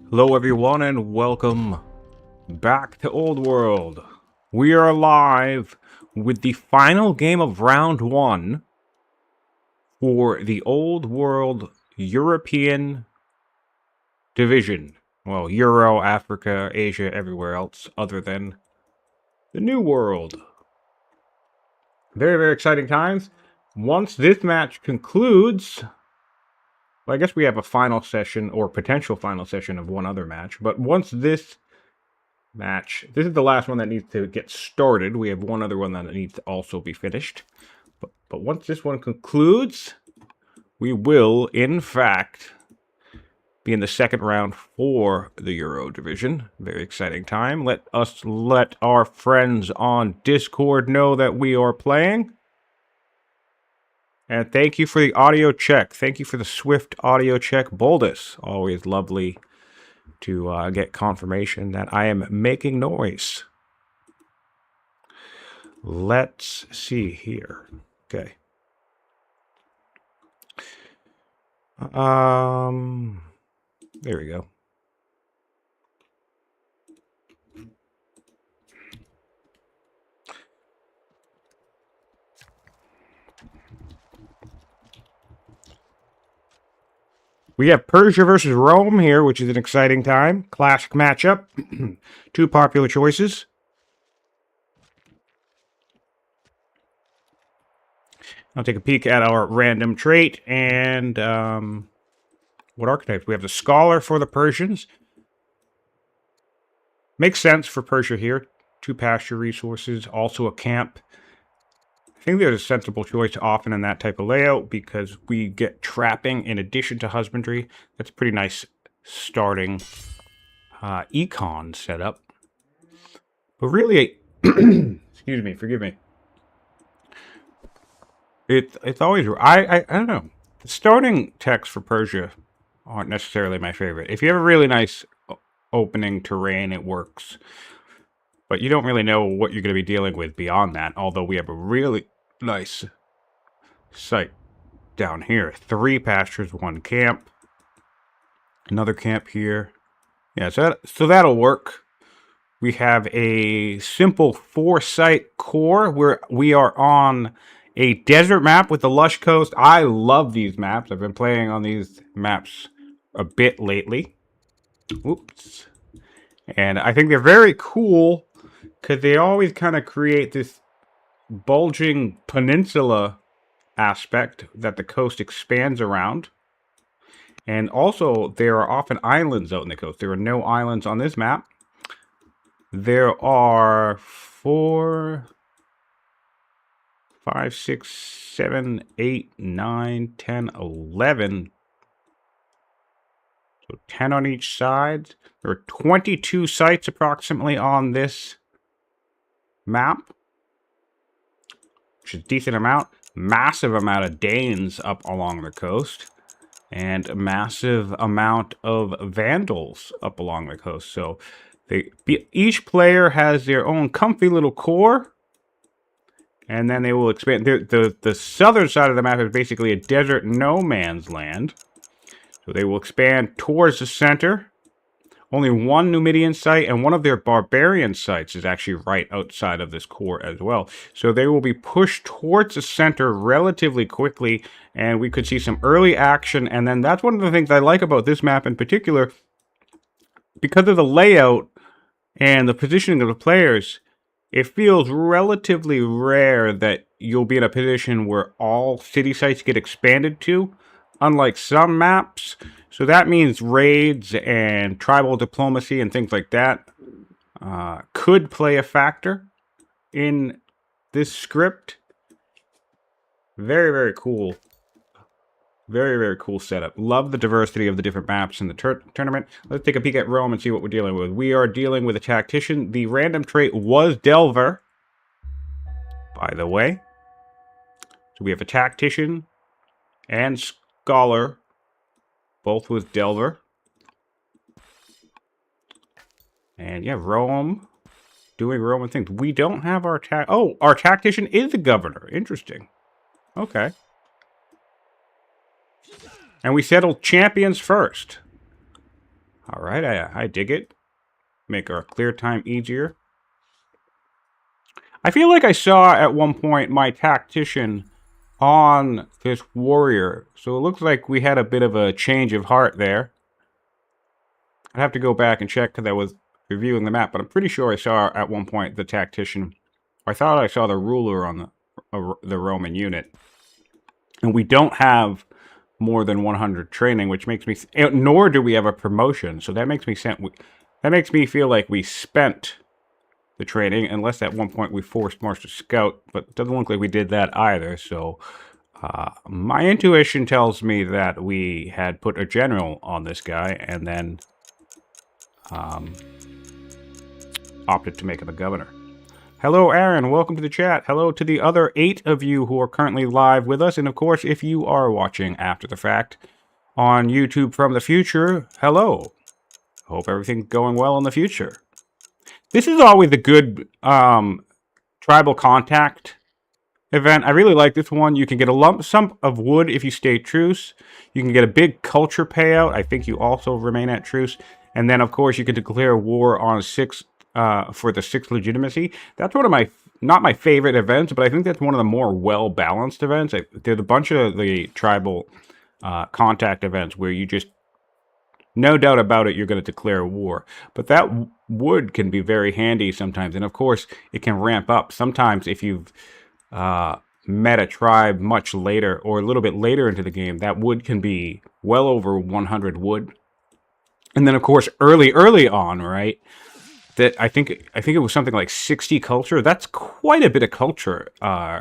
Hello everyone and welcome back to Old World. We are live with the final game of round 1 for the Old World European Division. Well, Euro, Africa, Asia, everywhere else other than the New World. Very, very exciting times. Once this match concludes, well, I guess we have a final session or potential final session of one other match, but once this match. This is the last one that needs to get started. We have one other one that needs to also be finished. But once this one concludes, we will, in fact, be in the second round for the Euro Division. Very exciting time. Let our friends on Discord know that we are playing. And thank you for the audio check. Thank you for the swift audio check, Boldus. Always lovely to get confirmation that I am making noise. Let's see here. Okay. There we go. We have Persia versus Rome here, which is an exciting time. Classic matchup. Two popular choices. I'll take a peek at our random trait and what archetypes. We have the Scholar for the Persians. Makes sense for Persia here. 2 pasture resources, also a camp. I think there's a sensible choice often in that type of layout because we get trapping in addition to husbandry. That's a pretty nice starting econ setup. But really, excuse me, forgive me. It's always, I don't know. The starting texts for Persia aren't necessarily my favorite. If you have a really nice opening terrain, it works. But you don't really know what you're going to be dealing with beyond that, although we have a really nice site down here. 3 pastures, 1 camp. Another camp here. Yeah, so that'll work. We have a simple 4-site core where we are on a desert map with the lush coast. I love these maps. I've been playing on these maps a bit lately. Oops. And I think they're very cool because they always kind of create this bulging peninsula aspect that the coast expands around. And also, there are often islands out in the coast. There are no islands on this map. There are 4, 5, 6, 7, 8, 9, 10, 11. So 10 on each side. There are 22 sites approximately on this map, which is a decent amount. Massive amount of Danes up along the coast, and a massive amount of Vandals up along the coast. So each player has their own comfy little core, and then they will expand. The southern side of the map is basically a desert no man's land. So they will expand towards the center. Only 1 Numidian site and one of their barbarian sites is actually right outside of this core as well. So they will be pushed towards the center relatively quickly, and we could see some early action. And then that's one of the things I like about this map in particular. Because of the layout and the positioning of the players, it feels relatively rare that you'll be in a position where all city sites get expanded to, unlike some maps. So that means raids and tribal diplomacy and things like that could play a factor in this script. Very, very cool. Very, very cool setup. Love the diversity of the different maps in the tournament. Let's take a peek at Rome and see what we're dealing with. We are dealing with a tactician. The random trait was Delver, by the way. So we have a tactician and Scholar, both with Delver. And yeah, Rome doing Roman things. We don't have our our tactician is the governor. Interesting. Okay. And we settled champions first. All right, I dig it. Make our clear time easier. I feel like I saw at one point my tactician on this warrior, so it looks like we had a bit of a change of heart there. I'd have to go back and check because I was reviewing the map, but I'm pretty sure I saw at one point the tactician. I thought I saw the ruler on the Roman unit. And we don't have more than 100 training, which makes me... nor do we have a promotion, so that makes me feel like we spent the training, unless at one point we forced March to Scout, but it doesn't look like we did that either, so... my intuition tells me that we had put a general on this guy, and then opted to make him a governor. Hello, Aaron. Welcome to the chat. Hello to the other 8 of you who are currently live with us. And of course, if you are watching after the fact on YouTube from the future, hello. Hope everything's going well in the future. This is always a good tribal contact event. I really like this one. You can get a lump sum of wood if you stay truce. You can get a big culture payout. I think you also remain at truce. And then, of course, you can declare war on 6 for the 6th legitimacy. That's one of my, not my favorite events, but I think that's one of the more well-balanced events. There's a bunch of the tribal contact events where you just, no doubt about it, you're going to declare war. But that wood can be very handy sometimes. And of course, it can ramp up. Sometimes if you've met a tribe much later or a little bit later into the game, that wood can be well over 100 wood. And then, of course, early on, right? That I think it was something like 60 culture. That's quite a bit of culture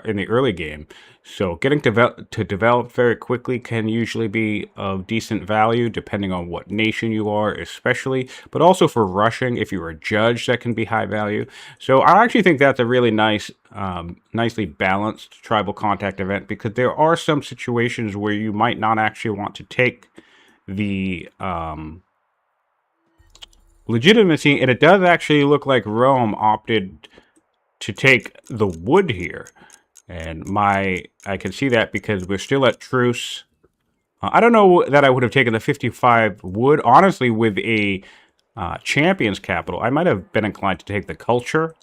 in the early game. So getting to develop very quickly can usually be of decent value, depending on what nation you are, especially. But also for rushing, if you're a judge, that can be high value. So I actually think that's a really nice, nicely balanced tribal contact event, because there are some situations where you might not actually want to take the legitimacy, and it does actually look like Rome opted to take the wood here. And I can see that because we're still at truce. I don't know that I would have taken the 55 wood. Honestly, with a champion's capital, I might have been inclined to take the culture.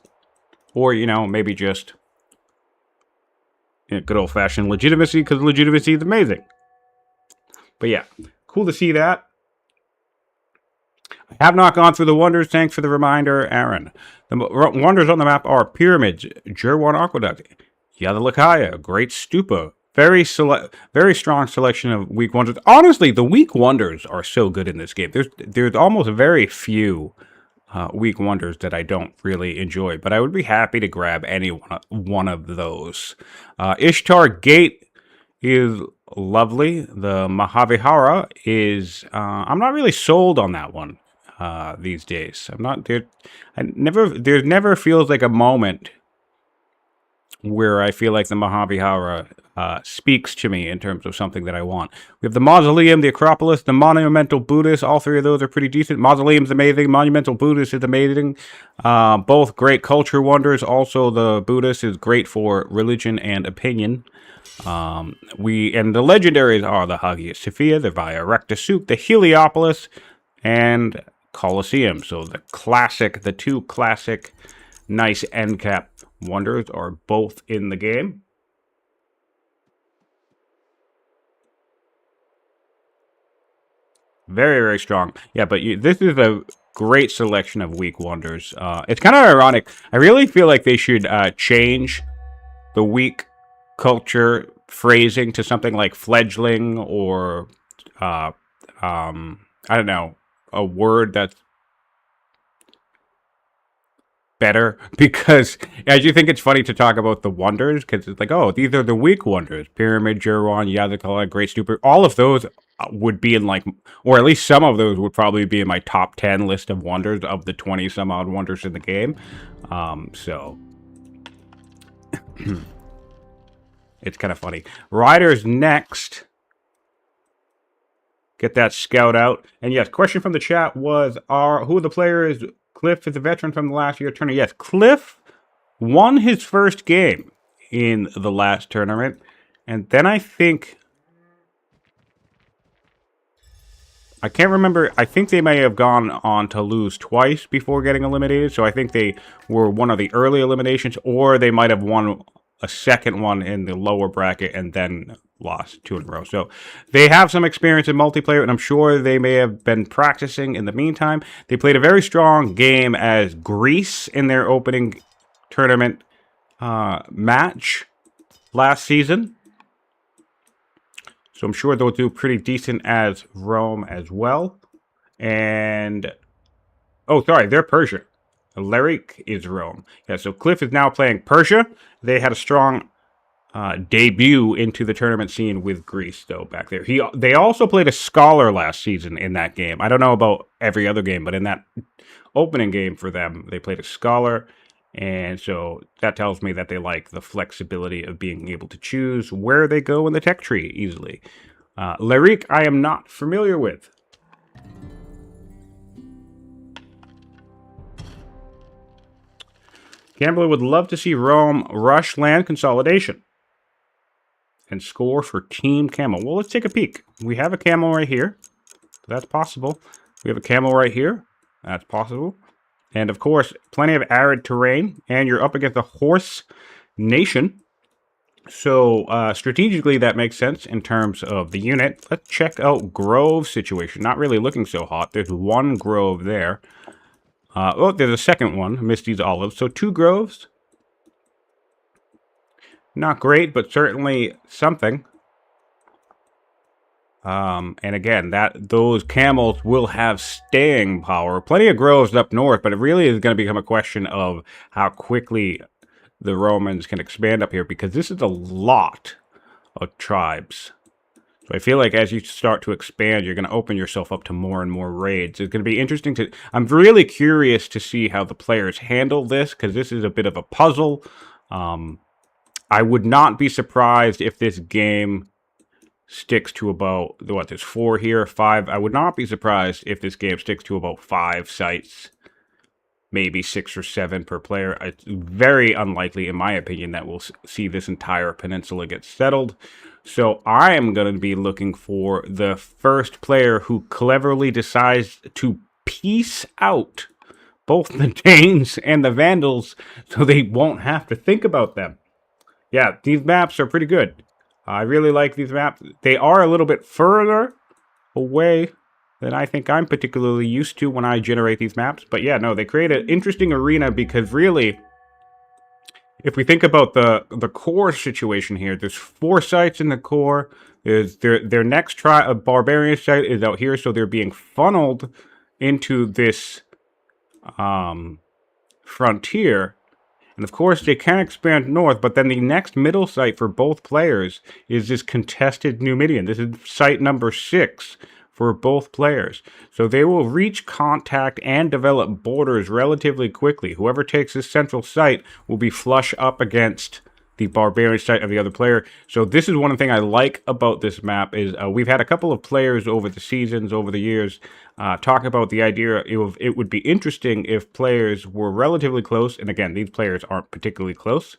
Or, you know, maybe just good old-fashioned legitimacy, because legitimacy is amazing. But yeah, cool to see that. I have not gone through the wonders. Thanks for the reminder, Aaron. The wonders on the map are Pyramids, Jerwan Aqueduct, Yadalakaya, Great Stupa. Very strong selection of weak wonders. Honestly, the weak wonders are so good in this game. There's almost very few weak wonders that I don't really enjoy, but I would be happy to grab any one of those. Ishtar Gate is lovely. The Mahavihara is... I'm not really sold on that one these days. I'm not there. There never feels like a moment where I feel like the Mahavihara speaks to me in terms of something that I want. We have the Mausoleum, the Acropolis, the Monumental Buddhist. All 3 of those are pretty decent. Mausoleum's amazing. Monumental Buddhist is amazing. Both great culture wonders. Also, the Buddhist is great for religion and opinion. And the legendaries are the Hagia Sophia, the Via Recta Soup, the Heliopolis, and Colosseum. So the 2 classic nice end cap wonders are both in the game. Very, very strong. Yeah, but this is a great selection of weak wonders. It's kind of ironic. I really feel like they should change the weak culture phrasing to something like fledgling, or I don't know, a word that's better, because as you think it's funny to talk about the wonders, because it's like, oh, these are the weak wonders: Pyramid, Jerwan, Yadakala, Great Stupa. All of those would be in, like, or at least some of those would probably be in my top 10 list of wonders of the 20 some odd wonders in the game. So it's kind of funny. Riders next. Get that scout out. And yes, question from the chat was, who are the players? Cliff is a veteran from the last year tournament. Yes, Cliff won his first game in the last tournament. And then I think I can't remember. I think they may have gone on to lose twice before getting eliminated. So I think they were one of the early eliminations, or they might have won a second one in the lower bracket and then lost 2 in a row. So they have some experience in multiplayer, and I'm sure they may have been practicing in the meantime. They played a very strong game as Greece in their opening tournament match last season. So I'm sure they'll do pretty decent as Rome as well. And, oh, sorry, they're Persia. Lerrike is Rome. Yeah, so Cliff is now playing Persia. They had a strong debut into the tournament scene with Greece, though, back there. They also played a Scholar last season in that game. I don't know about every other game, but in that opening game for them, they played a Scholar. And so that tells me that they like the flexibility of being able to choose where they go in the tech tree easily. Lerrike, I am not familiar with. Gambler would love to see Rome rush land consolidation and score for Team Camel. Well, let's take a peek. We have a camel right here. That's possible. We have a camel right here. That's possible. And, of course, plenty of arid terrain. And you're up against a horse nation. So, strategically, that makes sense in terms of the unit. Let's check out Grove situation. Not really looking so hot. There's one grove there. Oh, there's a second one. Misty's Olives. So, 2 groves. Not great, but certainly something. And again, those camels will have staying power. Plenty of groves up north, but it really is going to become a question of how quickly the Romans can expand up here, because this is a lot of tribes. So I feel like as you start to expand, you're going to open yourself up to more and more raids. It's going to be interesting to... I'm really curious to see how the players handle this, because this is a bit of a puzzle. I would not be surprised if this game sticks to about, what, there's 4 here, 5. I would not be surprised if this game sticks to about 5 sites, maybe 6 or 7 per player. It's very unlikely, in my opinion, that we'll see this entire peninsula get settled. So I am going to be looking for the first player who cleverly decides to piece out both the Danes and the Vandals so they won't have to think about them. Yeah, these maps are pretty good. I really like these maps. They are a little bit further away than I think I'm particularly used to when I generate these maps. But yeah, no, they create an interesting arena because really, if we think about the core situation here, there's 4 sites in the core. There's their next barbarian site is out here, so they're being funneled into this frontier. And of course, they can expand north, but then the next middle site for both players is this contested Numidian. This is site number 6 for both players. So they will reach contact and develop borders relatively quickly. Whoever takes this central site will be flush up against the barbarian site of the other player. So this is one thing I like about this map is we've had a couple of players over the seasons, over the years, talk about the idea of it would be interesting if players were relatively close. And again, these players aren't particularly close,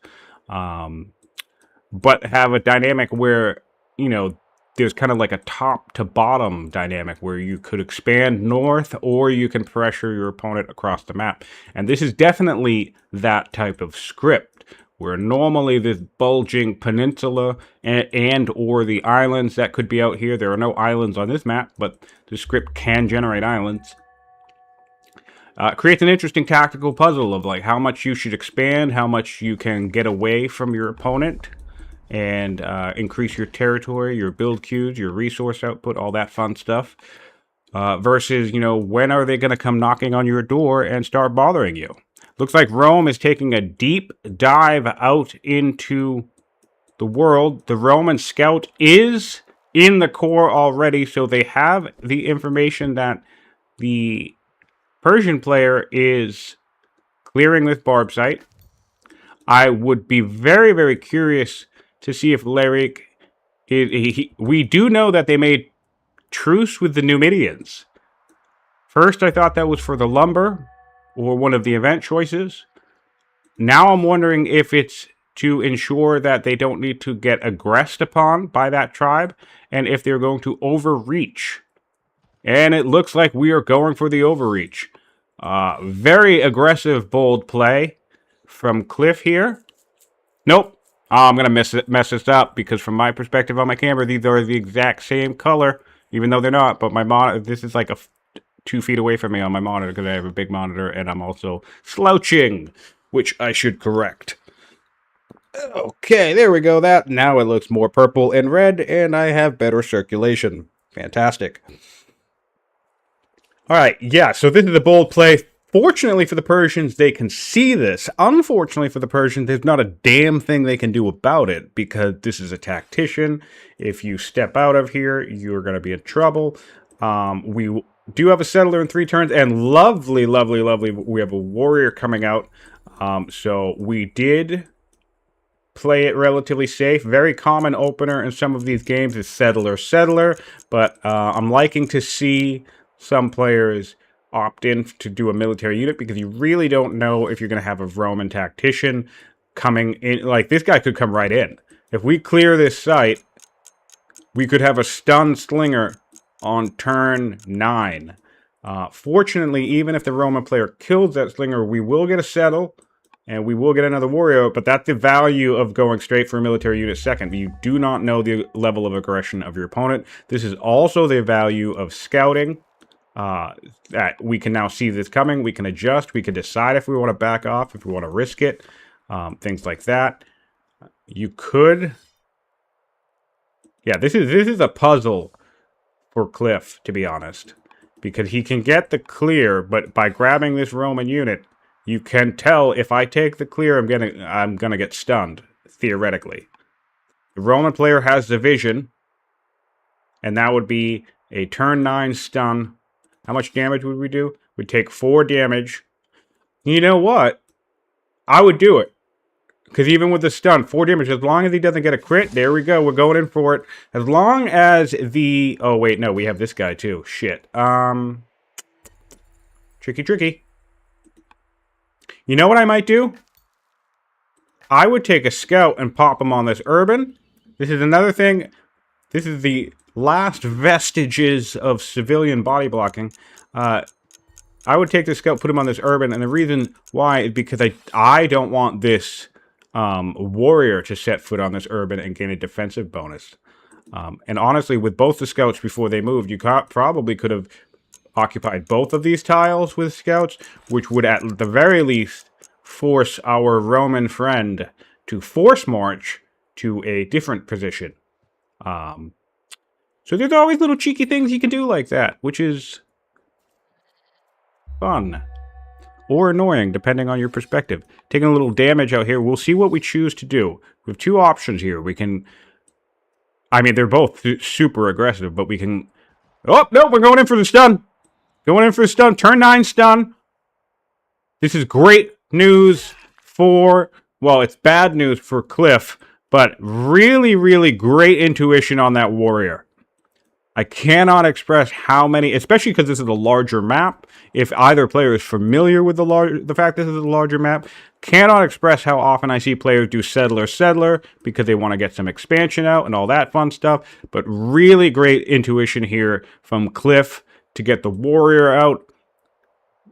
but have a dynamic where, you know, there's kind of like a top to bottom dynamic where you could expand north or you can pressure your opponent across the map. And this is definitely that type of script, where normally this bulging peninsula and or the islands that could be out here. There are no islands on this map, but the script can generate islands. Creates an interesting tactical puzzle of like how much you should expand, how much you can get away from your opponent, and increase your territory, your build queues, your resource output, all that fun stuff. Versus, you know, when are they going to come knocking on your door and start bothering you? Looks like Rome is taking a deep dive out into the world. The Roman scout is in the core already, so they have the information that the Persian player is clearing this barb site. I would be very, very curious to see if Lerrike... we do know that they made truce with the Numidians. First, I thought that was for the lumber, or one of the event choices. Now I'm wondering if it's to ensure that they don't need to get aggressed upon by that tribe, and if they're going to overreach And it looks like we are going for the overreach. Very aggressive, bold play from Cliff here. Nope. Oh, I'm going to mess this up because from my perspective on my camera, these are the exact same color, even though they're not. But my monitor, this is like 2 feet away from me on my monitor because I have a big monitor and I'm also slouching, which I should correct. Okay, there we go. That now it looks more purple and red, and I have better circulation. Fantastic. All right, yeah, so this is a bold play. Fortunately for the Persians, they can see this. Unfortunately for the Persians, there's not a damn thing they can do about it because this is a tactician. If you step out of here, you're going to be in trouble. We do have a settler in 3 turns, and lovely, lovely, lovely, we have a warrior coming out. So we did play it relatively safe. Very common opener in some of these games is settler, but I'm liking to see some players opt in to do a military unit because you really don't know if you're going to have a Roman tactician coming in. Like, this guy could come right in. If we clear this site, we could have a stun slinger on turn 9. Fortunately, even if the Roman player kills that slinger, we will get a settle, and we will get another warrior, but that's the value of going straight for a military unit second. You do not know the level of aggression of your opponent. This is also the value of scouting. That we can now see this coming. We can adjust. We can decide if we want to back off, if we want to risk it, things like that. You could... Yeah, this is a puzzle for Cliff, to be honest, because he can get the clear, but by grabbing this Roman unit, you can tell if I take the clear, I'm gonna get stunned, theoretically. The Roman player has the vision, and that would be a turn 9 stun. How much damage would we do? We'd take 4 damage. You know what? I would do it. Because even with the stun, 4 damage, as long as he doesn't get a crit, there we go, we're going in for it. As long as the... Oh, wait, no, we have this guy, too. Shit. Tricky. You know what I might do? I would take a scout and pop him on this urban. This is another thing. This is the last vestiges of civilian body blocking. I would take the scout, put him on this urban, and the reason why is because I don't want this warrior to set foot on this urban and gain a defensive bonus. And honestly, with both the scouts before they moved, you probably could have occupied both of these tiles with scouts, which would at the very least force our Roman friend to force march to a different position. So there's always little cheeky things you can do like that, which is fun. Or annoying, depending on your perspective. Taking a little damage out here, we'll see what we choose to do. We have 2 options here. We can... I mean, they're both super aggressive, but we can... Oh, no, we're going in for the stun. Going in for the stun. Turn 9 stun. This is great news for... Well, it's bad news for Cliff, but really, really great intuition on that warrior. I cannot express how many, especially because this is a larger map. If either player is familiar with the fact this is a larger map, cannot express how often I see players do settler because they want to get some expansion out and all that fun stuff. But really great intuition here from Cliff to get the warrior out.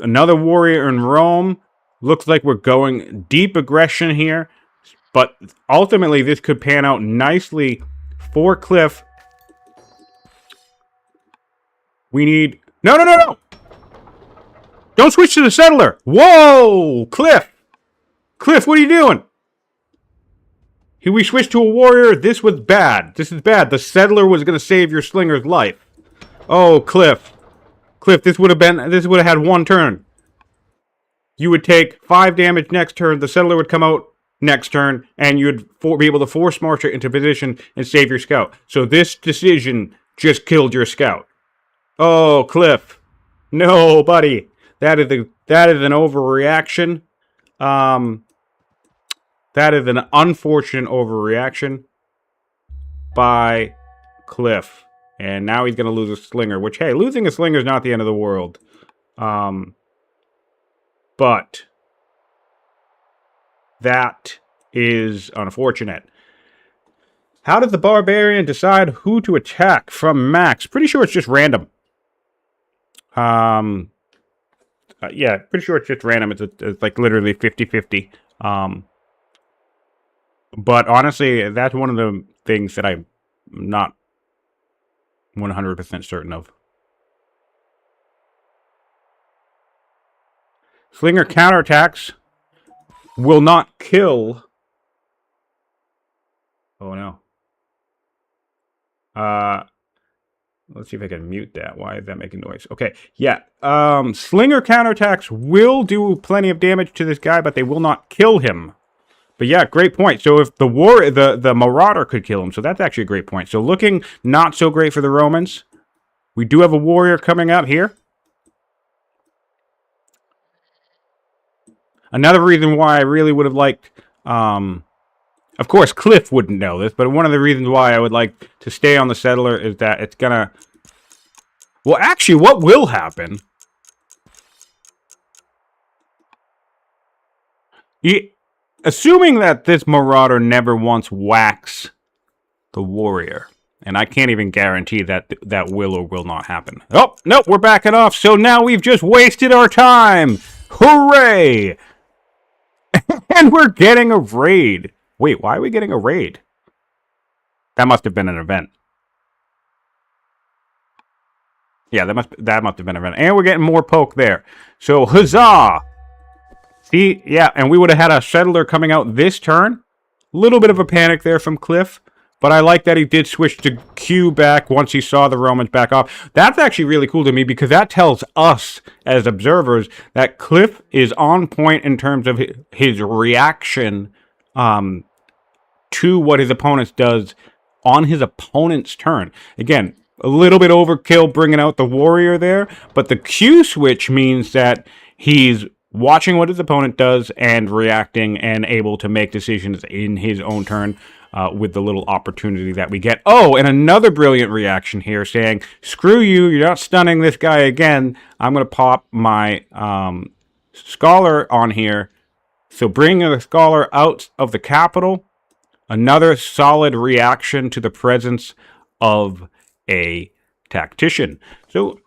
Another warrior in Rome. Looks like we're going deep aggression here, but ultimately this could pan out nicely for Cliff. We need... No! Don't switch to the settler! Whoa! Cliff! Cliff, what are you doing? We switched to a warrior. This was bad. This is bad. The settler was going to save your slinger's life. Oh, Cliff. Cliff, this would have had 1 turn. You would take 5 damage next turn. The settler would come out next turn, and you'd be able to force march it into position and save your scout. So this decision just killed your scout. Oh, Cliff. No, buddy. That is an overreaction. That is an unfortunate overreaction by Cliff. And now he's going to lose a slinger, which, hey, losing a slinger is not the end of the world. But that is unfortunate. How does the barbarian decide who to attack from max? Pretty sure it's just random. Yeah, pretty sure it's just random. It's like literally 50-50. But honestly, that's one of the things that I'm not 100% certain of. Slinger counterattacks will not kill. Oh no. Let's see if I can mute that. Why is that making noise? Okay, yeah. Slinger counterattacks will do plenty of damage to this guy, but they will not kill him. But yeah, great point. So if the Marauder could kill him, so that's actually a great point. So looking not so great for the Romans. We do have a warrior coming up here. Another reason why I really would have liked, of course, Cliff wouldn't know this, but one of the reasons why I would like to stay on the Settler is that it's gonna... Well, actually, what will happen... Assuming that this Marauder never once whacks the warrior, and I can't even guarantee that that will or will not happen. Oh, nope, we're backing off, so now we've just wasted our time! Hooray! And we're getting a raid. Wait, why are we getting a raid? That must have been an event. Yeah, that must have been an event. And we're getting more poke there. So, huzzah! See, yeah, and we would have had a Settler coming out this turn. Little bit of a panic there from Cliff. But I like that he did switch to Q back once he saw the Romans back off. That's actually really cool to me because that tells us as observers that Cliff is on point in terms of his reaction to what his opponent does on his opponent's turn. Again, a little bit overkill bringing out the warrior there, but the Q switch means that he's watching what his opponent does and reacting and able to make decisions in his own turn. With the little opportunity that we get. Oh, and another brilliant reaction here saying, screw you, you're not stunning this guy again. I'm going to pop my Scholar on here. So bringing the Scholar out of the capital, another solid reaction to the presence of a tactician. So,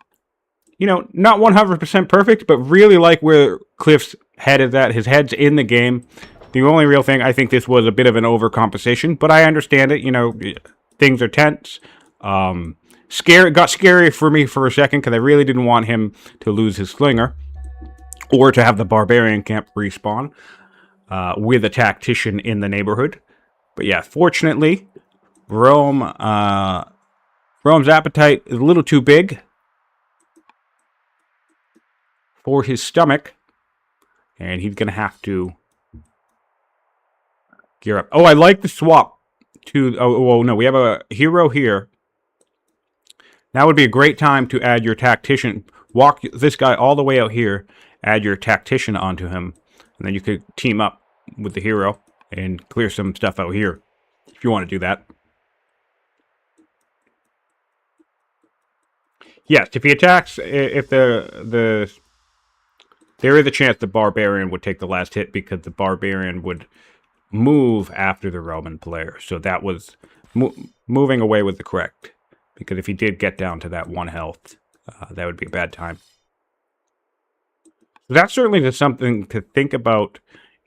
you know, not 100% perfect, but really like where Cliff's head is at. His head's in the game. The only real thing, I think this was a bit of an overcompensation, but I understand it. You know, things are tense. It got scary for me for a second because I really didn't want him to lose his Slinger or to have the Barbarian camp respawn with a tactician in the neighborhood. But yeah, fortunately, Rome's appetite is a little too big for his stomach, and he's going to have to gear up. Oh, I like the swap to... Oh, no, we have a hero here. Now would be a great time to add your tactician. Walk this guy all the way out here. Add your tactician onto him. And then you could team up with the hero and clear some stuff out here. If you want to do that. Yes, if he attacks... If there is a chance the Barbarian would take the last hit because the Barbarian would move after the Roman player. So that was moving away was the correct. Because if he did get down to that 1 health, that would be a bad time. So that's certainly just something to think about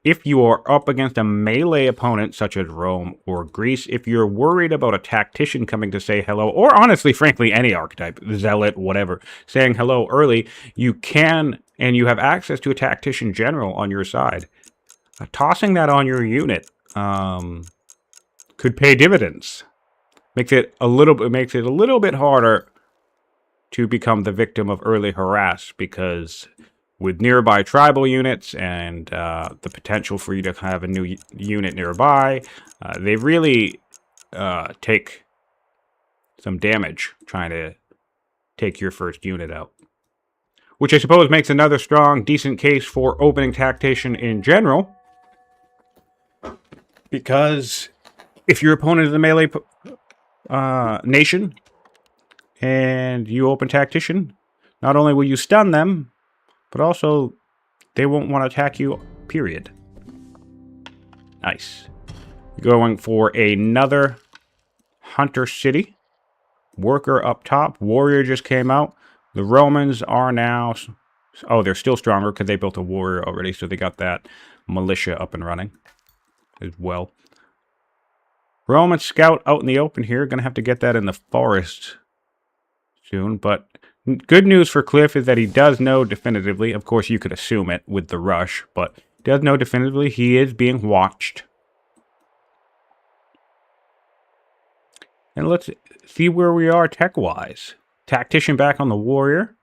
if you are up against a melee opponent such as Rome or Greece. If you're worried about a tactician coming to say hello, or honestly, frankly, any archetype, zealot, whatever, saying hello early, you can, and you have access to a tactician general on your side. Tossing that on your unit could pay dividends. Makes it a little bit harder to become the victim of early harass, because with nearby tribal units and the potential for you to have a new unit nearby, they really take some damage trying to take your first unit out. Which I suppose makes another strong, decent case for opening tactician in general. Because if your opponent is a melee nation and you open tactician, not only will you stun them, but also they won't want to attack you, period. Nice. Going for another Hunter City. Worker up top. Warrior just came out. The Romans are now... Oh, they're still stronger because they built a warrior already, so they got that militia up and running as well. Roman scout out in the open here. Going to have to get that in the forest soon, but good news for Cliff is that he does know definitively. Of course, you could assume it with the rush, but he does know definitively he is being watched. And let's see where we are tech-wise. Tactician back on the warrior.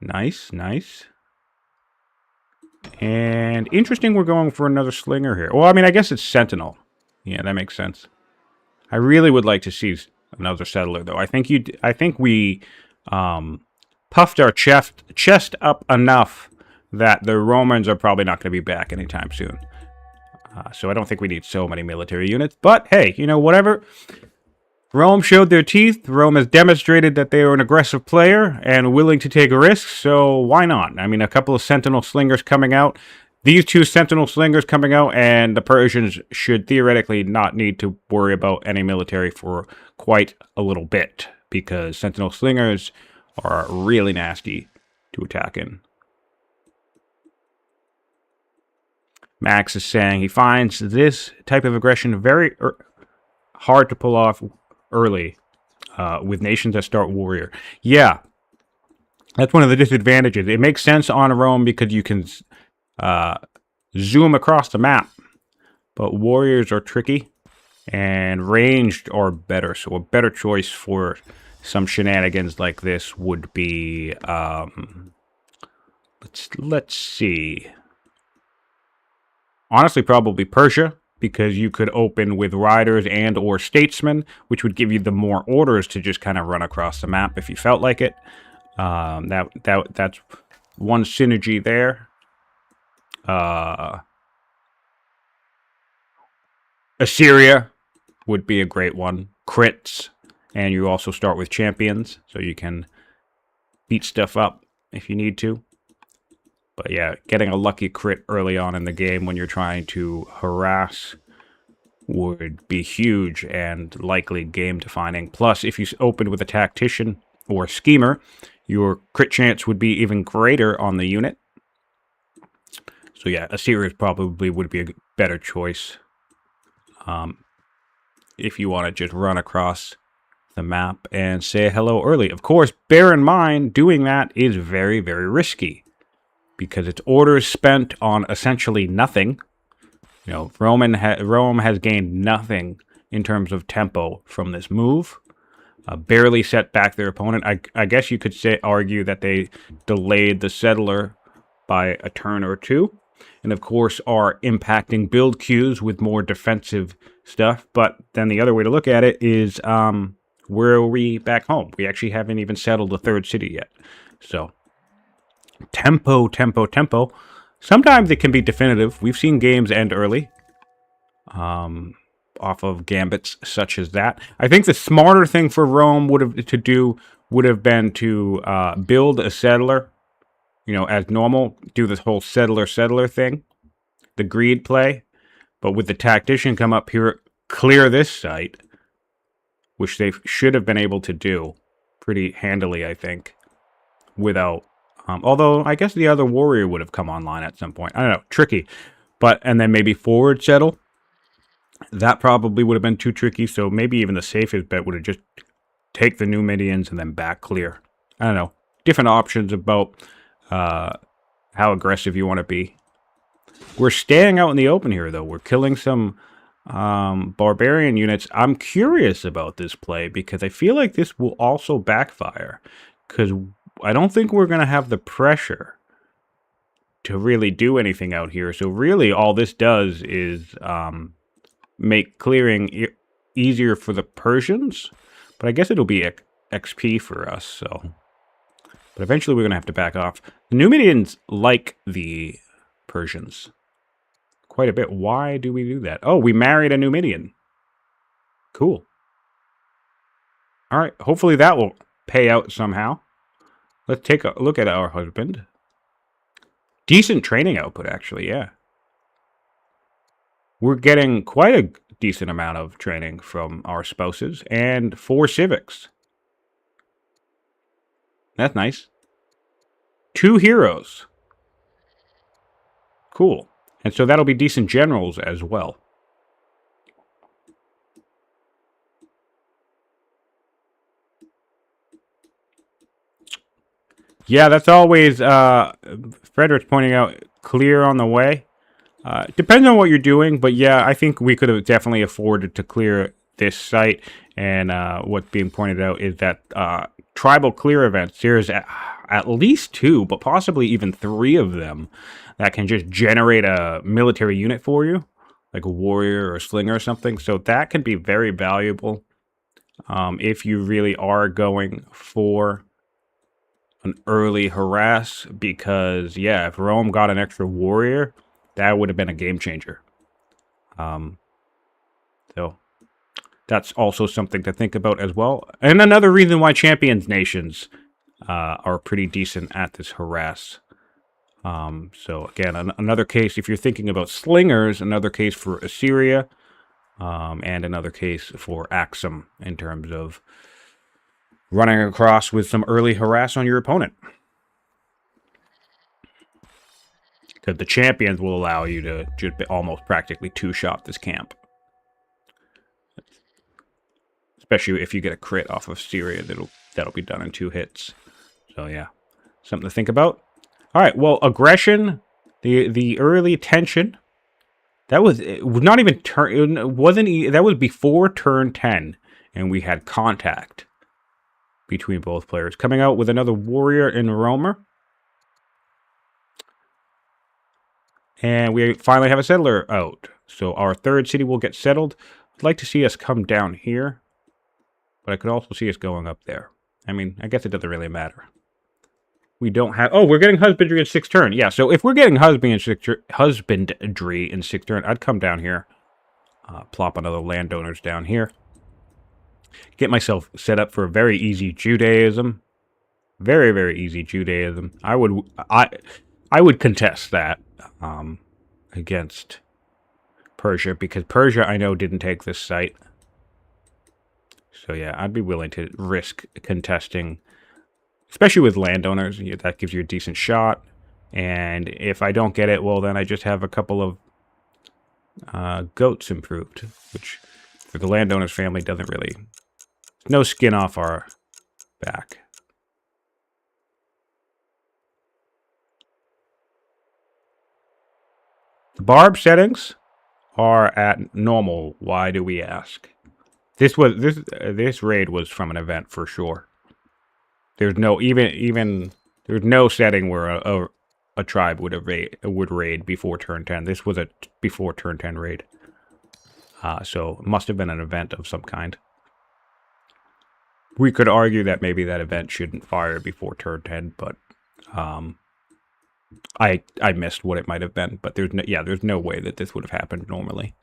Nice, nice. And interesting we're going for another slinger here. Well, I mean, I guess it's sentinel. Yeah, that makes sense. I really would like to see another settler, though. I think we puffed our chest up enough that the Romans are probably not going to be back anytime soon. So I don't think we need so many military units. But hey, you know, whatever. Rome showed their teeth. Rome has demonstrated that they are an aggressive player and willing to take risks, so why not? I mean, a couple of Sentinel Slingers coming out. These two Sentinel Slingers coming out, and the Persians should theoretically not need to worry about any military for quite a little bit, because Sentinel Slingers are really nasty to attack in. Max is saying he finds this type of aggression very hard to pull off early with nations that start warrior. Yeah, that's one of the disadvantages. It makes sense on Rome because you can zoom across the map, but warriors are tricky and ranged are better. So a better choice for some shenanigans like this would be let's see. Honestly, probably Persia, because you could open with riders and or statesmen, which would give you the more orders to just kind of run across the map if you felt like it. That's one synergy there. Assyria would be a great one. Crits, and you also start with champions, so you can beat stuff up if you need to. But yeah, getting a lucky crit early on in the game when you're trying to harass would be huge and likely game defining. Plus, if you open with a tactician or schemer, your crit chance would be even greater on the unit. So yeah, Assyria probably would be a better choice if you want to just run across the map and say hello early. Of course, bear in mind, doing that is very, very risky, because it's orders spent on essentially nothing. You know, Rome has gained nothing in terms of tempo from this move. Barely set back their opponent. I guess you could argue that they delayed the settler by a turn or two, and of course are impacting build queues with more defensive stuff. But then the other way to look at it is, where are we back home? We actually haven't even settled the third city yet. So tempo. Sometimes it can be definitive. We've seen games end early off of gambits such as that. I think the smarter thing for Rome would have been to build a settler, you know, as normal, do this whole settler thing, the greed play, but with the tactician come up here, clear this site, which they should have been able to do pretty handily, I think, without... although, I guess the other warrior would have come online at some point. I don't know. Tricky. And then maybe forward settle. That probably would have been too tricky, so maybe even the safest bet would have just take the Numidians and then back clear. I don't know. Different options about how aggressive you want to be. We're staying out in the open here, though. We're killing some barbarian units. I'm curious about this play, because I feel like this will also backfire. Because I don't think we're going to have the pressure to really do anything out here. So really all this does is make clearing easier for the Persians. But I guess it'll be XP for us. So, but eventually we're going to have to back off. The Numidians like the Persians quite a bit. Why do we do that? Oh, we married a Numidian. Cool. All right. Hopefully that will pay out somehow. Let's take a look at our husband. Decent training output, actually, yeah. We're getting quite a decent amount of training from our spouses and 4 civics. That's nice. 2 heroes. Cool. And so that'll be decent generals as well. Yeah, that's always, Frederick's pointing out, clear on the way. Depends on what you're doing, but yeah, I think we could have definitely afforded to clear this site. And what's being pointed out is that tribal clear events, there's at least 2, but possibly even 3 of them that can just generate a military unit for you, like a warrior or a slinger or something. So that can be very valuable if you really are going for an early harass, because yeah, if Rome got an extra warrior, that would have been a game changer. So that's also something to think about as well. And another reason why champions nations are pretty decent at this harass. So again, another case, if you're thinking about slingers, another case for Assyria, and another case for Axum in terms of running across with some early harass on your opponent. Because the champions will allow you to just almost practically two-shot this camp. Especially if you get a crit off of Syria, that'll be done in 2 hits. So yeah, something to think about. All right, well, aggression, the early tension, it was not even turn. It wasn't. That was before turn 10, and we had contact between both players. Coming out with another warrior in Romer. And we finally have a settler out. So our 3rd city will get settled. I'd like to see us come down here. But I could also see us going up there. I mean, I guess it doesn't really matter. We don't have... Oh, we're getting husbandry in 6th turn. Yeah, so if we're getting husbandry in 6th turn, I'd come down here. Plop another landowners down here. Get myself set up for a very easy Judaism. Very, very easy Judaism. I would contest that against Persia, because Persia, I know, didn't take this site. So yeah, I'd be willing to risk contesting, especially with landowners. That gives you a decent shot. And if I don't get it, well, then I just have a couple of goats improved, which for the landowners family doesn't really... No skin off our back. The barb settings are at normal. Why do we ask? This raid was from an event for sure. There's no there's no setting where a tribe would raid before turn 10. This was a before turn 10 raid. So it must have been an event of some kind. We could argue that maybe that event shouldn't fire before turn 10, but I missed what it might have been. But there's no way that this would have happened normally.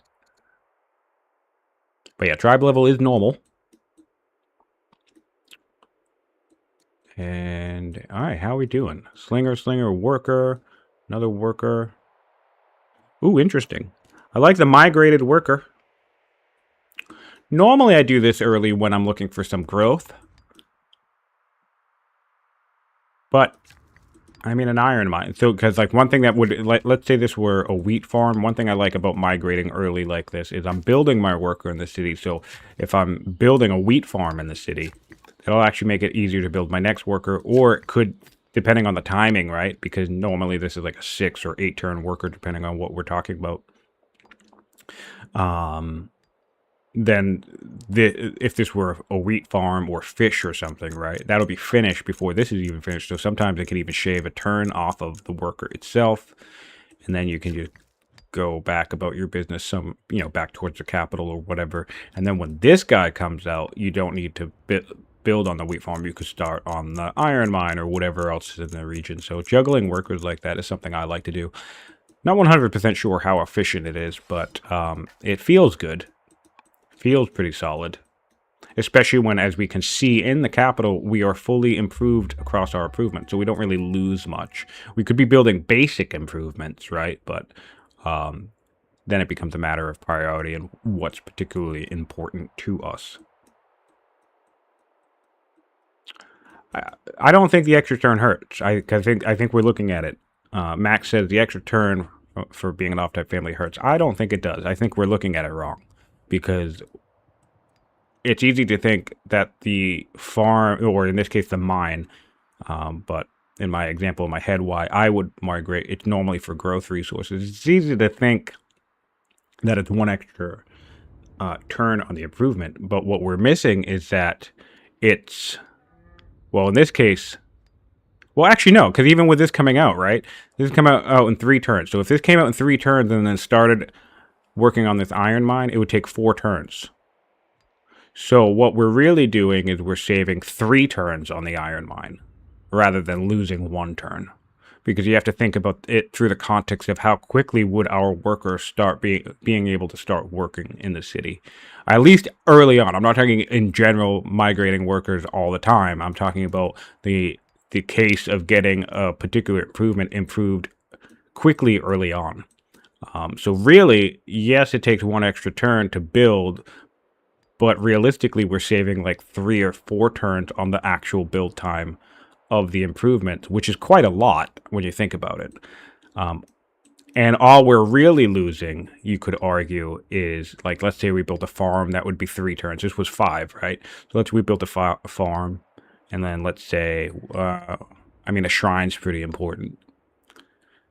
But yeah, tribe level is normal. And all right, how are we doing? Slinger, worker, another worker. Ooh, interesting. I like the migrated worker. Normally I do this early when I'm looking for some growth. But, I mean, an iron mine. So, because, like, one thing that would... let's say this were a wheat farm. One thing I like about migrating early like this is I'm building my worker in the city. So, if I'm building a wheat farm in the city, it'll actually make it easier to build my next worker. Or it could, depending on the timing, right? Because normally this is like a 6 or 8 turn worker, depending on what we're talking about. Then if this were a wheat farm or fish or something, right, that'll be finished before this is even finished. So sometimes it can even shave a turn off of the worker itself, and then you can just go back about your business, back towards the capital or whatever. And then when this guy comes out, you don't need to build on the wheat farm. You could start on the iron mine or whatever else is in the region. So juggling workers like that is something I like to do. Not 100% sure how efficient it is, but it feels good. Feels pretty solid, especially when, as we can see in the capital, we are fully improved across our improvements, so we don't really lose much. We could be building basic improvements, right? But then it becomes a matter of priority and what's particularly important to us. I don't think the extra turn hurts. I think we're looking at it. Max says the extra turn for being an off-type family hurts. I don't think it does. I think we're looking at it wrong, because it's easy to think that the farm, or in this case the mine, but in my example in my head, why I would migrate, it's normally for growth resources. It's easy to think that it's one extra turn on the improvement, but what we're missing is that it's, well, in this case, well, actually, no, because even with this coming out, right? This is coming out in 3 turns. So if this came out in 3 turns and then started working on this iron mine, it would take 4 turns. So what we're really doing is we're saving 3 turns on the iron mine rather than losing 1 turn. Because you have to think about it through the context of how quickly would our workers start being able to start working in the city. At least early on. I'm not talking in general migrating workers all the time. I'm talking about the case of getting a particular improvement improved quickly early on. So really, yes, it takes 1 extra turn to build, but realistically, we're saving like 3 or 4 turns on the actual build time of the improvement, which is quite a lot when you think about it. And all we're really losing, you could argue, is, like, let's say we built a farm, that would be 3 turns. This was 5, right? So let's we built a farm, and then let's say, I mean, a shrine's pretty important.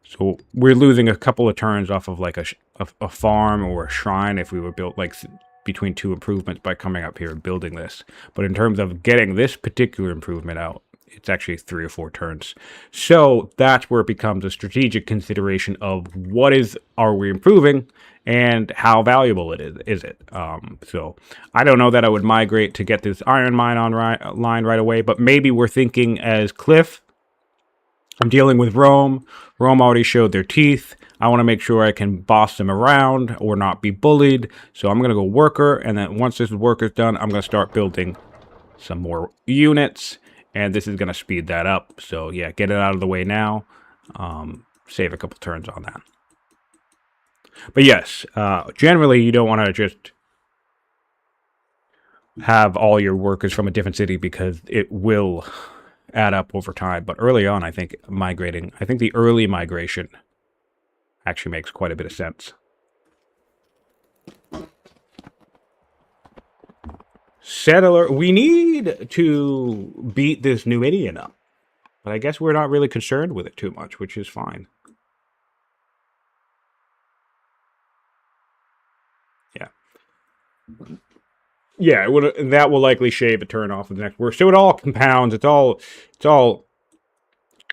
So we're losing a couple of turns off of like a farm or a shrine if we were built like between 2 improvements by coming up here and building this. But in terms of getting this particular improvement out, it's actually 3 or 4 turns. So that's where it becomes a strategic consideration of what are we improving and how valuable it is it. So I don't know that I would migrate to get this iron mine line right away, but maybe we're thinking as Cliff, I'm dealing with Rome. Rome already showed their teeth. I want to make sure I can boss them around or not be bullied. So I'm going to go worker, and then once this worker's done, I'm going to start building some more units, and this is going to speed that up. So yeah, get it out of the way now. Save a couple turns on that. But yes, generally you don't want to just have all your workers from a different city, because it will add up over time. But early on, I think the early migration actually makes quite a bit of sense. Settler, we need to beat this Numidian up, but I guess we're not really concerned with it too much, which is fine. Yeah. Yeah, that will likely shave a turn off of the next work. So it all compounds. It's all,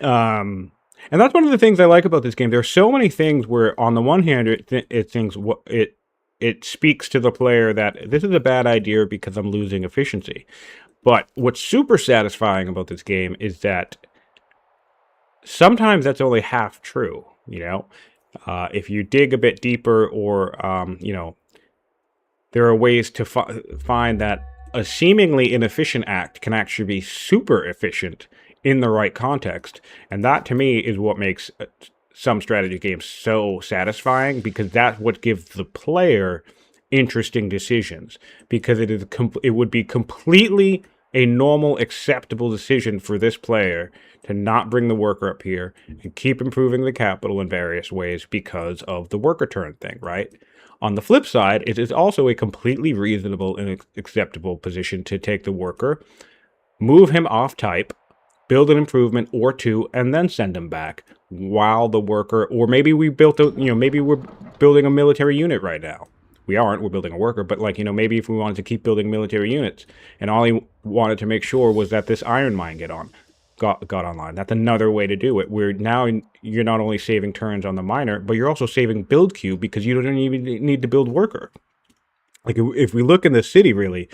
and that's one of the things I like about this game. There are so many things where, on the one hand, it speaks to the player that this is a bad idea because I'm losing efficiency. But what's super satisfying about this game is that sometimes that's only half true. You know, if you dig a bit deeper, or you know, there are ways to find that a seemingly inefficient act can actually be super efficient in the right context. And that, to me, is what makes some strategy games so satisfying, because that's what gives the player interesting decisions. Because it would be completely a normal, acceptable decision for this player to not bring the worker up here and keep improving the capital in various ways because of the worker turn thing, right? On the flip side, it is also a completely reasonable and acceptable position to take the worker, move him off type, build an improvement or 2, and then send him back while the worker, or maybe we built maybe we're building a military unit right now. We aren't, we're building a worker, but like, maybe if we wanted to keep building military units and all he wanted to make sure was that this iron mine got online. That's another way to do it. You're not only saving turns on the miner, but you're also saving build queue, because you don't even need to build worker. Like, if we look in the city, really,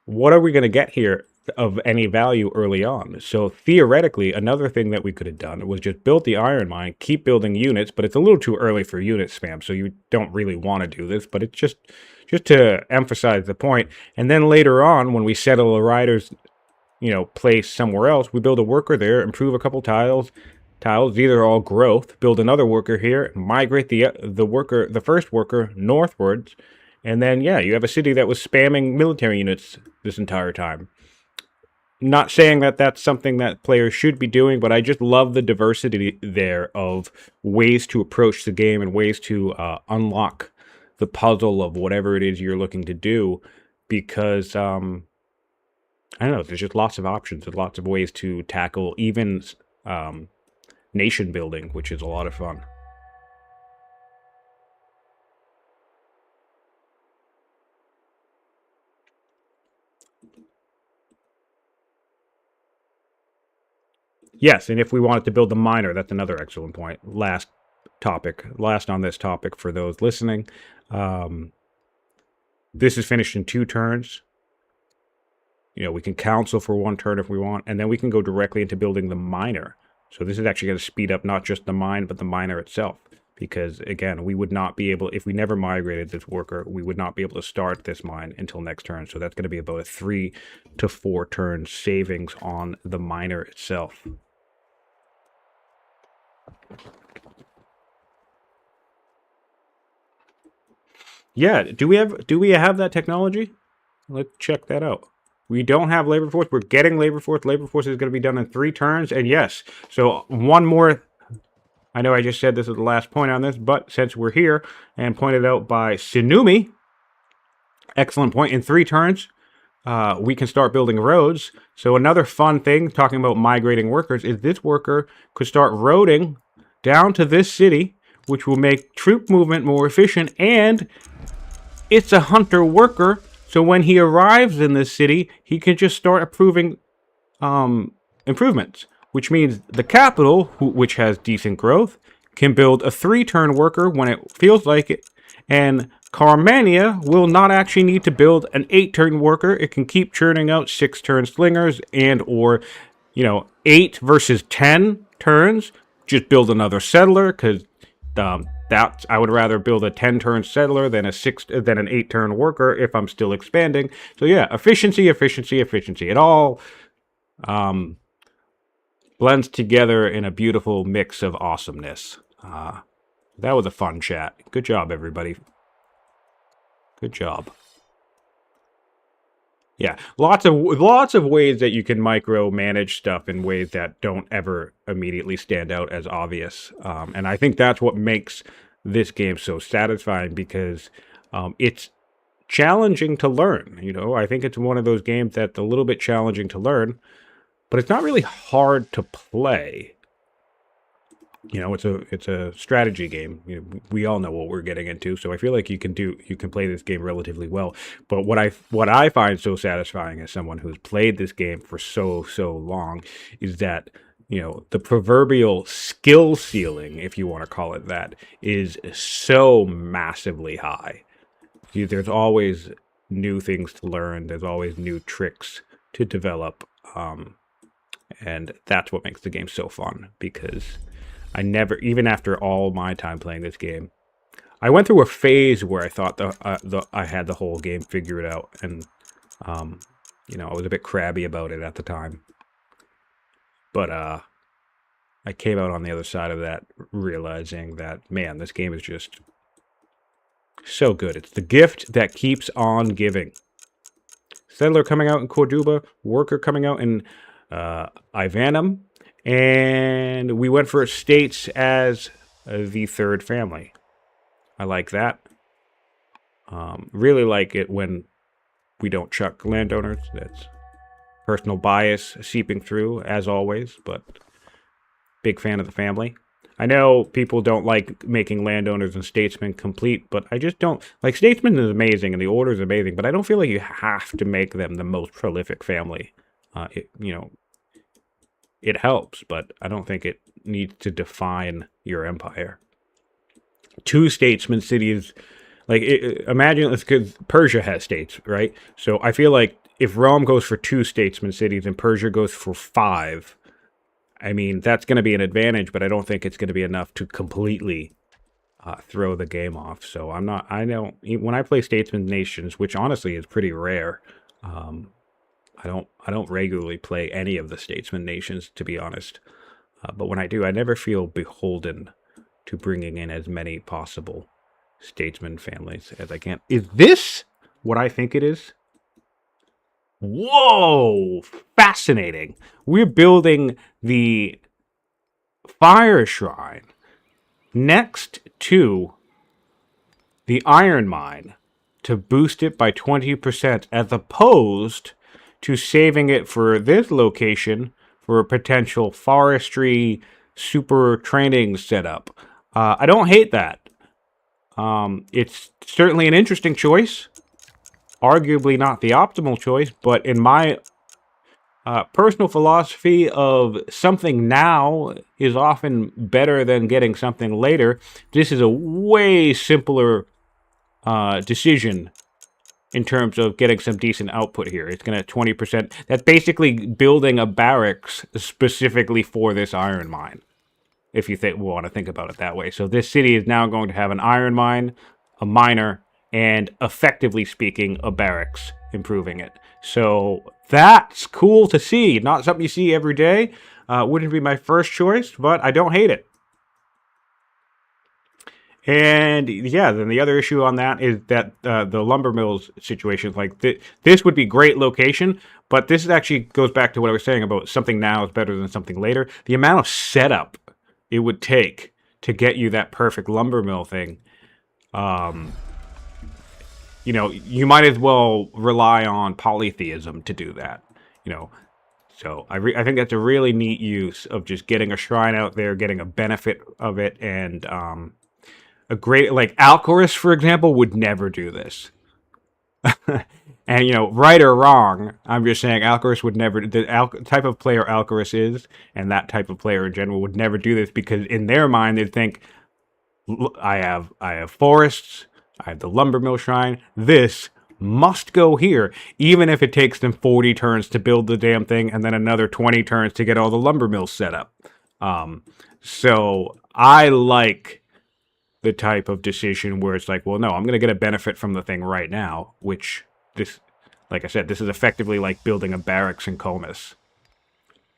what are we going to get here of any value early on? So theoretically, another thing that we could have done was just built the iron mine, keep building units, but it's a little too early for unit spam, so you don't really want to do this, but it's just to emphasize the point. And then later on, when we settle the riders, place somewhere else, we build a worker there, improve a couple tiles, these are all growth, build another worker here, migrate the first worker northwards, and then, yeah, you have a city that was spamming military units this entire time. not saying that that's something that players should be doing, but I just love the diversity there of ways to approach the game and ways to unlock the puzzle of whatever it is you're looking to do, because I don't know, there's just lots of options and lots of ways to tackle even nation building, which is a lot of fun. Yes, and if we wanted to build the miner, that's another excellent point. Last on this topic for those listening. This is finished in 2 turns. We can counsel for 1 turn if we want, and then we can go directly into building the miner. So this is actually going to speed up not just the mine, but the miner itself. Because, again, we would not be able, if we never migrated this worker, we would not be able to start this mine until next turn. So that's going to be about a 3 to 4 turn savings on the miner itself. Yeah, do we have that technology? Let's check that out. We don't have labor force. We're getting labor force. Labor force is going to be done in 3 turns. And yes, so one more. I know I just said this is the last point on this, but since we're here and pointed out by Sinumi, excellent point. In 3 turns, we can start building roads. So another fun thing, talking about migrating workers, is this worker could start roading down to this city, which will make troop movement more efficient, and it's a hunter worker, so when he arrives in this city, he can just start approving improvements, which means the capital, which has decent growth, can build a 3-turn worker when it feels like it, and Carmania will not actually need to build an 8-turn worker. It can keep churning out 6-turn slingers and or 8 versus 10 turns. Just build another settler, because that I would rather build a 10-turn settler than an 8-turn worker if I'm still expanding. So yeah, efficiency. It all blends together in a beautiful mix of awesomeness. That was a fun chat. Good job, everybody. Good job. Yeah, lots of ways that you can micromanage stuff in ways that don't ever immediately stand out as obvious. And I think that's what makes this game so satisfying, because it's challenging to learn. I think it's one of those games that's a little bit challenging to learn, but it's not really hard to play. It's a strategy game. We all know what we're getting into, so I feel like you can play this game relatively well. But what I find so satisfying as someone who's played this game for so long is that the proverbial skill ceiling, if you want to call it that, is so massively high. There's always new things to learn. There's always new tricks to develop, and that's what makes the game so fun, because I never, even after all my time playing this game, I went through a phase where I thought I had the whole game figured out, and I was a bit crabby about it at the time. But I came out on the other side of that realizing that, man, this game is just so good. It's the gift that keeps on giving. Settler coming out in Corduba, worker coming out in Ivanum. And we went for estates as the 3rd family. I like that. Really like it when we don't chuck landowners. That's personal bias seeping through, as always, but big fan of the family. I know people don't like making landowners and statesmen complete, but I just don't. Like, statesmen is amazing and the order is amazing, but I don't feel like you have to make them the most prolific family. It helps, but I don't think it needs to define your empire. 2 statesman cities, imagine this, because Persia has states, right? So I feel like if Rome goes for 2 statesman cities and Persia goes for 5, I mean, that's going to be an advantage, but I don't think it's going to be enough to completely throw the game off. So when I play statesman nations, which honestly is pretty rare, I don't regularly play any of the statesman nations, to be honest. But when I do, I never feel beholden to bringing in as many possible statesman families as I can. Is this what I think it is? Whoa! Fascinating. We're building the fire shrine next to the iron mine to boost it by 20% as opposed to saving it for this location for a potential forestry super training setup. I don't hate that. It's certainly an interesting choice. Arguably not the optimal choice, but in my personal philosophy of something now is often better than getting something later, this is a way simpler decision in terms of getting some decent output here. It's going to 20%. That's basically building a barracks specifically for this iron mine, if you want to think about it that way. So this city is now going to have an iron mine, a miner, and effectively speaking, a barracks, improving it. So that's cool to see. Not something you see every day. Wouldn't be my first choice, but I don't hate it. And yeah, then the other issue on that is that the lumber mills situation, like this would be great location, but this actually goes back to what I was saying about something now is better than something later. The amount of setup it would take to get you that perfect lumber mill thing, you know, you might as well rely on polytheism to do that, you know. So I think that's a really neat use of just getting a shrine out there, getting a benefit of it, and a great, like, Alchorus, for example, would never do this. And, you know, right or wrong, I'm just saying Alchorus would never, the type of player Alchorus is, and that type of player in general would never do this because in their mind they'd think, I have forests, I have the lumber mill shrine, this must go here, even if it takes them 40 turns to build the damn thing and then another 20 turns to get all the lumber mills set up. So I like the type of decision where it's like, well, no, I'm going to get a benefit from the thing right now, which this, like I said, this is effectively like building a barracks in Comus.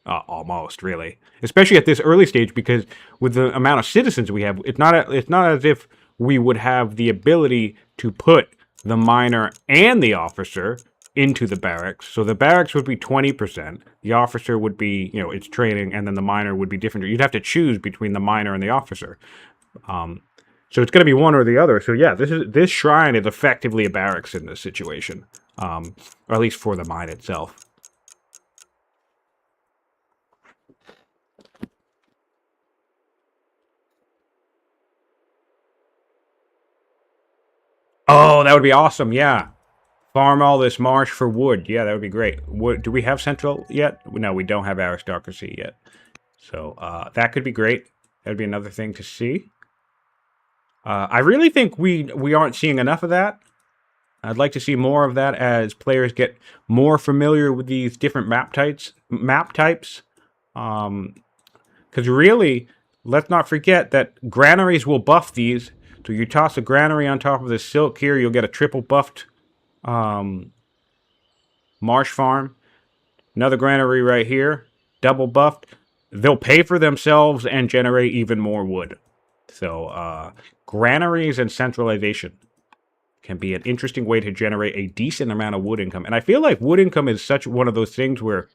Almost, really. Especially at this early stage, because with the amount of citizens we have, it's not as if we would have the ability to put the miner and the officer into the barracks. So the barracks would be 20%. The officer would be, you know, its training, and then the miner would be different. You'd have to choose between the miner and the officer. So it's going to be one or the other. So yeah, this shrine is effectively a barracks in this situation, or at least for the mine itself. Oh, that would be awesome. Yeah, farm all this marsh for wood. Yeah, that would be great. Wood, do we have central yet? No, we don't have aristocracy yet. So that could be great. That would be another thing to see. I really think we aren't seeing enough of that. I'd like to see more of that as players get more familiar with these different map types. Because really, let's not forget that granaries will buff these. So you toss a granary on top of the silk here, you'll get a triple buffed marsh farm. Another granary right here, double buffed. They'll pay for themselves and generate even more wood. So granaries and centralization can be an interesting way to generate a decent amount of wood income. And I feel like wood income is such one of those things where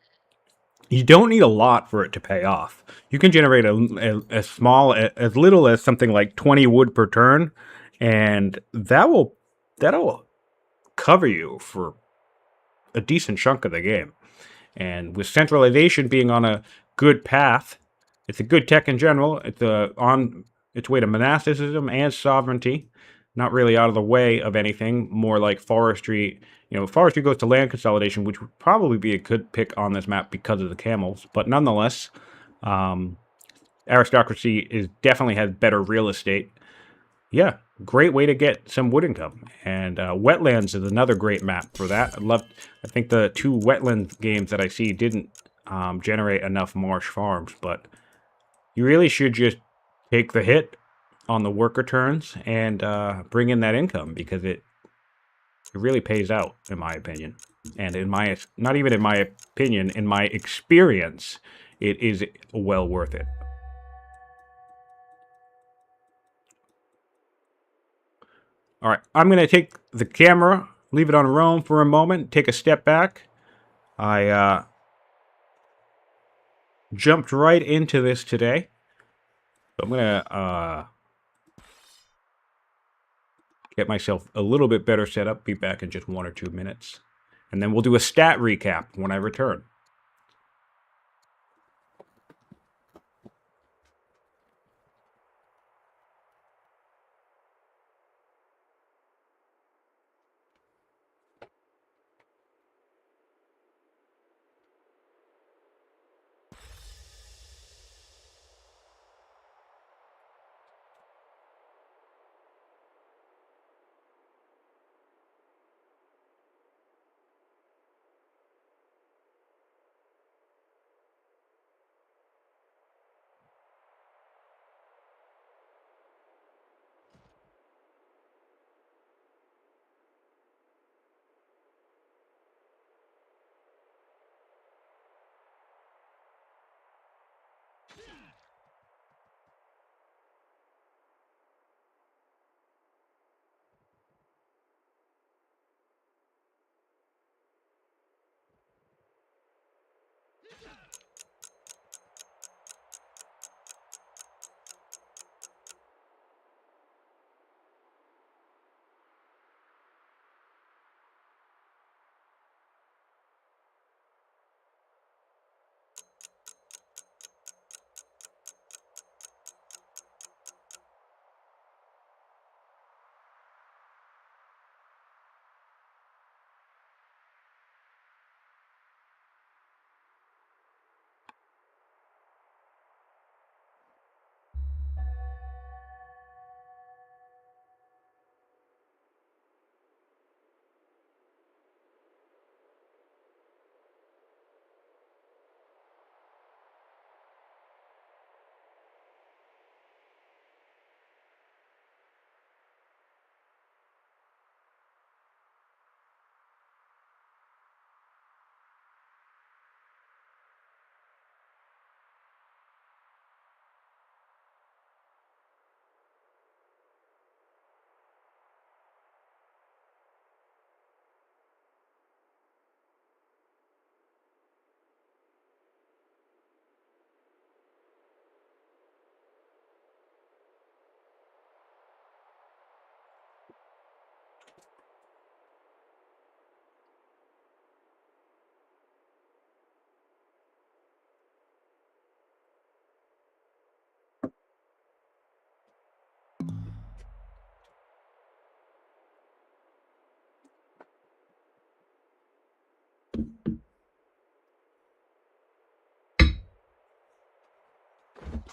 you don't need a lot for it to pay off. You can generate as little as something like 20 wood per turn, and that'll cover you for a decent chunk of the game. And with centralization being on a good path, it's a good tech in general. It's on its way to monasticism and sovereignty. Not really out of the way of anything, more like forestry. You know, forestry goes to land consolidation, which would probably be a good pick on this map because of the camels. But nonetheless, aristocracy definitely has better real estate. Yeah, great way to get some wood income. And wetlands is another great map for that. I think the two wetland games that I see didn't generate enough marsh farms, but you really should just take the hit on the worker turns and bring in that income, because it really pays out, in my opinion. And not even in my opinion, in my experience, it is well worth it. All right, I'm going to take the camera, leave it on roam for a moment, take a step back, I jumped right into this today. I'm gonna get myself a little bit better set up. Be back in just 1 or 2 minutes. And then we'll do a stat recap when I return.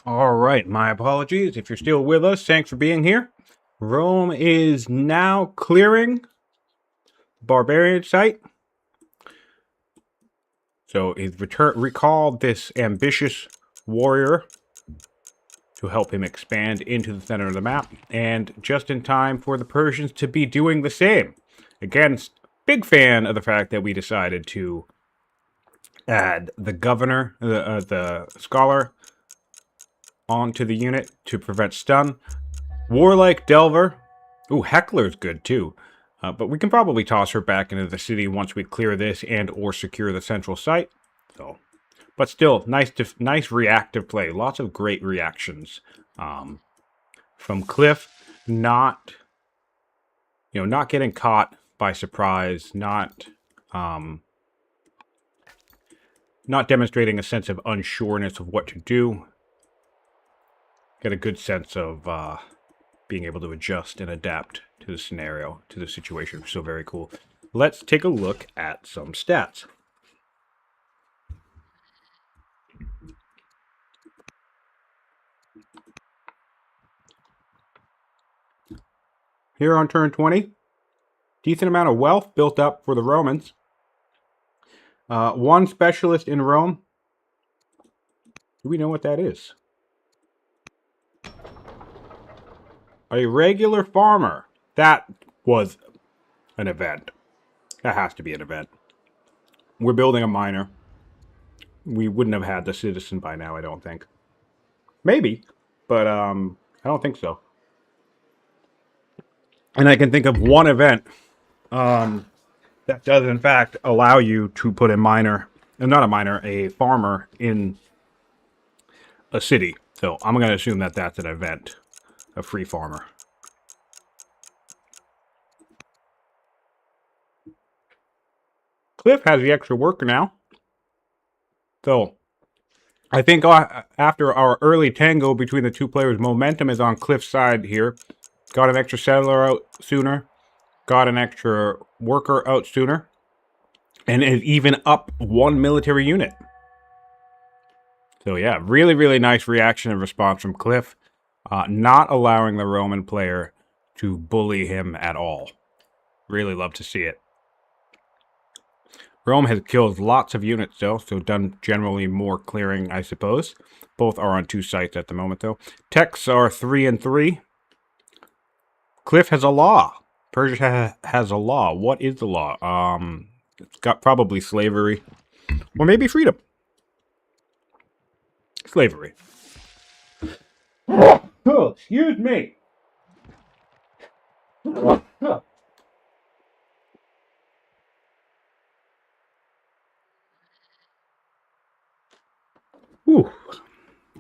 All right, my apologies. If you're still with us, thanks for being here. Rome is now clearing barbarian site. So he's recalled this ambitious warrior to help him expand into the center of the map, and just in time for the Persians to be doing the same. Again, big fan of the fact that we decided to add the governor, the scholar, onto the unit to prevent stun. Warlike Delver. Ooh, Heckler's good too. But we can probably toss her back into the city once we clear this and or secure the central site. So, but still, nice reactive play. Lots of great reactions from Cliff. Not getting caught by surprise. Not demonstrating a sense of unsureness of what to do. Get a good sense of being able to adjust and adapt to the scenario, to the situation. So very cool. Let's take a look at some stats. Here on turn 20, decent amount of wealth built up for the Romans. One specialist in Rome. Do we know what that is? A regular farmer. That was an event. That has to be an event. We're building a miner. We wouldn't have had the citizen by now, I don't think. Maybe, but I don't think so. And I can think of one event that that does in fact allow you to put a miner, not a miner, a farmer in a city. So I'm going to assume that that's an event, a free farmer. Cliff has the extra worker now. So I think after our early tango between the two players, momentum is on Cliff's side here. Got an extra settler out sooner. Got an extra worker out sooner. And is even up one military unit. So yeah, really, really nice reaction and response from Cliff. Not allowing the Roman player to bully him at all. Really love to see it. Rome has killed lots of units though, so done generally more clearing, I suppose. Both are on 2 sites at the moment though. Techs are 3 and 3. Cliff has a law. Persia has a law. What is the law? It's got probably slavery. Or maybe freedom. Slavery. Oh, excuse me. Whew.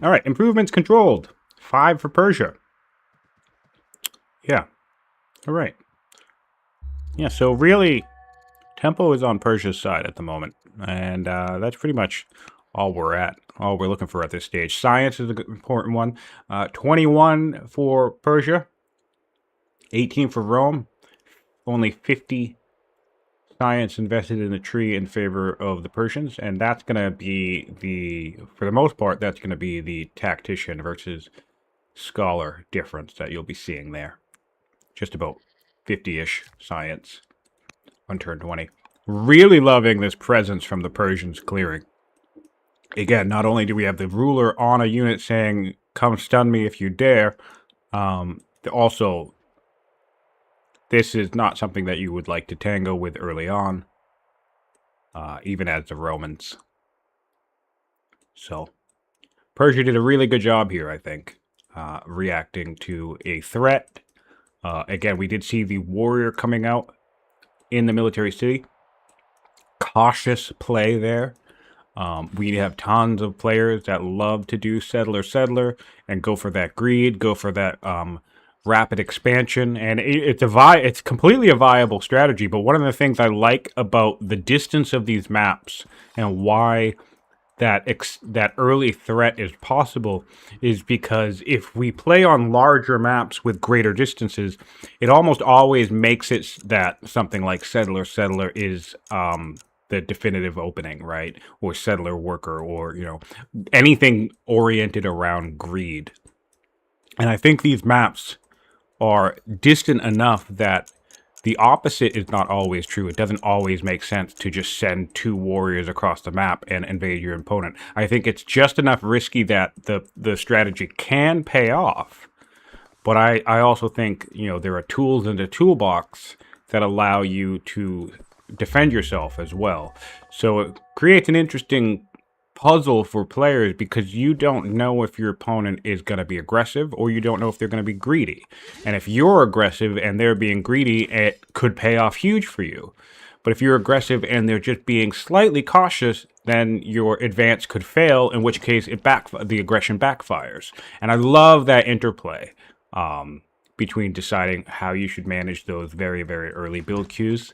All right, improvements controlled. 5 for Persia. Yeah. All right. Yeah, so really, tempo is on Persia's side at the moment. And that's pretty much all we're looking for at this stage. Science is an important one. 21 for Persia. 18 for Rome. Only 50 science invested in the tree in favor of the Persians. And that's going to be for the most part, that's going to be the tactician versus scholar difference that you'll be seeing there. Just about 50-ish science on turn 20. Really loving this presence from the Persians clearing. Again, not only do we have the ruler on a unit saying, come stun me if you dare, also, this is not something that you would like to tango with early on, even as the Romans. So, Persia did a really good job here, I think, reacting to a threat. Again, we did see the warrior coming out in the military city. Cautious play there. We have tons of players that love to do settler and go for that greed, go for that rapid expansion, and it's completely a viable strategy. But one of the things I like about the distance of these maps and why that early threat is possible is because if we play on larger maps with greater distances, it almost always makes it that something like settler is the definitive opening, right? Or settler worker, or anything oriented around greed. And I think these maps are distant enough that the opposite is not always true. It doesn't always make sense to just send 2 warriors across the map and invade your opponent. I think it's just enough risky that the strategy can pay off. But I also think, there are tools in the toolbox that allow you to defend yourself as well. So it creates an interesting puzzle for players because you don't know if your opponent is going to be aggressive or you don't know if they're going to be greedy. And if you're aggressive and they're being greedy, it could pay off huge for you. But if you're aggressive and they're just being slightly cautious, then your advance could fail, in which case the aggression backfires. And I love that interplay between deciding how you should manage those very, very early build queues.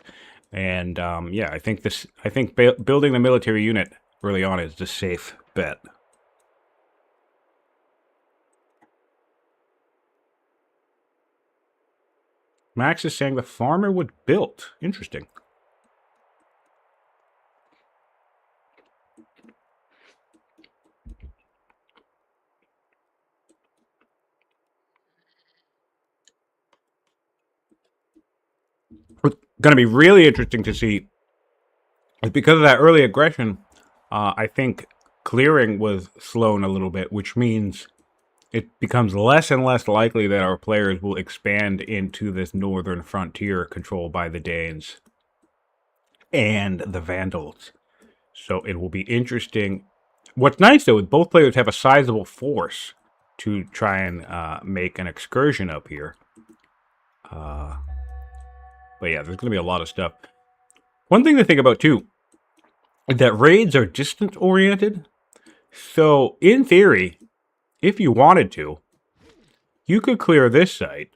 And yeah, I think building the military unit early on is the safe bet. Max is saying the farmer would built. Interesting. What's going to be really interesting to see is because of that early aggression, I think clearing was slowed a little bit, which means it becomes less and less likely that our players will expand into this northern frontier controlled by the Danes and the Vandals. So it will be interesting. What's nice, though, is both players have a sizable force to try and make an excursion up here. But yeah, there's going to be a lot of stuff. One thing to think about too is that raids are distance oriented. So in theory, if you wanted to, you could clear this site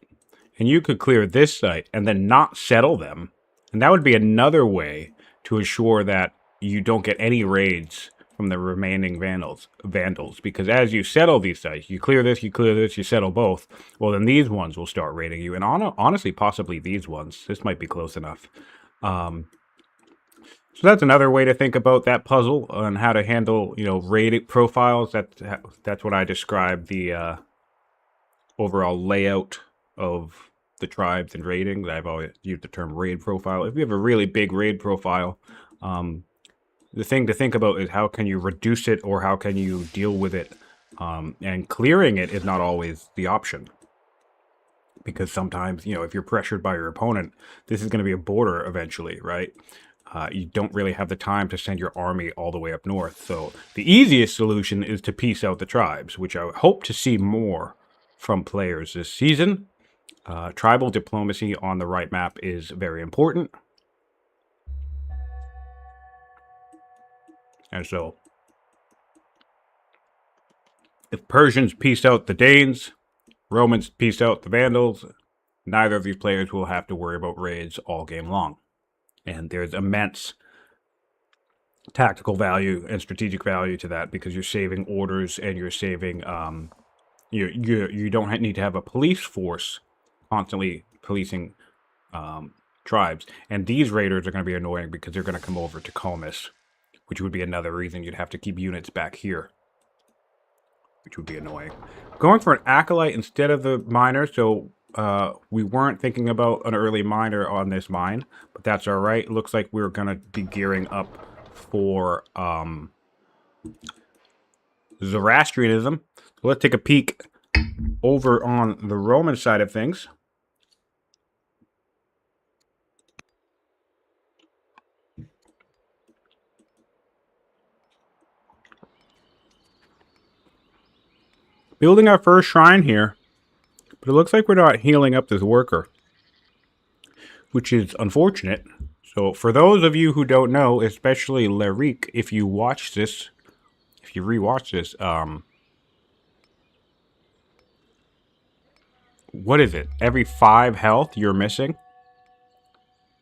and you could clear this site and then not settle them. And that would be another way to ensure that you don't get any raids from the remaining vandals. Because as you settle these sites, you clear this, you settle both. Well, then these ones will start raiding you. And honestly, possibly these ones. This might be close enough. So that's another way to think about that puzzle on how to handle, raid profiles. That's what I describe the overall layout of the tribes and raiding. I've always used the term raid profile. If you have a really big raid profile, the thing to think about is how can you reduce it or how can you deal with it. And clearing it is not always the option. Because sometimes, if you're pressured by your opponent, this is going to be a border eventually, right? You don't really have the time to send your army all the way up north. So the easiest solution is to piece out the tribes, which I hope to see more from players this season. Tribal diplomacy on the right map is very important. And so, if Persians piece out the Danes, Romans piece out the Vandals, neither of these players will have to worry about raids all game long. And there's immense tactical value and strategic value to that because you're saving orders and you're saving... you don't need to have a police force constantly policing tribes. And these raiders are going to be annoying because they're going to come over to Comus, which would be another reason you'd have to keep units back here, which would be annoying. Going for an Acolyte instead of the Miner, so we weren't thinking about an early Miner on this mine, but that's all right. It looks like we're going to be gearing up for Zoroastrianism. So let's take a peek over on the Roman side of things. Building our first shrine here, but it looks like we're not healing up this worker, which is unfortunate. So for those of you who don't know, especially Lerrike, if you watch this, if you rewatch this, what is it? Every 5 health you're missing,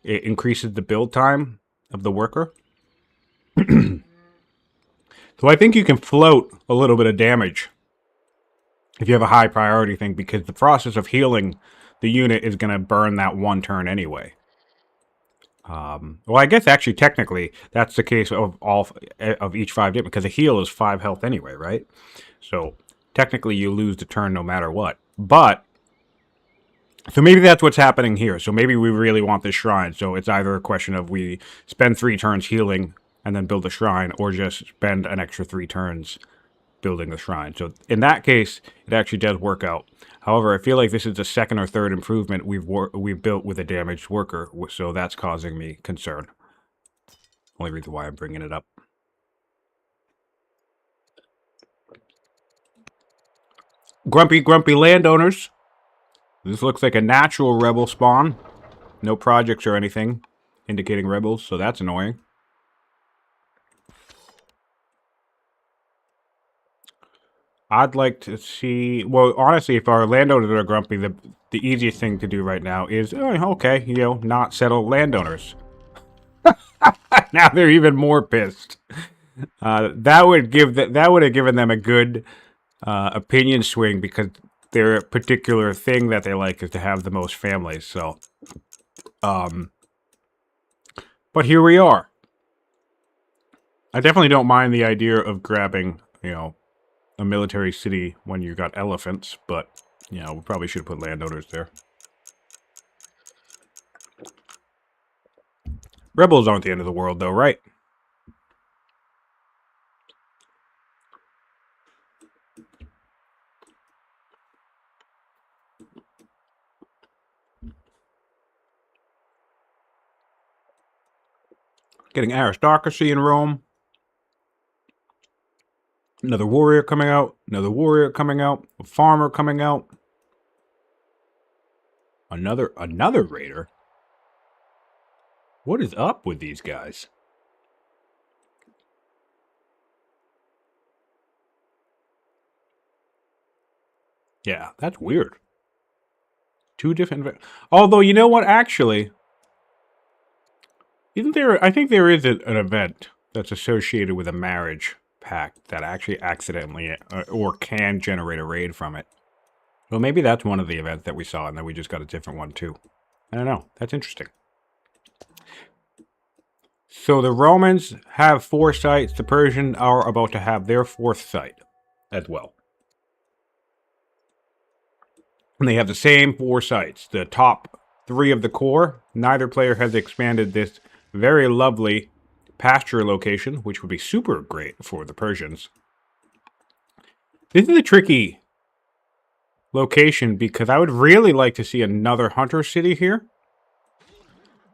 it increases the build time of the worker. So I think you can float a little bit of damage if you have a high priority thing, because the process of healing the unit is going to burn that 1 turn anyway. Well, I guess actually technically that's the case of all of each 5 damage, because a heal is 5 health anyway, right? So technically you lose the turn no matter what. But so maybe that's what's happening here. So maybe we really want this shrine. So it's either a question of we spend 3 turns healing and then build a shrine, or just spend an extra 3 turns building the shrine. So in that case, it actually does work out. However, I feel like this is the 2nd or 3rd improvement we've built with a damaged worker, so that's causing me concern. Only reason why I'm bringing it up. Grumpy landowners. This looks like a natural rebel spawn. No projects or anything indicating rebels, so that's annoying. I'd like to see... Well, honestly, if our landowners are grumpy, the easiest thing to do right now is, okay, not settle landowners. Now they're even more pissed. That would have given them a good opinion swing, because their particular thing that they like is to have the most families. So, but here we are. I definitely don't mind the idea of grabbing, a military city when you got elephants, but, we probably should have put landowners there. Rebels aren't the end of the world, though, right? Getting aristocracy in Rome. Another warrior coming out. Another warrior coming out. A farmer coming out. Another raider. What is up with these guys? Yeah, that's weird. Two different... Although, you know what? Actually, isn't there... I think there is an event that's associated with a marriage pact that actually accidentally or can generate a raid from it. Well, maybe that's one of the events that we saw, and then we just got a different one, too. I don't know. That's interesting. So the Romans have 4 sites. The Persians are about to have their 4th site as well. And they have the same 4 sites. The top 3 of the core. Neither player has expanded this very lovely pasture location, which would be super great for the Persians. This is a tricky location because I would really like to see another hunter city here.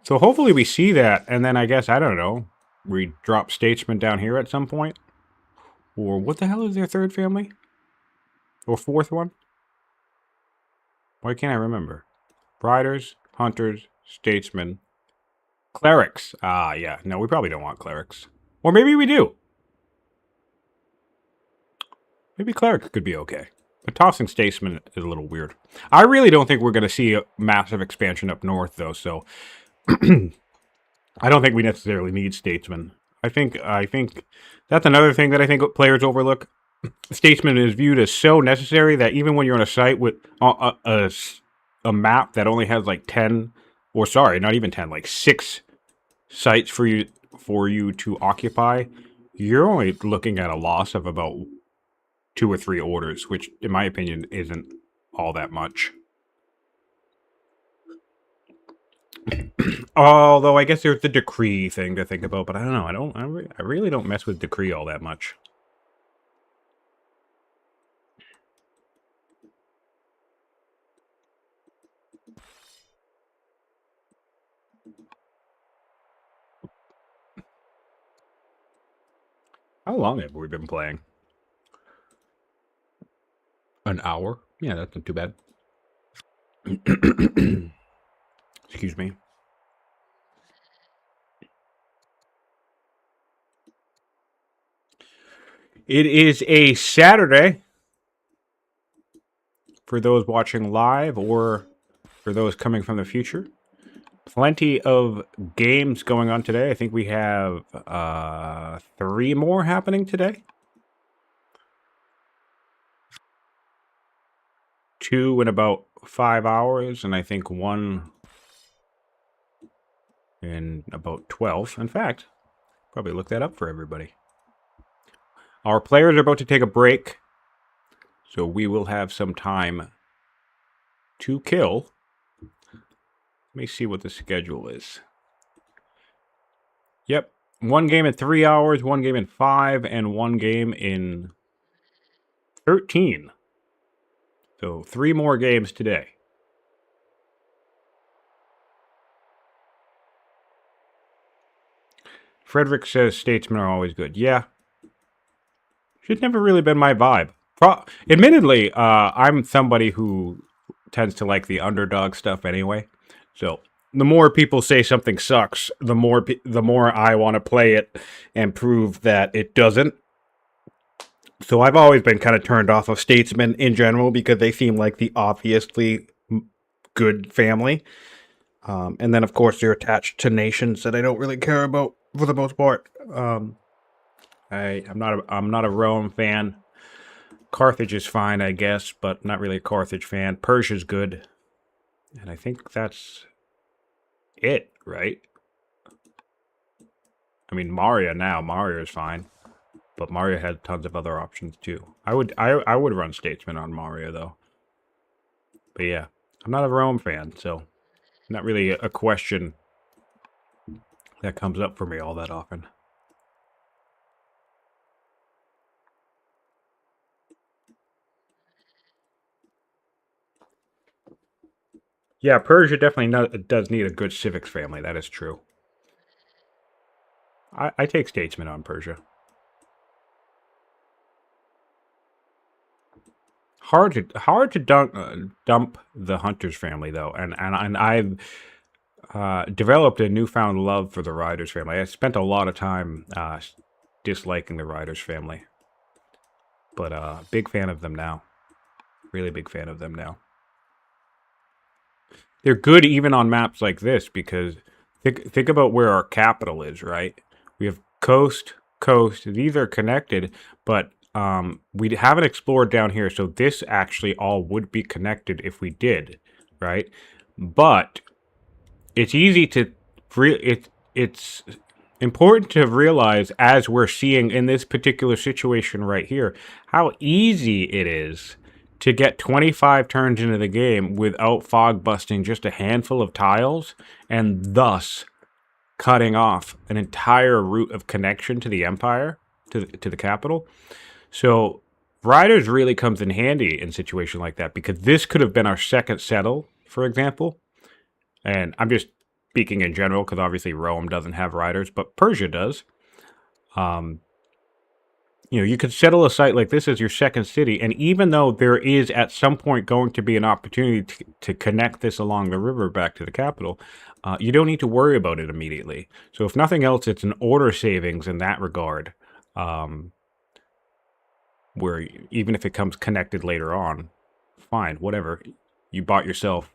So hopefully we see that, and then I guess, I don't know, we drop statesmen down here at some point. Or what the hell is their 3rd family? Or 4th one? Why can't I remember? Riders, hunters, statesmen, clerics. Ah, yeah. No, we probably don't want clerics. Or maybe we do. Maybe clerics could be okay. But tossing statesmen is a little weird. I really don't think we're going to see a massive expansion up north, though, so... I don't think we necessarily need statesmen. I think that's another thing that I think players overlook. Statesman is viewed as so necessary that even when you're on a site with a map that only has like 10, or sorry, not even 10, like 6 sites for you to occupy, you're only looking at a loss of about 2 or 3 orders, which in my opinion isn't all that much. Although I guess there's the decree thing to think about, but I don't know. I really don't mess with decree all that much. How long have we been playing? An hour? Yeah, that's not too bad. Excuse me. It is a Saturday for those watching live or for those coming from the future. Plenty of games going on today. I think we have 3 more happening today. 2 in about 5 hours, and I think 1 in about 12. In fact, probably look that up for everybody. Our players are about to take a break, so we will have some time to kill. Let me see what the schedule is. Yep, 1 game in 3 hours, 1 game in 5, and 1 game in 13. So 3 more games today. Frederick says statesmen are always good. Yeah. It's never really been my vibe. Admittedly, I'm somebody who tends to like the underdog stuff anyway. So the more people say something sucks, the more I want to play it and prove that it doesn't. So I've always been kind of turned off of statesmen in general because they seem like the obviously good family. And then, of course, they're attached to nations that I don't really care about for the most part. I'm not a Rome fan. Carthage is fine, I guess, but not really a Carthage fan. Persia's good. And I think that's it, right? I mean, Maria is fine. But Maria had tons of other options too. I would run Statesman on Maria though. But yeah, I'm not a Rome fan, so not really a question that comes up for me all that often. Yeah, Persia definitely does need a good civics family. That is true. I take Statesman on Persia. Hard to dump the Hunters family though, and developed a newfound love for the Riders family. I spent a lot of time disliking the Riders family. But big fan of them now. Really big fan of them now. They're good even on maps like this because think about where our capital is, right? We have coast, coast. These are connected, but we haven't explored down here, so this actually all would be connected if we did, right? But it's easy to it's important to realize, as we're seeing in this particular situation right here, how easy it is to get 25 turns into the game without fog busting just a handful of tiles and thus cutting off an entire route of connection to the empire, to the capital. So Riders really comes in handy in a situation like that, because this could have been our second settle, for example. And I'm just speaking in general, because obviously Rome doesn't have Riders, but Persia does. You could settle a site like this as your second city, and even though there is at some point going to be an opportunity to connect this along the river back to the capital, you don't need to worry about it immediately. So if nothing else, it's an order savings in that regard, where even if it comes connected later on, fine, whatever. You bought yourself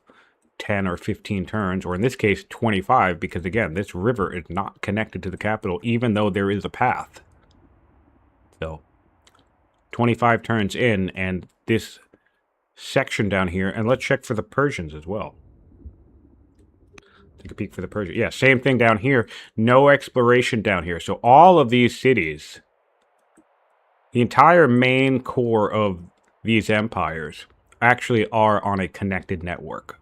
10 or 15 turns, or in this case 25, because again, this river is not connected to the capital even though there is a path. So 25 turns in, and this section down here, and let's check for the Persians as well. Take a peek for the Persians. Yeah, same thing down here. No exploration down here. So all of these cities, the entire main core of these empires, actually are on a connected network.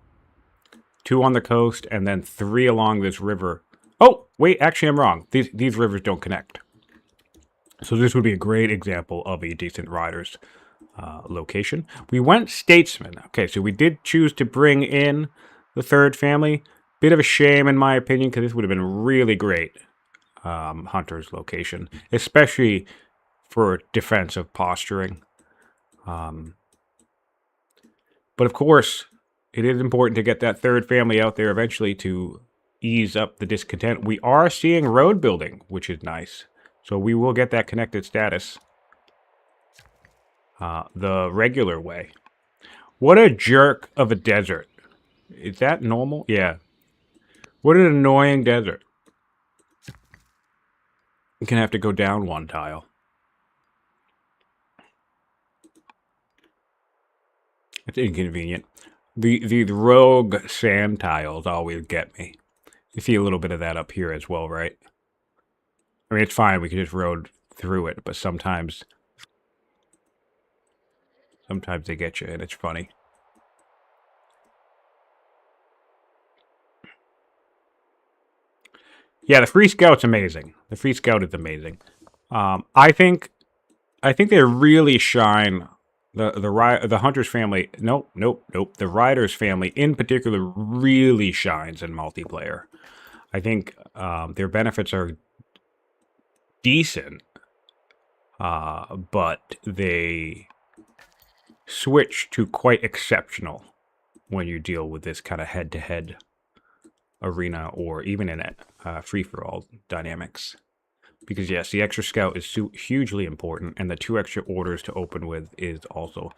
2 on the coast, and then 3 along this river. Oh, wait, actually I'm wrong. These rivers don't connect. So this would be a great example of a decent Riders location. We went Statesman. Okay, so we did choose to bring in the third family. Bit of a shame, in my opinion, because this would have been really great Hunter's location, especially for defensive posturing. But of course, it is important to get that third family out there eventually to ease up the discontent. We are seeing road building, which is nice. So we will get that connected status the regular way. What a jerk of a desert. Is that normal? Yeah. What an annoying desert. You can have to go down 1 tile. It's inconvenient. The rogue sand tiles always get me. You see a little bit of that up here as well, right? I mean, it's fine. We can just road through it, but sometimes they get you, and it's funny. Yeah, the free scout's amazing. The free scout is amazing. I think they really shine. The Hunters family. Nope. The Riders family in particular really shines in multiplayer. I think their benefits are decent, but they switch to quite exceptional when you deal with this kind of head-to-head arena, or even in it free-for-all dynamics. Because yes, the extra scout is hugely important, and the 2 extra orders to open with is also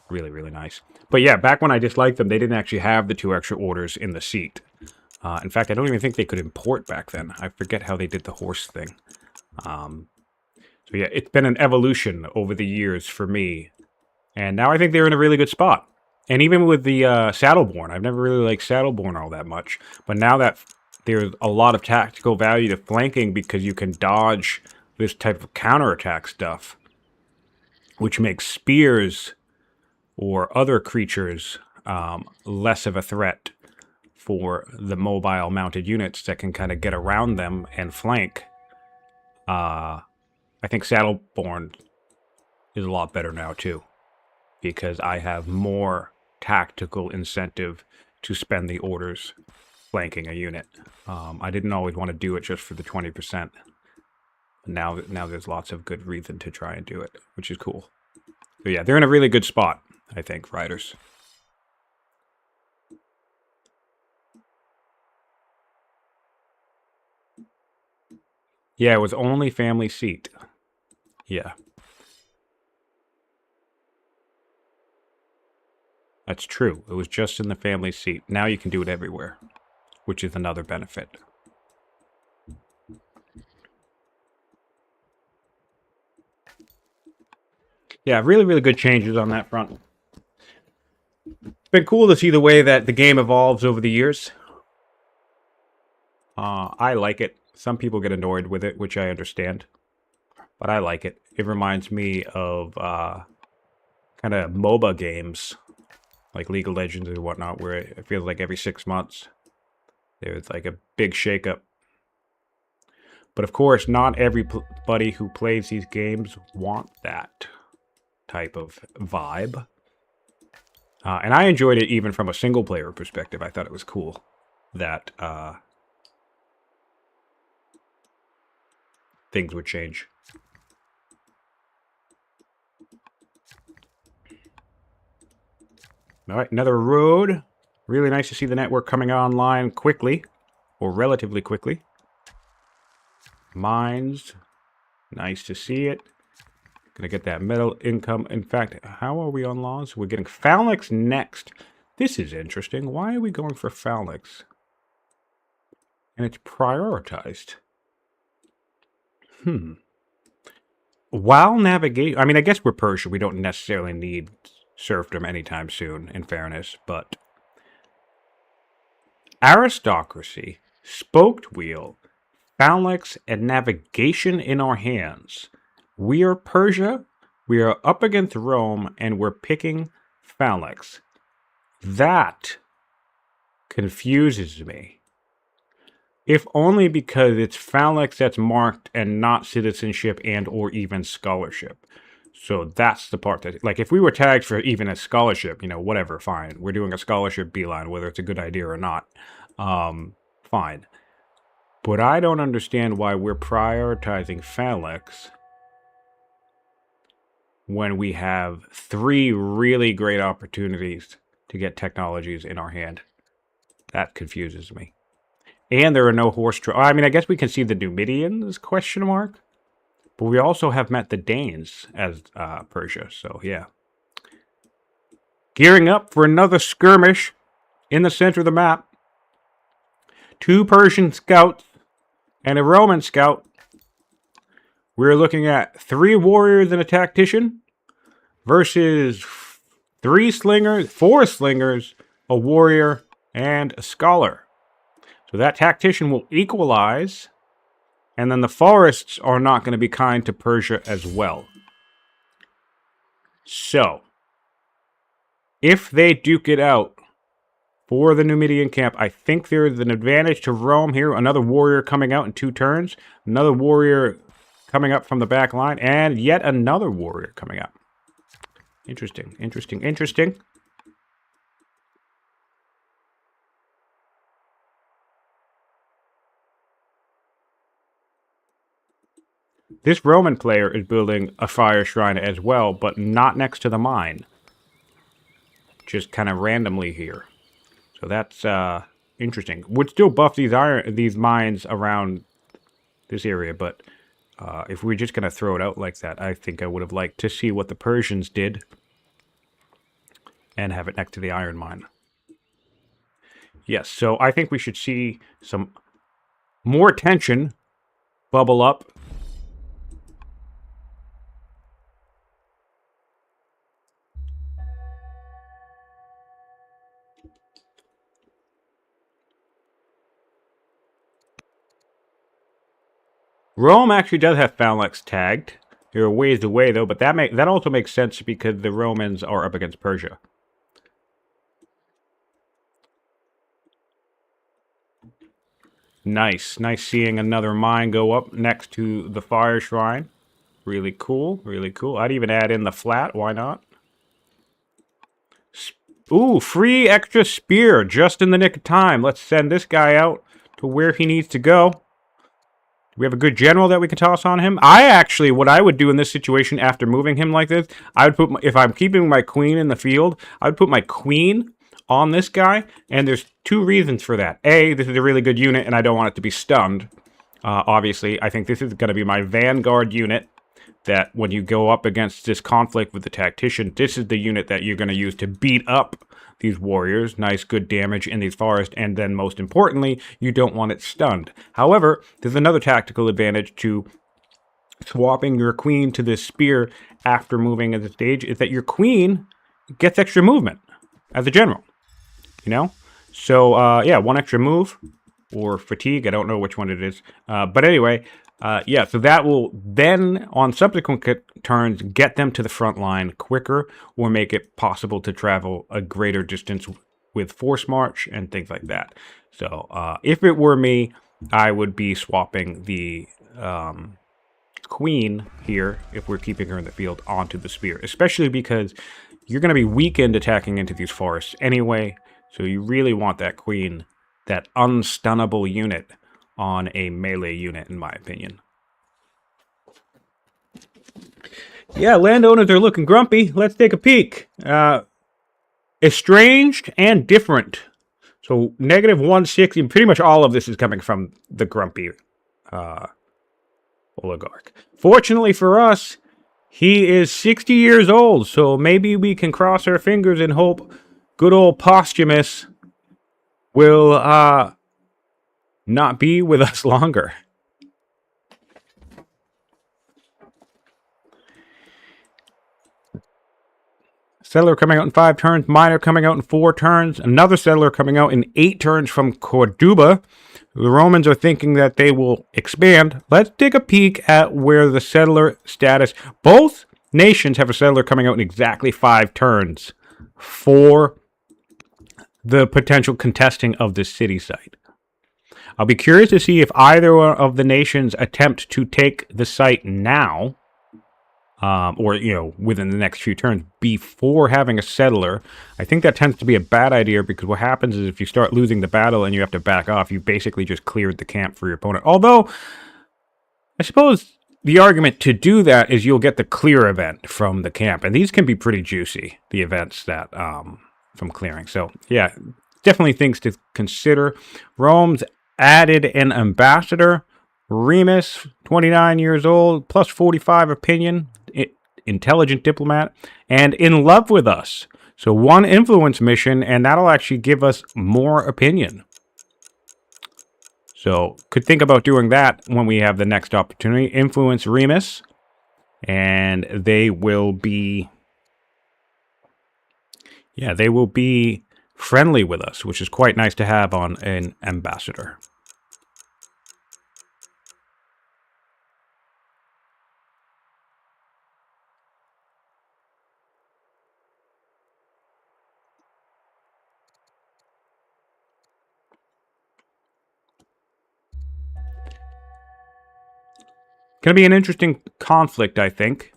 really, really nice. But yeah, back when I disliked them, they didn't actually have the 2 extra orders in the seat. In fact, I don't even think they could import back then. I forget how they did the horse thing. So yeah, it's been an evolution over the years for me. And now I think they're in a really good spot. And even with the Saddleborn, I've never really liked Saddleborn all that much. But now that there's a lot of tactical value to flanking, because you can dodge this type of counterattack stuff, which makes spears or other creatures less of a threat for the mobile mounted units that can kind of get around them and flank. I think Saddleborn is a lot better now too, because I have more tactical incentive to spend the orders flanking a unit. I didn't always want to do it just for the 20%. Now there's lots of good reason to try and do it, which is cool. So yeah, they're in a really good spot, I think, Riders. Yeah, it was only family seat. Yeah. That's true. It was just in the family seat. Now you can do it everywhere, which is another benefit. Yeah, really, really good changes on that front. It's been cool to see the way that the game evolves over the years. I like it. Some people get annoyed with it, which I understand. But I like it. It reminds me of kind of MOBA games, like League of Legends and whatnot, where it feels like every 6 months there's like a big shakeup. But of course, not everybody who plays these games want that type of vibe. And I enjoyed it even from a single-player perspective. I thought it was cool that things would change. All right, another road. Really nice to see the network coming online quickly, or relatively quickly. Mines. Nice to see it. Gonna get that metal income. In fact, how are we on laws? We're getting phalanx next. This is interesting. Why are we going for phalanx? And it's prioritized. While navigate, I mean, I guess we're Persia. We don't necessarily need serfdom anytime soon, in fairness, but aristocracy, spoked wheel, phalanx, and navigation in our hands. We are Persia, we are up against Rome, and we're picking phalanx. That confuses me. If only because it's phalanx that's marked and not citizenship and or even scholarship. So that's the part that, like, if we were tagged for even a scholarship, you know, whatever, fine. We're doing a scholarship beeline, whether it's a good idea or not. Fine. But I don't understand why we're prioritizing phalanx when we have 3 really great opportunities to get technologies in our hand. That confuses me. And there are no horse I mean, I guess we can see the Numidians, question mark. But we also have met the Danes as Persia, so yeah. Gearing up for another skirmish in the center of the map. 2 Persian scouts and a Roman scout. We're looking at 3 warriors and a tactician versus 3 slingers, 4 slingers, a warrior, and a scholar. So that tactician will equalize, and then the forests are not going to be kind to Persia as well. So, if they duke it out for the Numidian camp, I think there is an advantage to Rome here. Another warrior coming out in 2 turns. Another warrior coming up from the back line, and yet another warrior coming up. Interesting, interesting, interesting. This Roman player is building a fire shrine as well, but not next to the mine. Just kind of randomly here. So that's interesting. Would still buff these mines around this area, but if we're just going to throw it out like that, I think I would have liked to see what the Persians did and have it next to the iron mine. Yes, so I think we should see some more tension bubble up. Rome actually does have phalanx tagged. They're a ways away though, but that also makes sense because the Romans are up against Persia. Nice. Nice seeing another mine go up next to the fire shrine. Really cool. Really cool. I'd even add in the flat. Why not? Ooh, free extra spear just in the nick of time. Let's send this guy out to where he needs to go. We have a good general that we can toss on him. What I would do in this situation after moving him like this, I would put, if I'm keeping my queen in the field, I would put my queen on this guy, and there's 2 reasons for that. A, this is a really good unit, and I don't want it to be stunned. Obviously, I think this is going to be my vanguard unit, that when you go up against this conflict with the tactician, this is the unit that you're going to use to beat up these warriors. Nice, good damage in these forests, and then most importantly, you don't want it stunned. However, there's another tactical advantage to swapping your queen to this spear after moving at the stage, is that your queen gets extra movement as a general, you know? So, yeah, one extra move, or fatigue, I don't know which one it is. But anyway, yeah, so that will then, on subsequent turns, get them to the front line quicker, or make it possible to travel a greater distance with force march and things like that. So, if it were me, I would be swapping the queen here, if we're keeping her in the field, onto the spear, especially because you're going to be weakened attacking into these forests anyway, so you really want that queen, that unstunnable unit, on a melee unit, in my opinion. Yeah, landowners are looking grumpy. Let's take a peek. Estranged and different. So negative 160, pretty much all of this is coming from the grumpy oligarch. Fortunately for us, he is 60 years old, so maybe we can cross our fingers and hope good old Posthumus will not be with us longer. Settler coming out in 5 turns, Miner coming out in 4 turns, another settler coming out in 8 turns from Corduba. The Romans are thinking that they will expand. Let's take a peek at where the settler status... Both nations have a settler coming out in exactly 5 turns for the potential contesting of this city site. I'll be curious to see if either of the nations attempt to take the site now, or, you know, within the next few turns, before having a settler. I think that tends to be a bad idea, because what happens is if you start losing the battle and you have to back off, you basically just cleared the camp for your opponent. Although, I suppose the argument to do that is you'll get the clear event from the camp, and these can be pretty juicy, the events that from clearing. So, yeah, definitely things to consider. Rome's added an ambassador, Remus, 29 years old, plus 45 opinion, intelligent diplomat, and in love with us. So 1 influence mission, and that'll actually give us more opinion. So could think about doing that when we have the next opportunity. Influence Remus, and they will be... yeah, they will be friendly with us, which is quite nice to have on an ambassador. Going to be an interesting conflict, I think.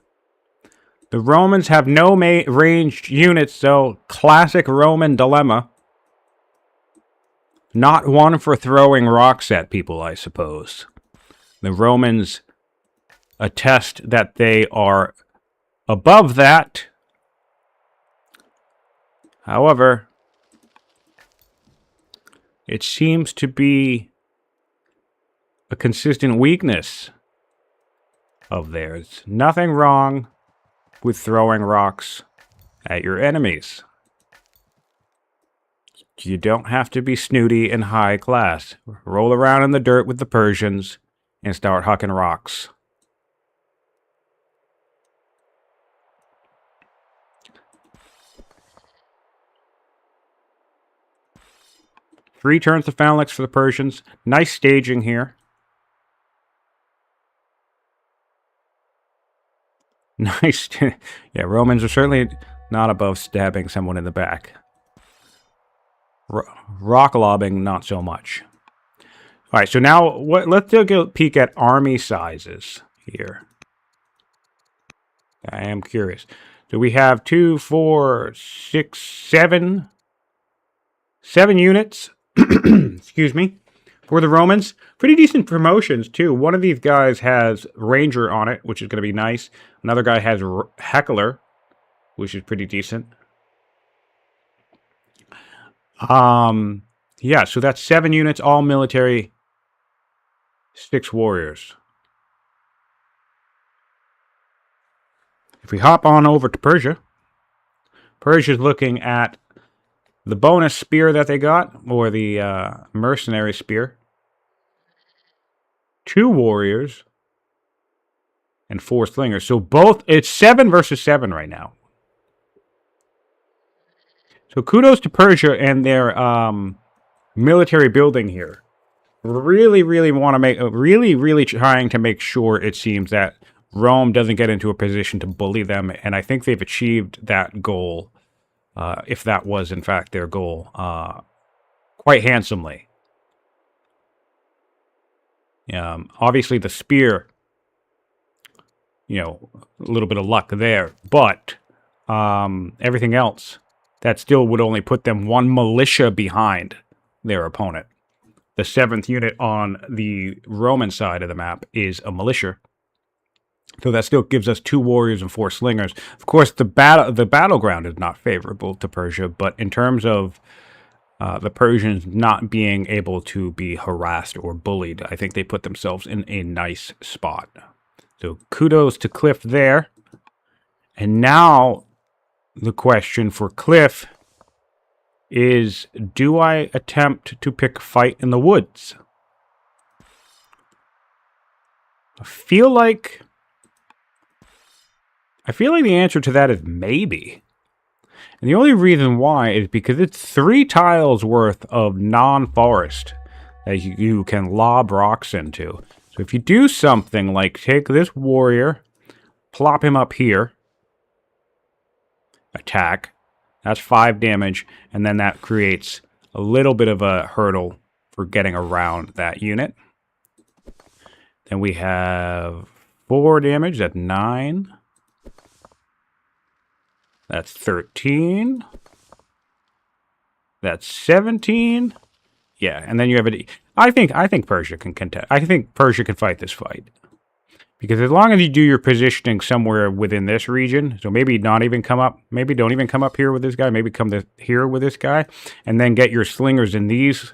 The Romans have no ranged units, so classic Roman dilemma. Not one for throwing rocks at people, I suppose. The Romans attest that they are above that. However, it seems to be a consistent weakness of theirs. Nothing wrong with throwing rocks at your enemies. You don't have to be snooty and high class. Roll around in the dirt with the Persians and start hucking rocks. Three turns to phalanx for the Persians. Nice staging here. Nice. Yeah, Romans are certainly not above stabbing someone in the back. Rock lobbing, not so much. All right, so now let's take a peek at army sizes here. I am curious. So we have 2, 4, 6, 7 units. Excuse me. For the Romans, pretty decent promotions too. One of these guys has Ranger on it, which is going to be nice. Another guy has Heckler, which is pretty decent. Yeah, so that's 7 units, all military 6 warriors. If we hop on over to Persia, Persia's looking at the bonus spear that they got, or the mercenary spear. 2 warriors and 4 slingers. So both, it's 7 versus 7 right now. So kudos to Persia and their military building here. Really want to make, really trying to make sure, it seems, that Rome doesn't get into a position to bully them, and I think they've achieved that goal, if that was in fact their goal, quite handsomely. Obviously the spear, a little bit of luck there, but everything else, that still would only put them 1 militia behind their opponent. The 7th unit on the Roman side of the map is a militia. So that still gives us 2 warriors and 4 slingers. Of course, the battleground is not favorable to Persia, but in terms of the Persians not being able to be harassed or bullied, I think they put themselves in a nice spot. So kudos to Cliff there. And now the question for Cliff is, do I attempt to pick a fight in the woods? I feel like the answer to that is maybe. And the only reason why is because it's 3 tiles worth of non-forest that you can lob rocks into. So if you do something like take this warrior, plop him up here, attack, that's 5 damage, and then that creates a little bit of a hurdle for getting around that unit. Then we have 4 damage, that's 9. That's 13. That's 17. Yeah, and then you have a... I think Persia can contest. I think Persia can fight this fight. Because as long as you do your positioning somewhere within this region, so maybe not even come up, maybe don't even come up here with this guy, maybe come here with this guy, and then get your slingers in these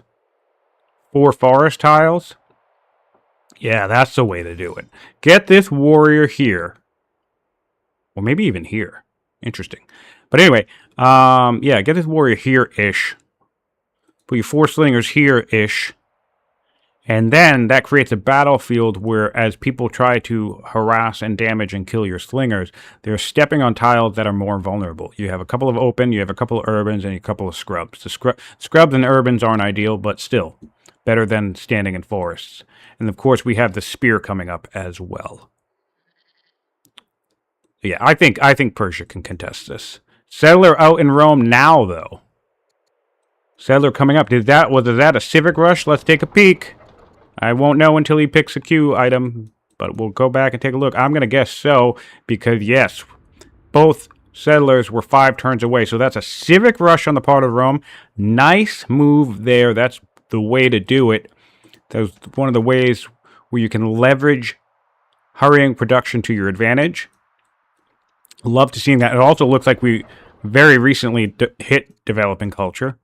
4 forest tiles. Yeah, that's the way to do it. Get this warrior here. Or maybe even here. Interesting. But anyway, yeah, get this warrior here-ish. Put your 4 slingers here-ish. And then that creates a battlefield where, as people try to harass and damage and kill your slingers, they're stepping on tiles that are more vulnerable. You have a couple of open, you have a couple of urbans, and a couple of scrubs. The scrubs and urbans aren't ideal, but still better than standing in forests. And of course, we have the spear coming up as well. Yeah, I think Persia can contest this. Settler out in Rome now, though. Settler coming up. Was that a civic rush? Let's take a peek. I won't know until he picks a Q item, but we'll go back and take a look. I'm going to guess so, because yes, both settlers were 5 turns away. So that's a civic rush on the part of Rome. Nice move there. That's the way to do it. That's one of the ways where you can leverage hurrying production to your advantage. Love to see that. It also looks like we very recently hit developing culture.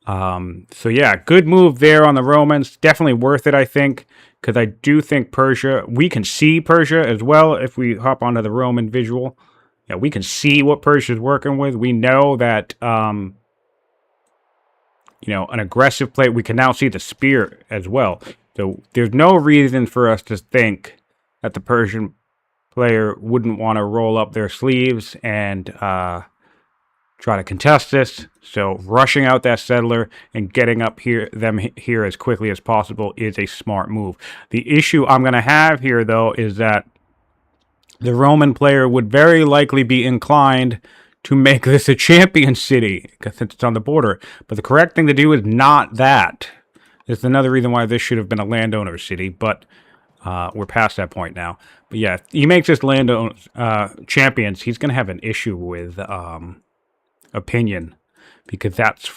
So yeah, good move there on the Romans. Definitely worth it, I think, because I do think Persia, we can see Persia as well if we hop onto the Roman visual. Yeah, we can see what Persia's working with. We know that, an aggressive play. We can now see the spear as well. So there's no reason for us to think that the Persian player wouldn't want to roll up their sleeves and try to contest this. So rushing out that settler and getting up here as quickly as possible is a smart move. The issue I'm going to have here, though, is that the Roman player would very likely be inclined to make this a champion city, since it's on the border. But the correct thing to do is not that. This is another reason why this should have been a landowner city, but we're past that point now. But yeah, if he makes this landowner champions, he's going to have an issue with opinion, because that's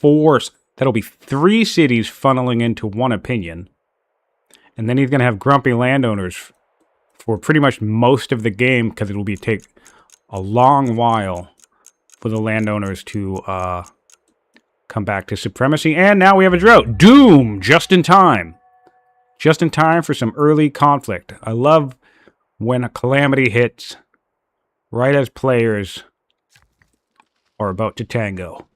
4, that'll be 3 cities funneling into 1 opinion. And then he's going to have grumpy landowners for pretty much most of the game, because it'll take a long while for the landowners to come back to supremacy. And now we have a drought. Doom! Just in time. just in time for some early conflict. I love when a calamity hits right as players are about to tango.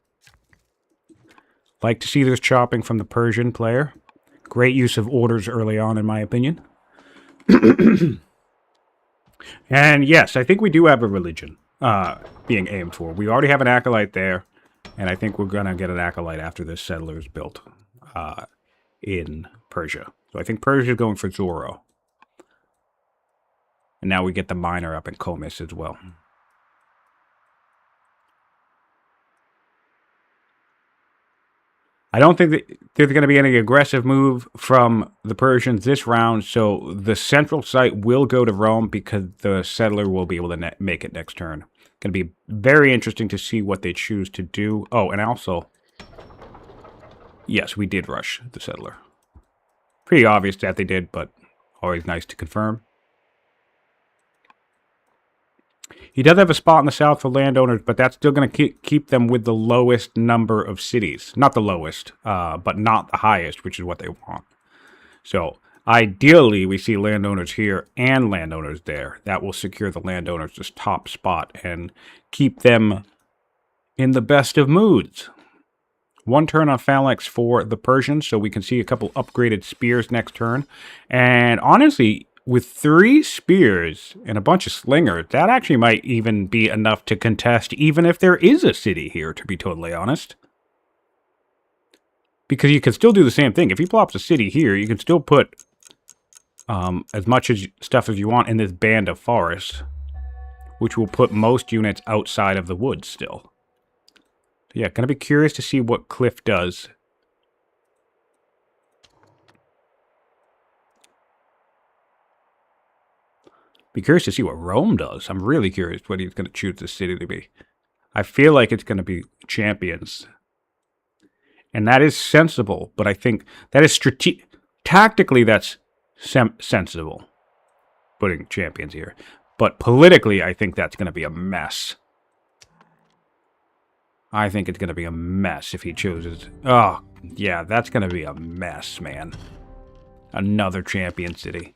Like to see this chopping from the Persian player. Great use of orders early on, in my opinion. And yes, I think we do have a religion being aimed for. We already have an acolyte there, and I think we're going to get an acolyte after this settler is built in Persia. So I think Persia is going for Zoro. And now we get the miner up in Komis as well. I don't think that there's going to be any aggressive move from the Persians this round, so the central site will go to Rome because the settler will be able to make it next turn. Going to be very interesting to see what they choose to do. Oh, and also, yes, we did rush the settler. Pretty obvious that they did, but always nice to confirm. He does have a spot in the south for landowners, but that's still going to keep them with the lowest number of cities. Not the lowest, but not the highest, which is what they want. So, ideally, we see landowners here and landowners there. That will secure the landowners' top spot and keep them in the best of moods. One turn on phalanx for the Persians, so we can see a couple upgraded spears next turn. And honestly, with 3 spears and a bunch of slingers, that actually might even be enough to contest, even if there is a city here, to be totally honest. Because you can still do the same thing. If he plops a city here, you can still put as much stuff as you want in this band of forests, which will put most units outside of the woods still. So yeah, gonna be curious to see what Cliff does. Be curious to see what Rome does. I'm really curious what he's going to choose this city to be. I feel like it's going to be champions. And that is sensible, but I think that is tactically that's sensible, putting champions here. But politically, I think that's going to be a mess. I think it's going to be a mess if he chooses. Oh, yeah, that's going to be a mess, man. Another champion city.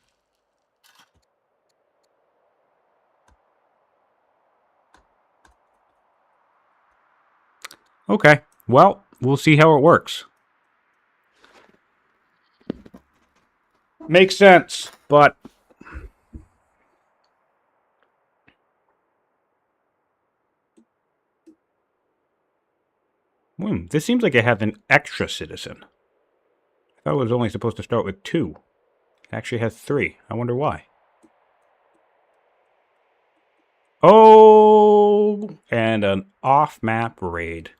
Okay, well, we'll see how it works. Makes sense, but... this seems like it has an extra citizen. I thought it was only supposed to start with 2. It actually has 3. I wonder why. Oh, and an off-map raid.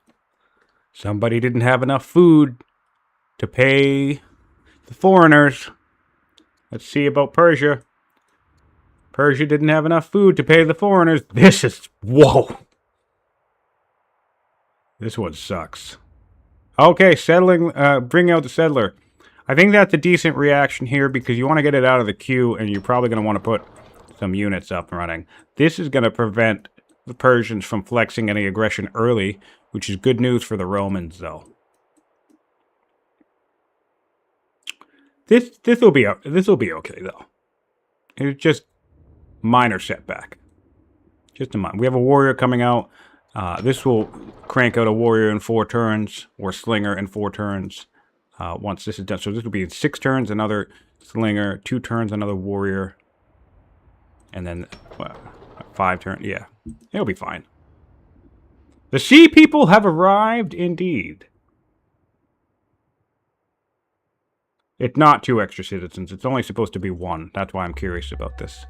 Somebody didn't have enough food to pay the foreigners. Let's see about Persia. Persia didn't have enough food to pay the foreigners. This is... whoa. This one sucks. Okay, settling... bring out the settler. I think that's a decent reaction here because you want to get it out of the queue and you're probably going to want to put some units up and running. This is going to prevent the Persians from flexing any aggression early, which is good news for the Romans, though. This will be okay, though. It's just minor setback. Just a minor. We have a warrior coming out. This will crank out a warrior in 4 turns, or slinger in 4 turns. Once this is done, so this will be in 6 turns. Another slinger, 2 turns, another warrior, and then 5 turns. Yeah, it'll be fine. The sea people have arrived, indeed. It's not 2 extra citizens. It's only supposed to be 1. That's why I'm curious about this.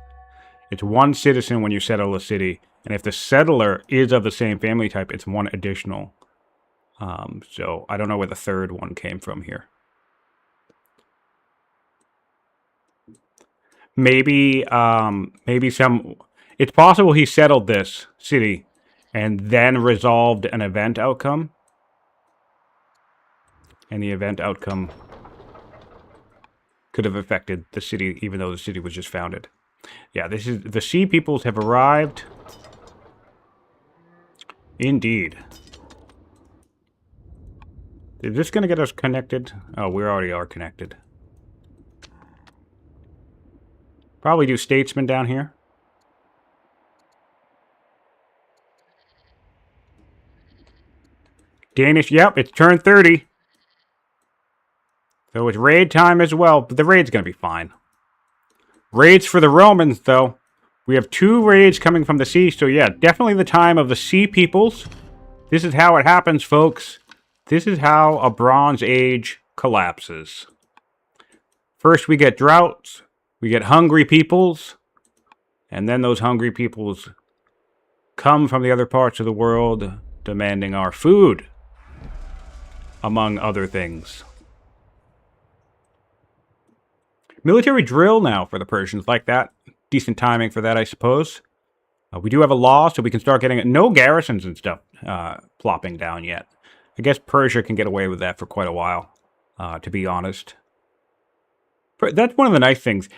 It's 1 citizen when you settle a city. And if the settler is of the same family type, it's 1 additional. So I don't know where the 3rd one came from here. Maybe some... It's possible he settled this city and then resolved an event outcome. And the event outcome could have affected the city, even though the city was just founded. Yeah, this is... The sea peoples have arrived. Indeed. Is this going to get us connected? Oh, we already are connected. Probably do statesman down here. Danish, yep, it's turn 30. So it's raid time as well, but the raid's going to be fine. Raids for the Romans, though. We have 2 raids coming from the sea, so yeah, definitely the time of the sea peoples. This is how it happens, folks. This is how a Bronze Age collapses. First we get droughts, we get hungry peoples, and then those hungry peoples come from the other parts of the world demanding our food, among other things. Military drill now for the Persians, like that. Decent timing for that, I suppose. We do have a law, so we can start getting no garrisons and stuff plopping down yet. I guess Persia can get away with that for quite a while, to be honest. That's one of the nice things.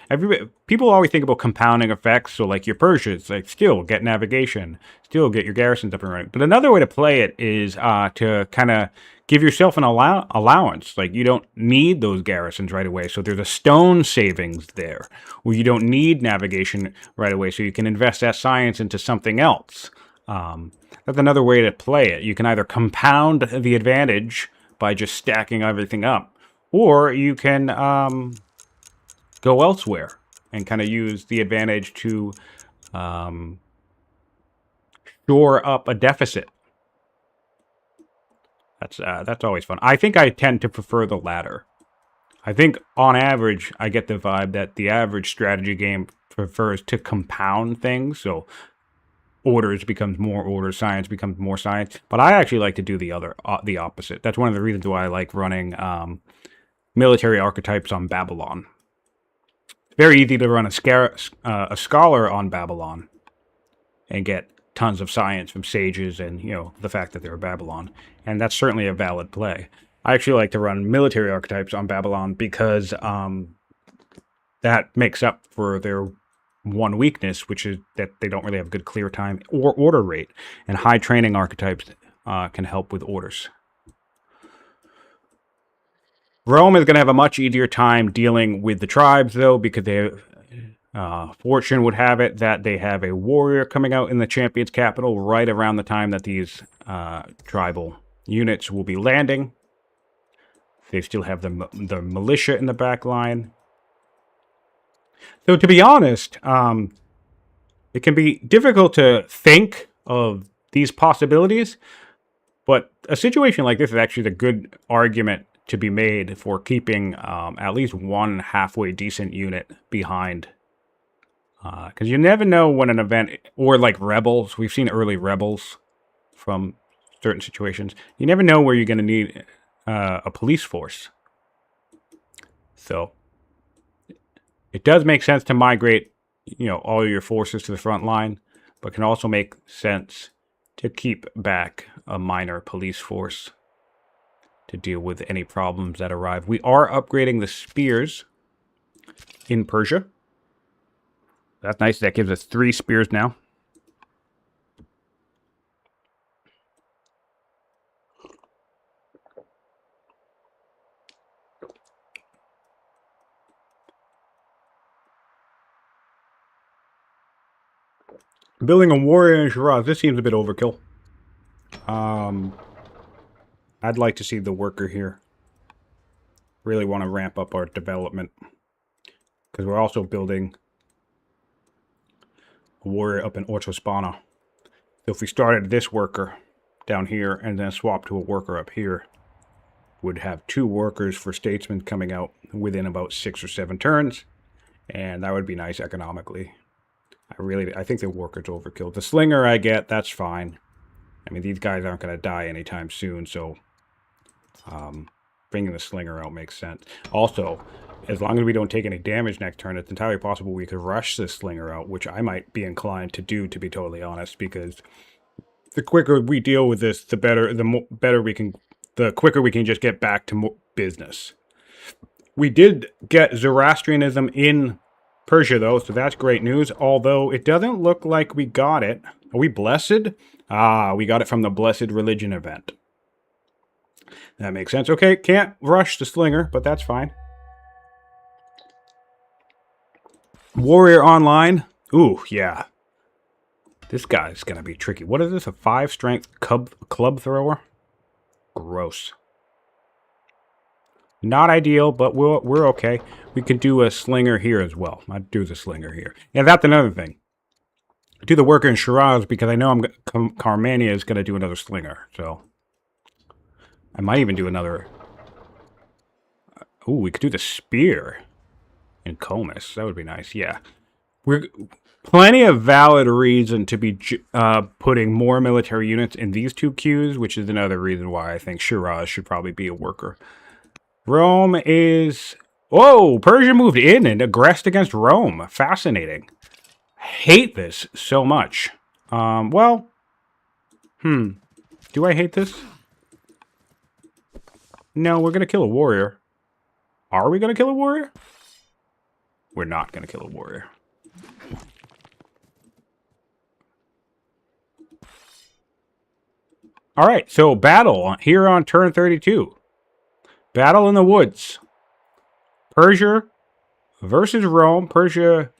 People always think about compounding effects, so like your Persians, like still get navigation, still get your garrisons up and running. But another way to play it is to kind of give yourself an allowance. Like you don't need those garrisons right away, so there's a stone savings there, where you don't need navigation right away, so you can invest that science into something else. That's another way to play it. You can either compound the advantage by just stacking everything up, or you can go elsewhere and kind of use the advantage to shore up a deficit. That's always fun. I think I tend to prefer the latter. I think on average, I get the vibe that the average strategy game prefers to compound things. So orders becomes more orders, science becomes more science. But I actually like to do the opposite. That's one of the reasons why I like running military archetypes on Babylon. Very easy to run a scholar on Babylon and get tons of science from sages and, you know, the fact that they're Babylon. And that's certainly a valid play. I actually like to run military archetypes on Babylon because that makes up for their one weakness, which is that they don't really have good clear time or order rate. And high training archetypes can help with orders. Rome is going to have a much easier time dealing with the tribes, though, because they fortune would have it that they have a warrior coming out in the champion's capital right around the time that these tribal units will be landing. They still have the militia in the back line. So to be honest, it can be difficult to think of these possibilities, but a situation like this is actually a good argument to be made for keeping at least one halfway decent unit behind. Because you never know when an event, or like rebels, we've seen early rebels from certain situations. You never know where you're going to need a police force. So it does make sense to migrate, you know, all your forces to the front line, but can also make sense to keep back a minor police force to deal with any problems that arrive. We are upgrading the spears in Persia. That's nice. That gives us 3 spears now. Building a warrior in Shiraz. This seems a bit overkill. I'd like to see the worker here. Really want to ramp up our development. Because we're also building a warrior up in Ortospana. So if we started this worker down here and then swapped to a worker up here, would have 2 workers for statesmen coming out within about 6 or 7 turns. And that would be nice economically. I think the worker's overkill. The slinger I get, that's fine. I mean, these guys aren't going to die anytime soon, so bringing the slinger out makes sense. Also, as long as we don't take any damage next turn, it's entirely possible we could rush this slinger out, which I might be inclined to do, to be totally honest, because the quicker we deal with this, the quicker we can just get back to business. We did get Zoroastrianism in Persia, though, so that's great news, although it doesn't look like we got it. Are we blessed? Ah, we got it from the Blessed Religion event. That makes sense. Okay, can't rush the slinger, but that's fine. Warrior online. Ooh, yeah. This guy's gonna be tricky. What is this? A 5 strength club thrower? Gross. Not ideal, but we're okay. We could do a slinger here as well. I'd do the slinger here. Yeah, that's another thing. Do the worker in Shiraz because I know Carmania is going to do another slinger. So I might even do another. Ooh, we could do the spear in Comus. That would be nice. Yeah, we're plenty of valid reason to be putting more military units in these two queues, which is another reason why I think Shiraz should probably be a worker. Rome is... Whoa! Persia moved in and aggressed against Rome. Fascinating. Hate this so much. Well... Do I hate this? No, we're gonna kill a warrior. Are we gonna kill a warrior? We're not gonna kill a warrior. Alright, so battle here on turn 32. Battle in the woods. Persia versus Rome. Persia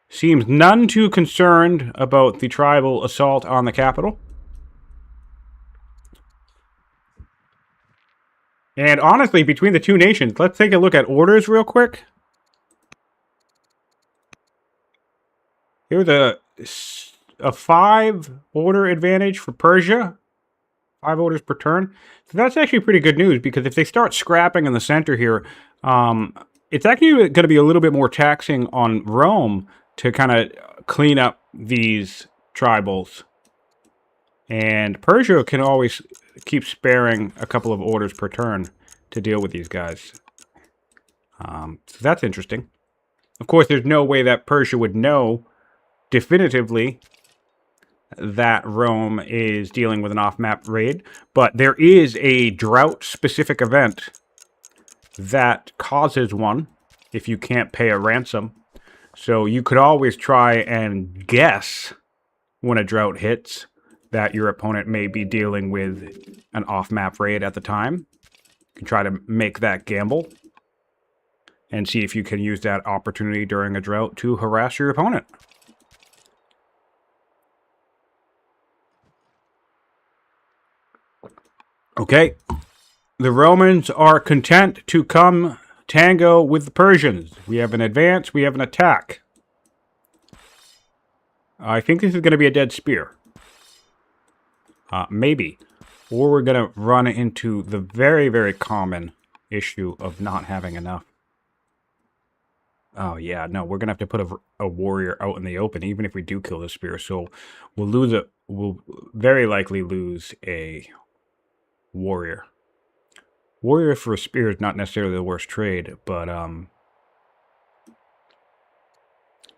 seems none too concerned about the tribal assault on the capital. And honestly, between the two nations, let's take a look at orders real quick. Here's a 5 order advantage for Persia. 5 orders per turn. So that's actually pretty good news, because if they start scrapping in the center here, it's actually going to be a little bit more taxing on Rome to kind of clean up these tribals. And Persia can always keep sparing a couple of orders per turn to deal with these guys. So that's interesting. Of course, there's no way that Persia would know definitively that Rome is dealing with an off-map raid, but there is a drought-specific event that causes one if you can't pay a ransom. So you could always try and guess when a drought hits that your opponent may be dealing with an off-map raid at the time. You can try to make that gamble and see if you can use that opportunity during a drought to harass your opponent. Okay, the Romans are content to come tango with the Persians. We have an advance, we have an attack. I think this is going to be a dead spear. Maybe. Or we're going to run into the very, very common issue of not having enough. Oh, yeah, no, we're going to have to put a warrior out in the open, even if we do kill the spear. So we'll very likely lose a warrior. Warrior for a spear is not necessarily the worst trade, but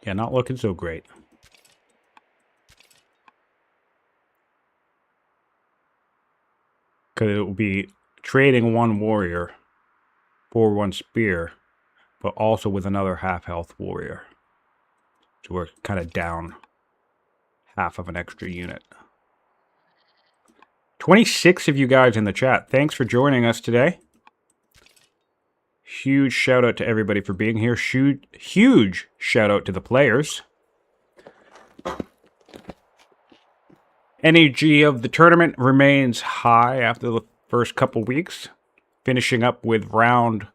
yeah, not looking so great. Because it will be trading one warrior for one spear, but also with another half-health warrior. So we're kind of down half of an extra unit. 26 of you guys in the chat. Thanks for joining us today. Huge shout out to everybody for being here. Huge shout out to the players. Energy of the tournament remains high after the first couple weeks, finishing up with round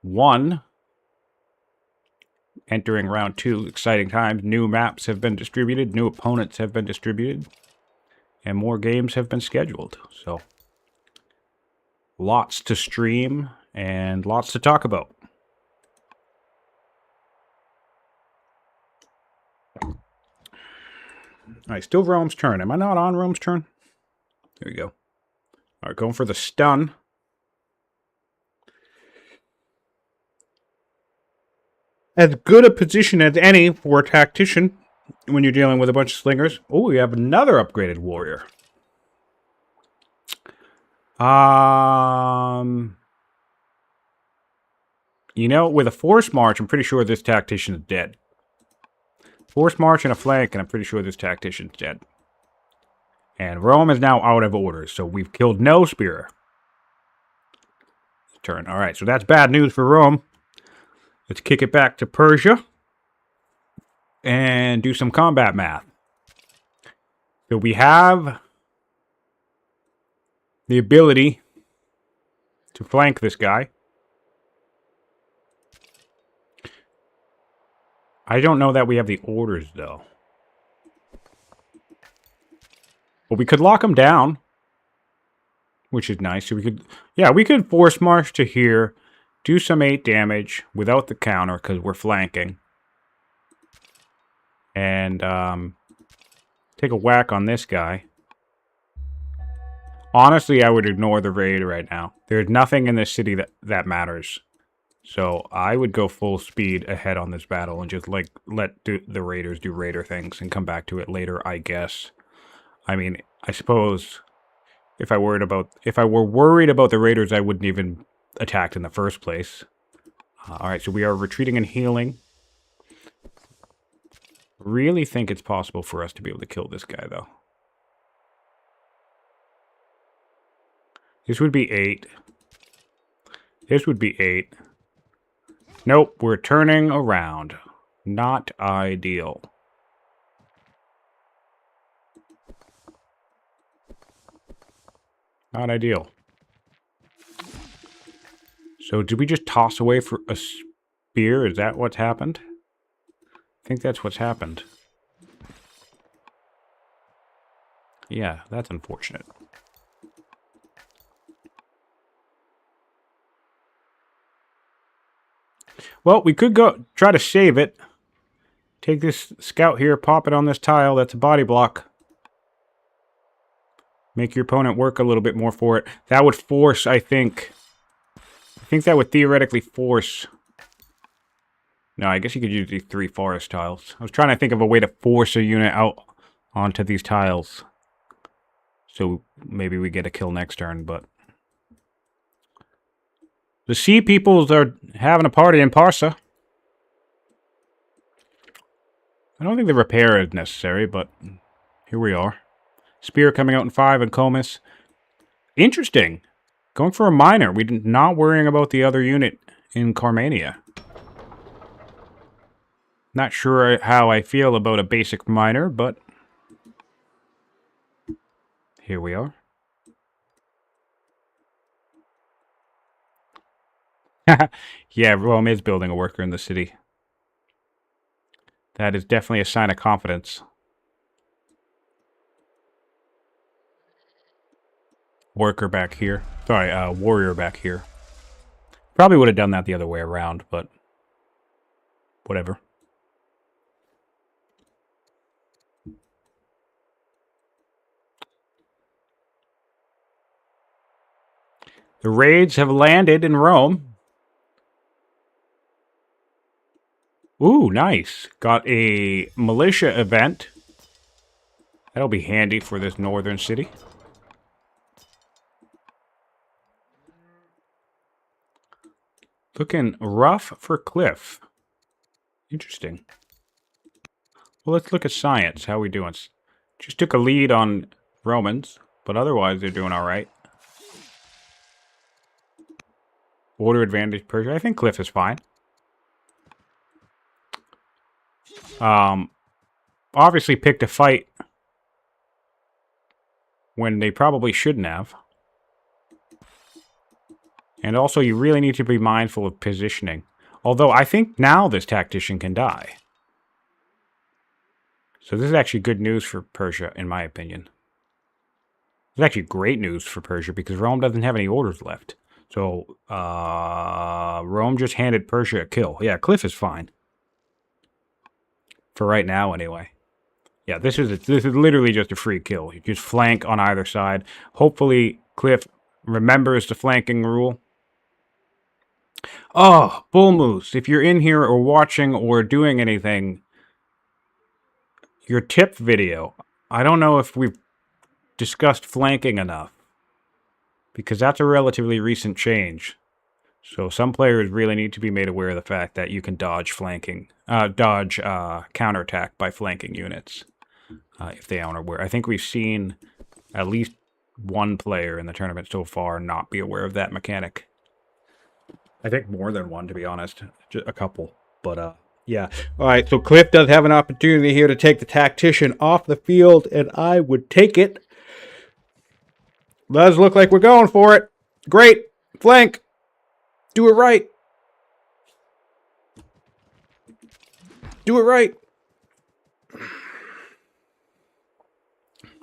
1. Entering round 2, exciting times. New maps have been distributed, new opponents have been distributed, and more games have been scheduled. So, lots to stream and lots to talk about. Alright, still Rome's turn. Am I not on Rome's turn? There we go. Alright, going for the stun. As good a position as any for a tactician when you're dealing with a bunch of slingers. Oh, we have another upgraded warrior. You know, with a force march, I'm pretty sure this tactician is dead. Force march and a flank, and I'm pretty sure this tactician's dead. And Rome is now out of orders, so we've killed no spear. Turn. Alright, so that's bad news for Rome. Let's kick it back to Persia and do some combat math. So we have the ability to flank this guy. I don't know that we have the orders, though. But we could lock him down, which is nice. So we could, yeah, we could force march to here, do some 8 damage without the counter because we're flanking. And take a whack on this guy. Honestly, I would ignore the raid right now. There's nothing in this city that matters. So I would go full speed ahead on this battle and just like let the raiders do raider things and come back to it later, I guess. I mean, I suppose if I were worried about the raiders, I wouldn't even attack in the first place. All right, so we are retreating and healing. Really think it's possible for us to be able to kill this guy, though. This would be 8. This would be 8. Nope, we're turning around. Not ideal. Not ideal. So did we just toss away for a spear? Is that what's happened? I think that's what's happened. Yeah, that's unfortunate. Well, we could go try to save it. Take this scout here, pop it on this tile. That's a body block. Make your opponent work a little bit more for it. That would force, I think that would theoretically force... No, I guess you could use these 3 forest tiles. I was trying to think of a way to force a unit out onto these tiles. So maybe we get a kill next turn, but... The sea peoples are having a party in Parsa. I don't think the repair is necessary, but here we are. Spear coming out in 5 and Comus. Interesting. Going for a miner. We're not worrying about the other unit in Carmania. Not sure how I feel about a basic miner, but here we are. Yeah, Rome is building a worker in the city. That is definitely a sign of confidence. Worker back here. Sorry, warrior back here. Probably would have done that the other way around, but whatever. The raids have landed in Rome. Ooh, nice. Got a militia event. That'll be handy for this northern city. Looking rough for Cliff. Interesting. Well, let's look at science. How we doing? Just took a lead on Romans, but otherwise they're doing all right. Order advantage Persia. I think Cliff is fine. Obviously picked a fight when they probably shouldn't have. And also, you really need to be mindful of positioning. Although, I think now this tactician can die. So this is actually good news for Persia, in my opinion. It's actually great news for Persia, because Rome doesn't have any orders left. So, Rome just handed Persia a kill. Yeah, Cliff is fine. For right now, anyway. Yeah, this is literally just a free kill. You just flank on either side. Hopefully, Cliff remembers the flanking rule. Oh, Bull Moose, if you're in here or watching or doing anything, your tip video, I don't know if we've discussed flanking enough, because that's a relatively recent change. So some players really need to be made aware of the fact that you can dodge flanking, counterattack by flanking units, if they aren't aware. I think we've seen at least one player in the tournament so far not be aware of that mechanic. I think more than one, to be honest. Just a couple. But, yeah. All right, so Cliff does have an opportunity here to take the tactician off the field, and I would take it. Does look like we're going for it. Great. Flank. Do it right. Do it right.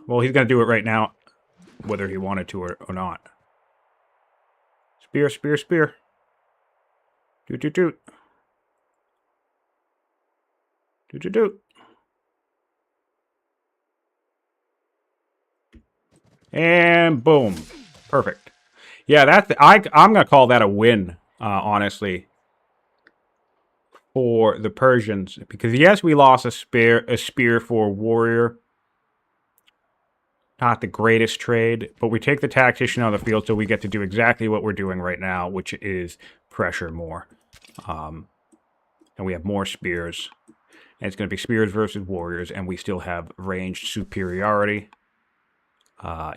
Well, he's going to do it right now, whether he wanted to or not. Spear, spear, spear. Doot, doot, doot. Doot, doot, doot. And boom. Perfect. Yeah, I'm going to call that a win, honestly, for the Persians. Because, yes, we lost a spear for warrior. Not the greatest trade, but we take the tactician on the field, so we get to do exactly what we're doing right now, which is pressure more. And we have more spears. And it's going to be spears versus warriors, and we still have ranged superiority.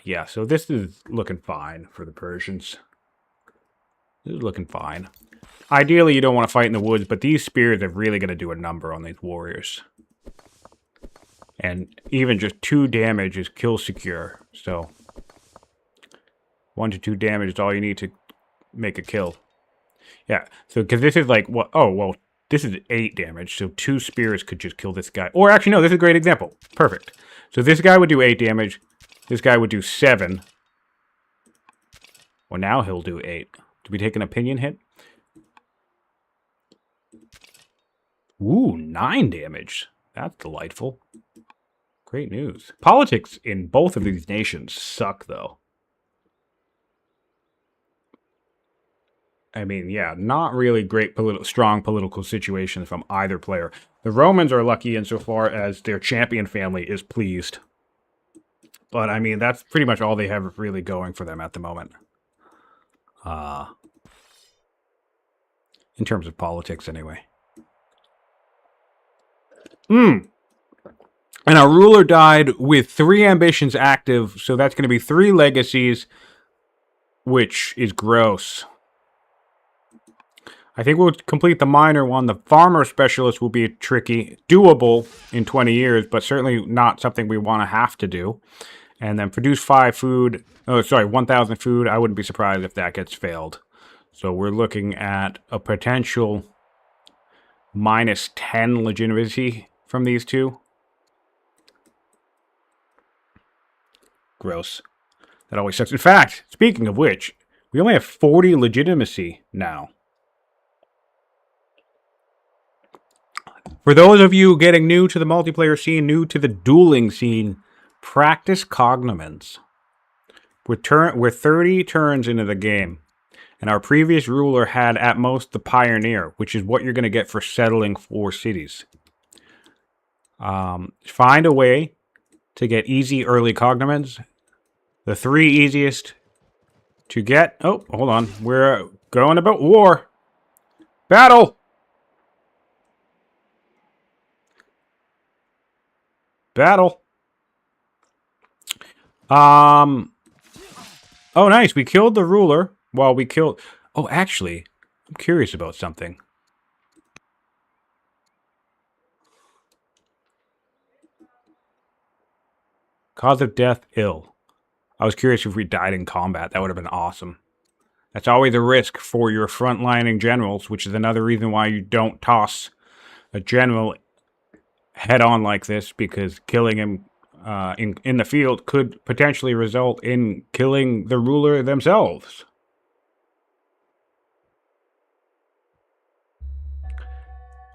Yeah, so this is looking fine for the Persians. This is looking fine. Ideally, you don't want to fight in the woods, but these spears are really going to do a number on these warriors. And even just 2 damage is kill secure. So 1 to 2 damage is all you need to make a kill. Yeah, so because this is like, what? Oh, well, this is 8 damage. So 2 spears could just kill this guy. Or actually, no, this is a great example. Perfect. So this guy would do 8 damage. This guy would do 7. Well, now he'll do 8. Did we take an opinion hit? Ooh, 9 damage. That's delightful. Great news. Politics in both of these nations suck, though. I mean, yeah, not really great strong political situations from either player. The Romans are lucky insofar as their champion family is pleased. But, I mean, that's pretty much all they have really going for them at the moment. In terms of politics, anyway. And our ruler died with 3 ambitions active, so that's going to be 3 legacies, which is gross. I think we'll complete the minor one. The farmer specialist will be tricky, doable in 20 years, but certainly not something we want to have to do. And then produce 5 food. Oh, sorry, 1,000 food. I wouldn't be surprised if that gets failed. So we're looking at a potential minus 10 legitimacy from these 2. Gross. That always sucks. In fact, speaking of which, we only have 40 legitimacy now. For those of you getting new to the multiplayer scene, new to the dueling scene, practice cognomens. We're 30 turns into the game, and our previous ruler had at most the pioneer, which is what you're going to get for settling 4 cities. Find a way to get easy early cognomens. The 3 easiest to get... Oh, hold on. We're going about war. Battle! Battle. Oh, nice. We killed the ruler while we killed... Oh, actually, I'm curious about something. Cause of death, ill. I was curious if we died in combat. That would have been awesome. That's always a risk for your frontlining generals, which is another reason why you don't toss a general head-on like this, because killing him in the field could potentially result in killing the ruler themselves.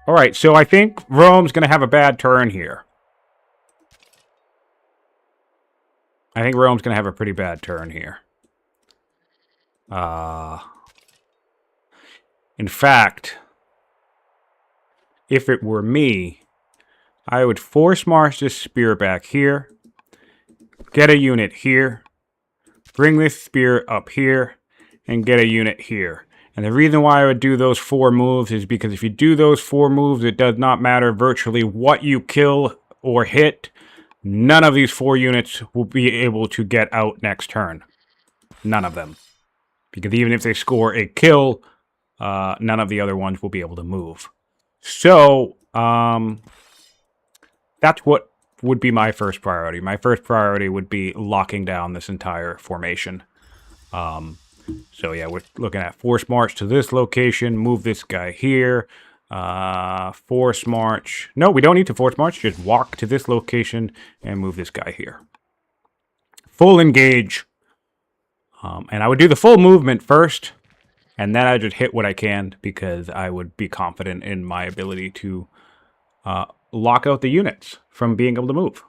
Alright, so I think Rome's going to have a bad turn here. I think Rome's going to have a pretty bad turn here. In fact, if it were me, I would force march this spear back here, get a unit here, bring this spear up here, and get a unit here. And the reason why I would do those 4 moves is because if you do those 4 moves, it does not matter virtually what you kill or hit. None of these 4 units will be able to get out next turn. None of them. Because even if they score a kill, none of the other ones will be able to move. So, that's what would be my first priority. My first priority would be locking down this entire formation. So yeah, we're looking at force march to this location, move this guy here, force march. No, we don't need to force march, just walk to this location and move this guy here. Full engage. And I would do the full movement first, and then I just hit what I can because I would be confident in my ability to lock out the units from being able to move.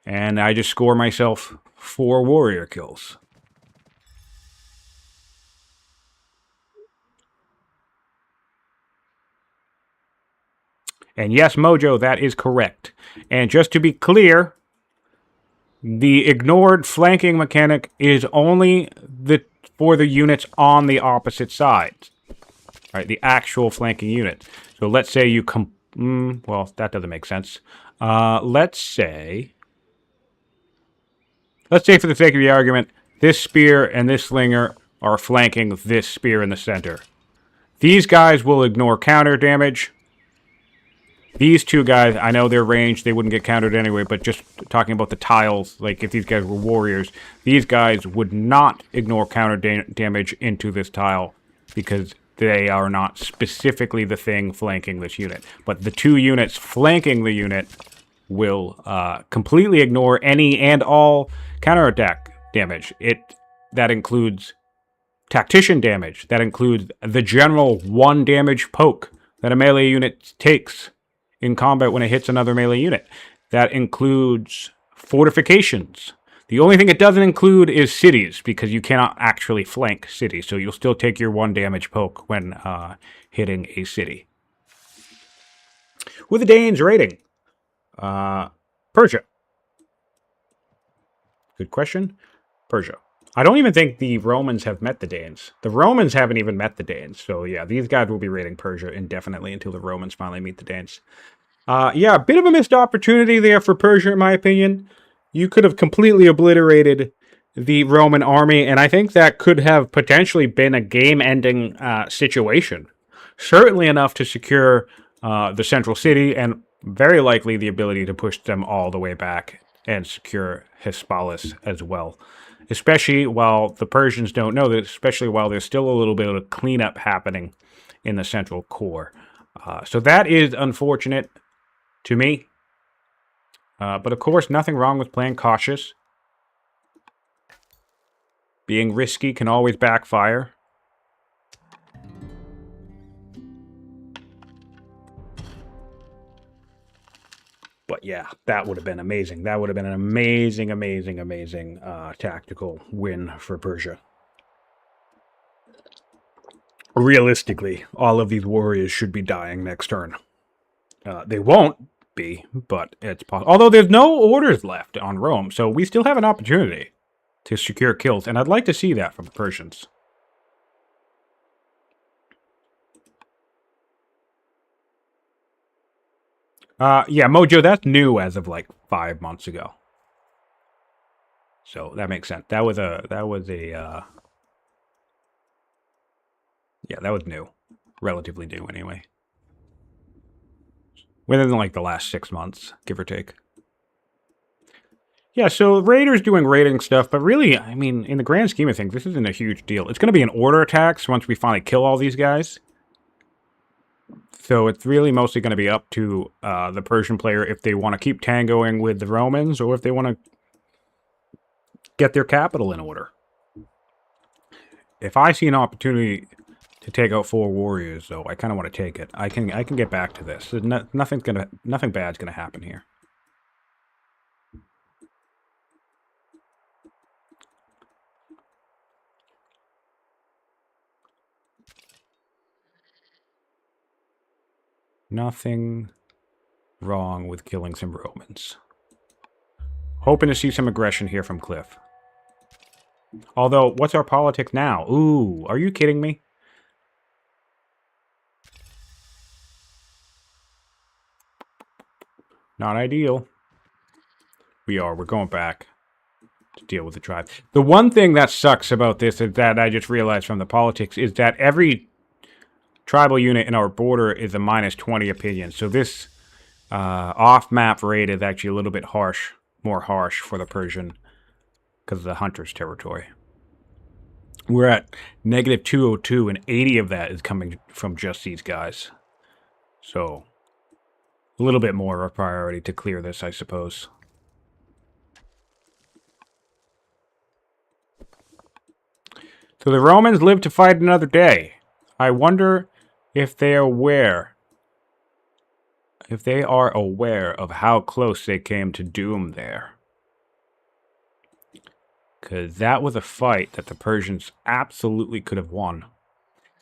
And I just score myself 4 warrior kills. And yes, Mojo, that is correct. And just to be clear, the ignored flanking mechanic is only for the units on the opposite side. Right, the actual flanking unit. So let's say you well, that doesn't make sense. Let's say for the sake of the argument, this spear and this slinger are flanking this spear in the center. These guys will ignore counter damage. These 2 guys, I know their range, they wouldn't get countered anyway, but just talking about the tiles, like if these guys were warriors, these guys would not ignore counter damage into this tile because they are not specifically the thing flanking this unit. But the 2 units flanking the unit will completely ignore any and all counterattack damage. That includes tactician damage. That includes the general 1 damage poke that a melee unit takes in combat when it hits another melee unit. That includes fortifications. The only thing it doesn't include is cities, because you cannot actually flank cities, so you'll still take your 1 damage poke when hitting a city. With the Danes rating? Persia. Good question. Persia. I don't even think the Romans have met the Danes. The Romans haven't even met the Danes. So yeah, these guys will be raiding Persia indefinitely until the Romans finally meet the Danes. Yeah, a bit of a missed opportunity there for Persia, in my opinion. You could have completely obliterated the Roman army, and I think that could have potentially been a game-ending situation. Certainly enough to secure the central city, and very likely the ability to push them all the way back and secure Hesperus as well. Especially while the Persians don't know this, especially while there's still a little bit of cleanup happening in the central core. So that is unfortunate to me. But of course, nothing wrong with playing cautious. Being risky can always backfire. But yeah, that would have been amazing. That would have been an amazing, amazing, amazing tactical win for Persia. Realistically, all of these warriors should be dying next turn. They won't be, but it's possible. Although there's no orders left on Rome, so we still have an opportunity to secure kills, and I'd like to see that from the Persians. Yeah, Mojo, that's new as of like 5 months ago. So that makes sense. That was new. Relatively new anyway. Within like the last 6 months, give or take. Yeah, so Raiders doing raiding stuff, but really, I mean, in the grand scheme of things, this isn't a huge deal. It's going to be an order attacks once we finally kill all these guys. So it's really mostly going to be up to the Persian player if they want to keep tangoing with the Romans or if they want to get their capital in order. If I see an opportunity to take out 4 warriors, though, I kind of want to take it. I can get back to this. Nothing bad's gonna happen here. Nothing wrong with killing some Romans. Hoping to see some aggression here from Cliff. Although, what's our politics now? Ooh, are you kidding me? Not ideal. We're going back to deal with the tribe. The one thing that sucks about this is that I just realized from the politics is that every tribal unit in our border is a -20 opinion. So this off-map raid is actually a little bit harsh, more harsh for the Persian because of the hunter's territory. We're at -202, and 80 of that is coming from just these guys. So a little bit more of a priority to clear this, I suppose. So the Romans live to fight another day. I wonder if they are aware. If they are aware of how close they came to doom there. Because that was a fight that the Persians absolutely could have won.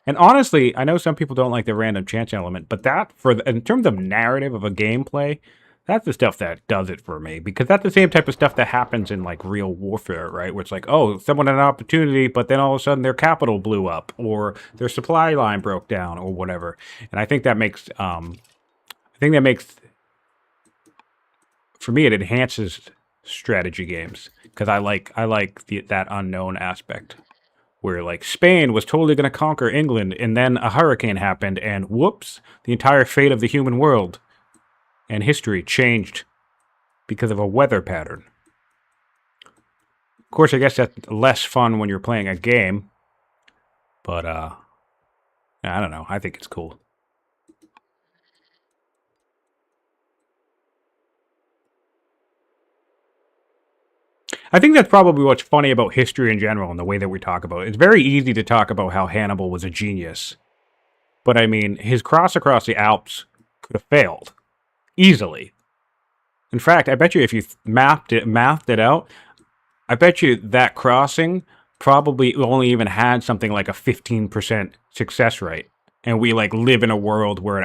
And honestly, I know some people don't like the random chance element, but that, in terms of narrative of a gameplay, that's the stuff that does it for me. Because that's the same type of stuff that happens in, like, real warfare, right? Where it's like, oh, someone had an opportunity, but then all of a sudden their capital blew up, or their supply line broke down, or whatever. And I think that makes, for me, it enhances strategy games. Because I like that unknown aspect. Where, like, Spain was totally going to conquer England, and then a hurricane happened, and whoops, the entire fate of the human world and history changed because of a weather pattern. Of course, I guess that's less fun when you're playing a game, but, I don't know. I think it's cool. I think that's probably what's funny about history in general and the way that we talk about it. It's very easy to talk about how Hannibal was a genius. But, I mean, his cross across the Alps could have failed. Easily. In fact, I bet you if you mathed it out, I bet you that crossing probably only even had something like a 15% success rate. And we, like, live in a world where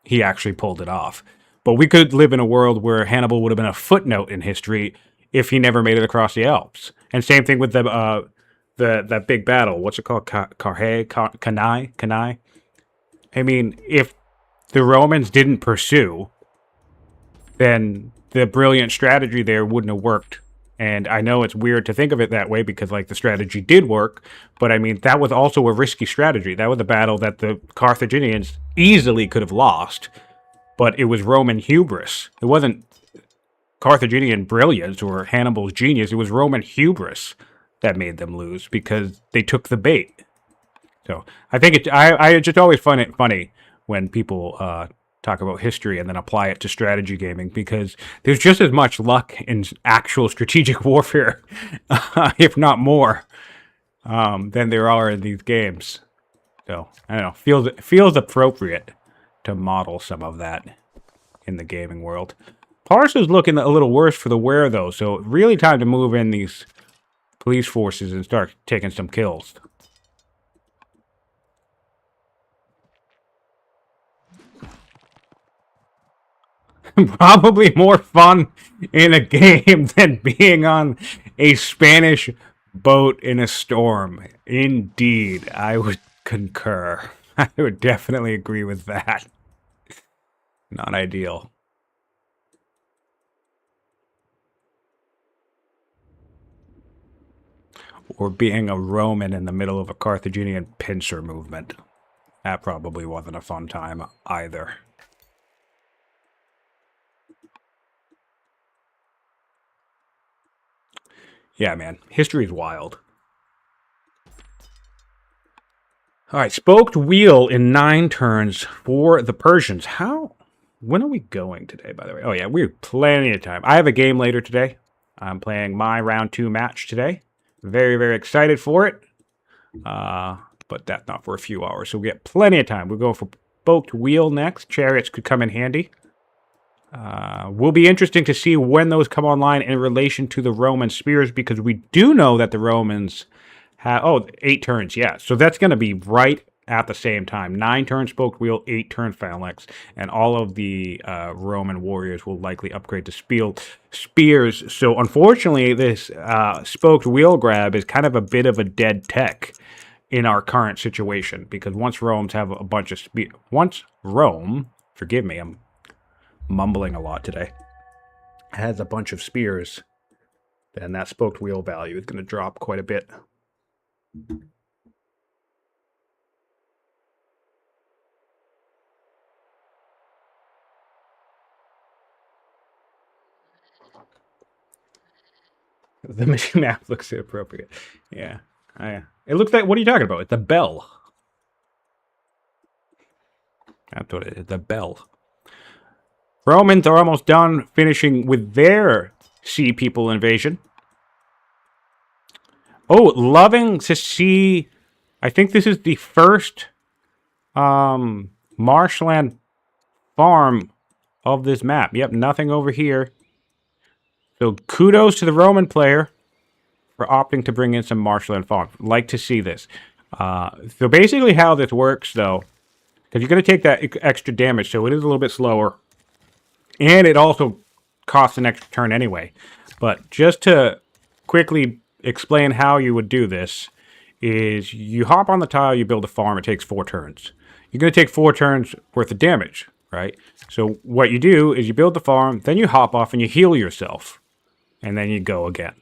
he actually pulled it off. But we could live in a world where Hannibal would have been a footnote in history if he never made it across the Alps. And same thing with that big battle. What's it called? Cannae? I mean, if the Romans didn't pursue, then the brilliant strategy there wouldn't have worked. And I know it's weird to think of it that way because, like, the strategy did work, but I mean, that was also a risky strategy. That was a battle that the Carthaginians easily could have lost, but it was Roman hubris. It wasn't Carthaginian brilliance or Hannibal's genius. It was Roman hubris that made them lose because they took the bait. So I think I just always find it funny when people talk about history and then apply it to strategy gaming because there's just as much luck in actual strategic warfare, if not more, than there are in these games. So I don't know. Feels appropriate to model some of that in the gaming world. Parsa's looking a little worse for the wear, though, so really time to move in these police forces and start taking some kills. Probably more fun in a game than being on a Spanish boat in a storm. Indeed, I would concur. I would definitely agree with that. Not ideal. Or being a Roman in the middle of a Carthaginian pincer movement. That probably wasn't a fun time either. Yeah, man. History's wild. Alright, spoked wheel in 9 turns for the Persians. When are we going today, by the way? Oh, yeah, we have plenty of time. I have a game later today. I'm playing my round 2 match today. Very, very excited for it. But that's not for a few hours, so we get plenty of time. We'll go for spoked wheel next. Chariots could come in handy. Will be interesting to see when those come online in relation to the Roman spears, because we do know that the Romans have... Oh, 8 turns, yeah. So that's going to be right at the same time. 9 turn spoked wheel, 8 turn phalanx, and all of the Roman warriors will likely upgrade to spears. So unfortunately, this spoked wheel grab is kind of a bit of a dead tech in our current situation, because once Rome's have a bunch of once Rome, forgive me, I'm mumbling a lot today, has a bunch of spears, then that spoked wheel value is going to drop quite a bit. The mission map looks inappropriate. Yeah. It looks like, what are you talking about? It's a bell. That's what it is, the bell. Romans are almost done finishing with their Sea People invasion. Oh, loving to see... I think this is the first marshland farm of this map. Yep, nothing over here. So kudos to the Roman player for opting to bring in some marshland farms. Like to see this. So basically how this works, though, because you're going to take that extra damage, so it is a little bit slower. And it also costs an extra turn anyway. But just to quickly explain how you would do this, is you hop on the tile, you build a farm, it takes 4 turns. You're going to take 4 turns worth of damage, right? So what you do is you build the farm, then you hop off and you heal yourself. And then you go again.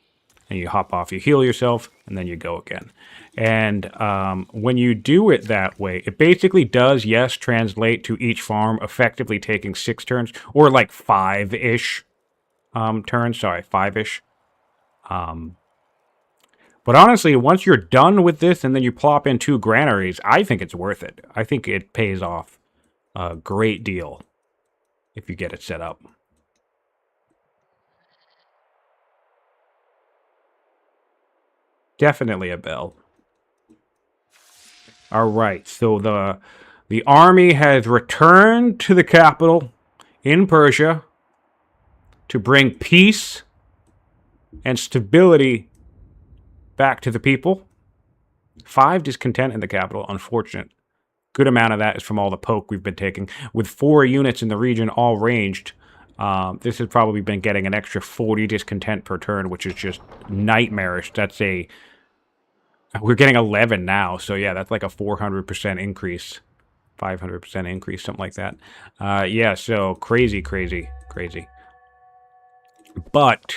And you hop off, you heal yourself, and then you go again. And when you do it that way, it basically does, yes, translate to each farm effectively taking 6 turns, or like 5-ish turns, sorry, 5-ish. But honestly, once you're done with this and then you plop in 2 granaries, I think it's worth it. I think it pays off a great deal if you get it set up. Definitely a bell. All right, so the army has returned to the capital in Persia to bring peace and stability back to the people. 5 discontent in the capital, unfortunate. Good amount of that is from all the poke we've been taking. With 4 units in the region all ranged, this has probably been getting an extra 40 discontent per turn, which is just nightmarish. That's a... We're getting 11 now, so yeah, that's like a 400% increase. 500% increase, something like that. Yeah, so crazy, crazy, crazy. But,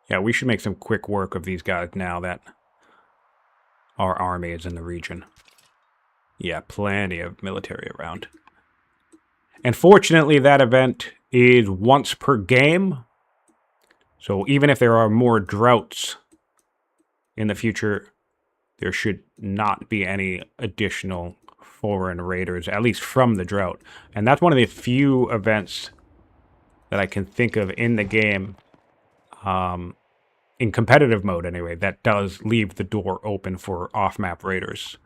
yeah, we should make some quick work of these guys now that our army is in the region. Yeah, plenty of military around. And fortunately, that event is once per game. So even if there are more droughts in the future, there should not be any additional foreign raiders, at least from the drought. And that's one of the few events that I can think of in the game, in competitive mode anyway, that does leave the door open for off-map raiders.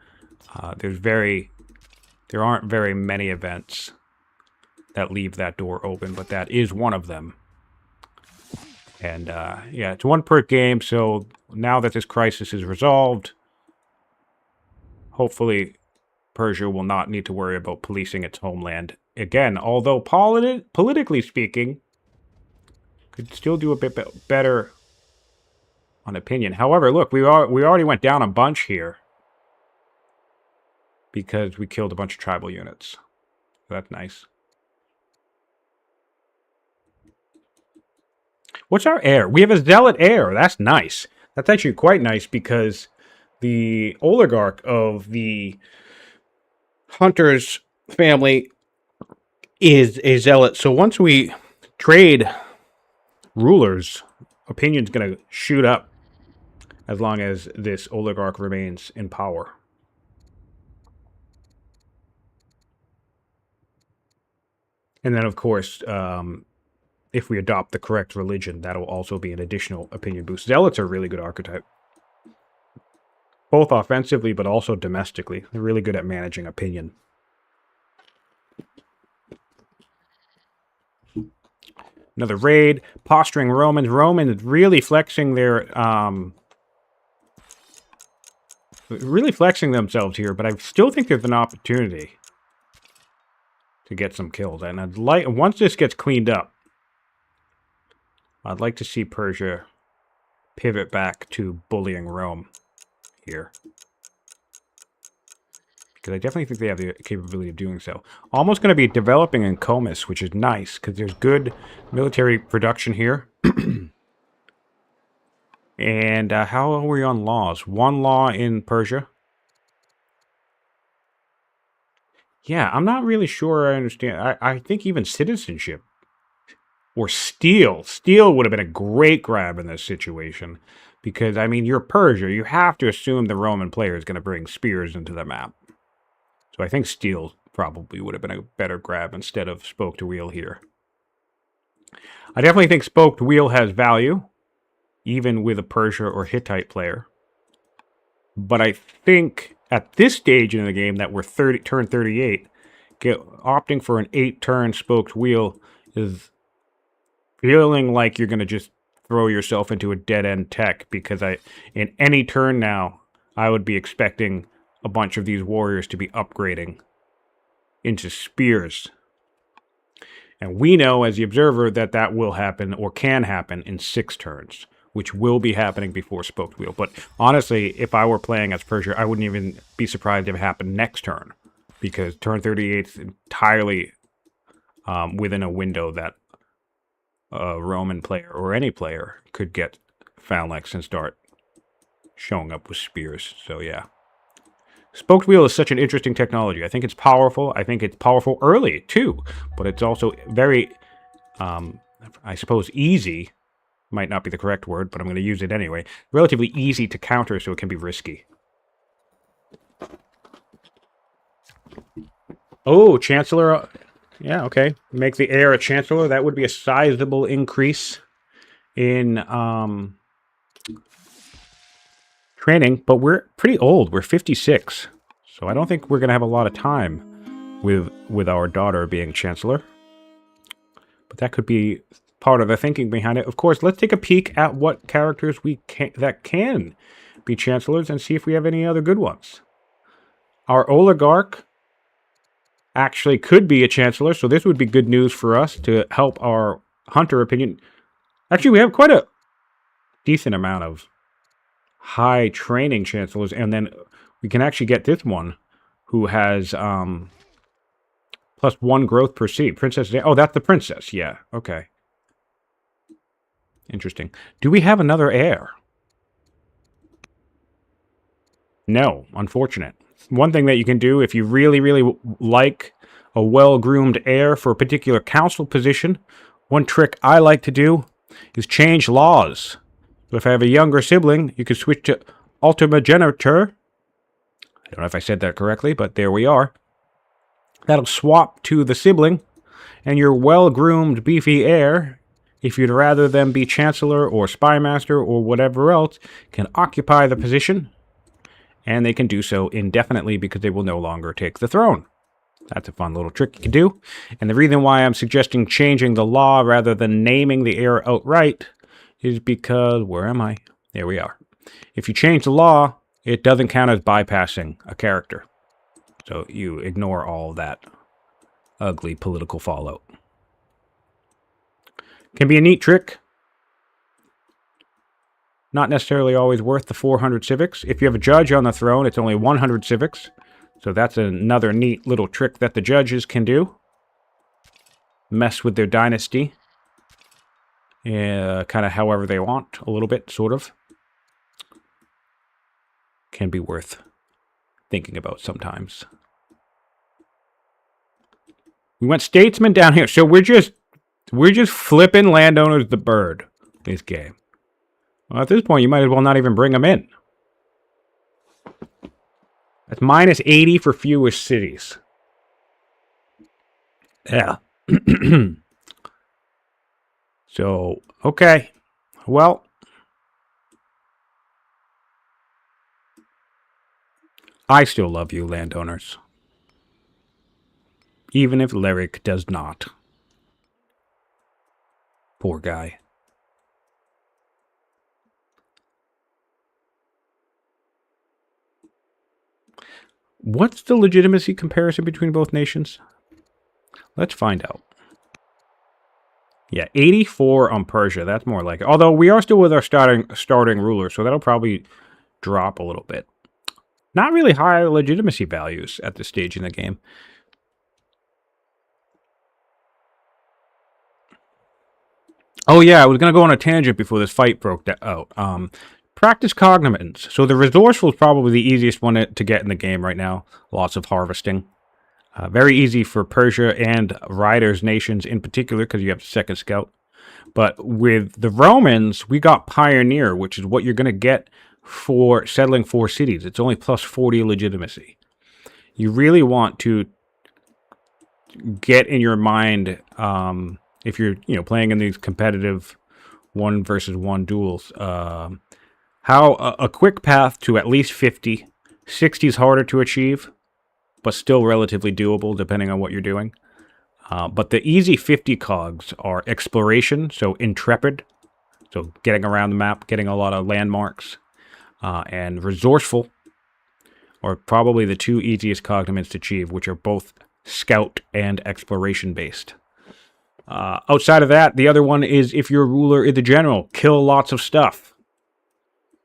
There aren't very many events that leave that door open, but that is one of them. And yeah, it's 1 per game, so now that this crisis is resolved, hopefully Persia will not need to worry about policing its homeland again. Although politically speaking, could still do a bit better on opinion. However, look, we already went down a bunch here because we killed a bunch of tribal units. So that's nice. What's our heir? We have a zealot heir. That's nice. That's actually quite nice because the oligarch of the Hunter's family is a zealot. So once we trade rulers, opinion's going to shoot up as long as this oligarch remains in power. And then, of course, if we adopt the correct religion, that'll also be an additional opinion boost. Zealots are a really good archetype. Both offensively, but also domestically. They're really good at managing opinion. Another raid. Posturing Romans. Romans really flexing their... really flexing themselves here, but I still think there's an opportunity to get some kills. And I'd like, once this gets cleaned up, I'd like to see Persia pivot back to bullying Rome here. Because I definitely think they have the capability of doing so. Almost going to be developing in Comus, which is nice, because there's good military production here. And how are we on laws? 1 law in Persia. Yeah, I'm not really sure I understand. I think even citizenship Or steel. Steel would have been a great grab in this situation. Because, I mean, you're Persia. You have to assume the Roman player is going to bring spears into the map. So I think steel probably would have been a better grab instead of spoke to wheel here. I definitely think spoke to wheel has value, even with a Persia or Hittite player. But I think at this stage in the game that we're turn 38, opting for an 8-turn spoked wheel is feeling like you're going to just throw yourself into a dead-end tech, because in any turn now, I would be expecting a bunch of these warriors to be upgrading into spears. And we know, as the observer, that that will happen, or can happen, in 6 turns, which will be happening before spoked wheel. But honestly, if I were playing as Persia, I wouldn't even be surprised if it happened next turn, because turn 38 is entirely within a window that a Roman player or any player could get phalanx and start showing up with spears. So yeah. Spoked wheel is such an interesting technology. I think it's powerful. I think it's powerful early, too. But it's also very, I suppose, easy. Might not be the correct word, but I'm going to use it anyway. Relatively easy to counter, so it can be risky. Oh, Chancellor. Yeah, okay. Make the heir a Chancellor. That would be a sizable increase in training. But we're pretty old. We're 56. So I don't think we're going to have a lot of time with our daughter being Chancellor. But that could be part of the thinking behind it. Of course, let's take a peek at what characters that can be Chancellors and see if we have any other good ones. Our Oligarch actually could be a Chancellor, so this would be good news for us to help our Hunter opinion. Actually, we have quite a decent amount of high training Chancellors, and then we can actually get this one who has +1 growth per seat. Princess. Oh, that's the princess. Yeah, okay. Interesting. Do we have another heir? No, unfortunate. One thing that you can do if you really, really like a well-groomed heir for a particular council position, one trick I like to do is change laws. So if I have a younger sibling, you can switch to ultimogeniture. I don't know if I said that correctly, but there we are. That'll swap to the sibling, and your well-groomed, beefy heir, if you'd rather them be Chancellor or Spymaster or whatever else, can occupy the position, and they can do so indefinitely because they will no longer take the throne. That's a fun little trick you can do. And the reason why I'm suggesting changing the law rather than naming the heir outright is because, where am I? There we are. If you change the law, it doesn't count as bypassing a character. So you ignore all that ugly political fallout. Can be a neat trick. Not necessarily always worth the 400 civics. If you have a judge on the throne, it's only 100 civics. So that's another neat little trick that the judges can do. Mess with their dynasty. Kind of however they want, a little bit, sort of. Can be worth thinking about sometimes. We went statesman down here. So we're just flipping landowners the bird this game. Well, at this point, you might as well not even bring them in. That's -80 for fewest cities. Yeah. So, okay. Well, I still love you, landowners. Even if Lerrike does not. Poor guy. What's the legitimacy comparison between both nations? Let's find out. Yeah, 84 on Persia. That's more like it. Although we are still with our starting ruler, so that'll probably drop a little bit. Not really high legitimacy values at this stage in the game. Oh yeah, I was going to go on a tangent before this fight broke out. Practice cognizance. So the resourceful is probably the easiest one to get in the game right now. Lots of harvesting. Very easy for Persia and Riders nations in particular because you have the second scout. But with the Romans, we got Pioneer, which is what you're going to get for settling 4 cities. It's only plus 40 legitimacy. You really want to get in your mind, if you're playing in these competitive 1 versus 1 duels, how a quick path to at least 50. 60 is harder to achieve, but still relatively doable depending on what you're doing. But the easy 50 cogs are exploration, so intrepid, so getting around the map, getting a lot of landmarks, and resourceful are probably the 2 easiest cognoments to achieve, which are both scout and exploration based. Outside of that, the other one is if your ruler is the general, kill lots of stuff.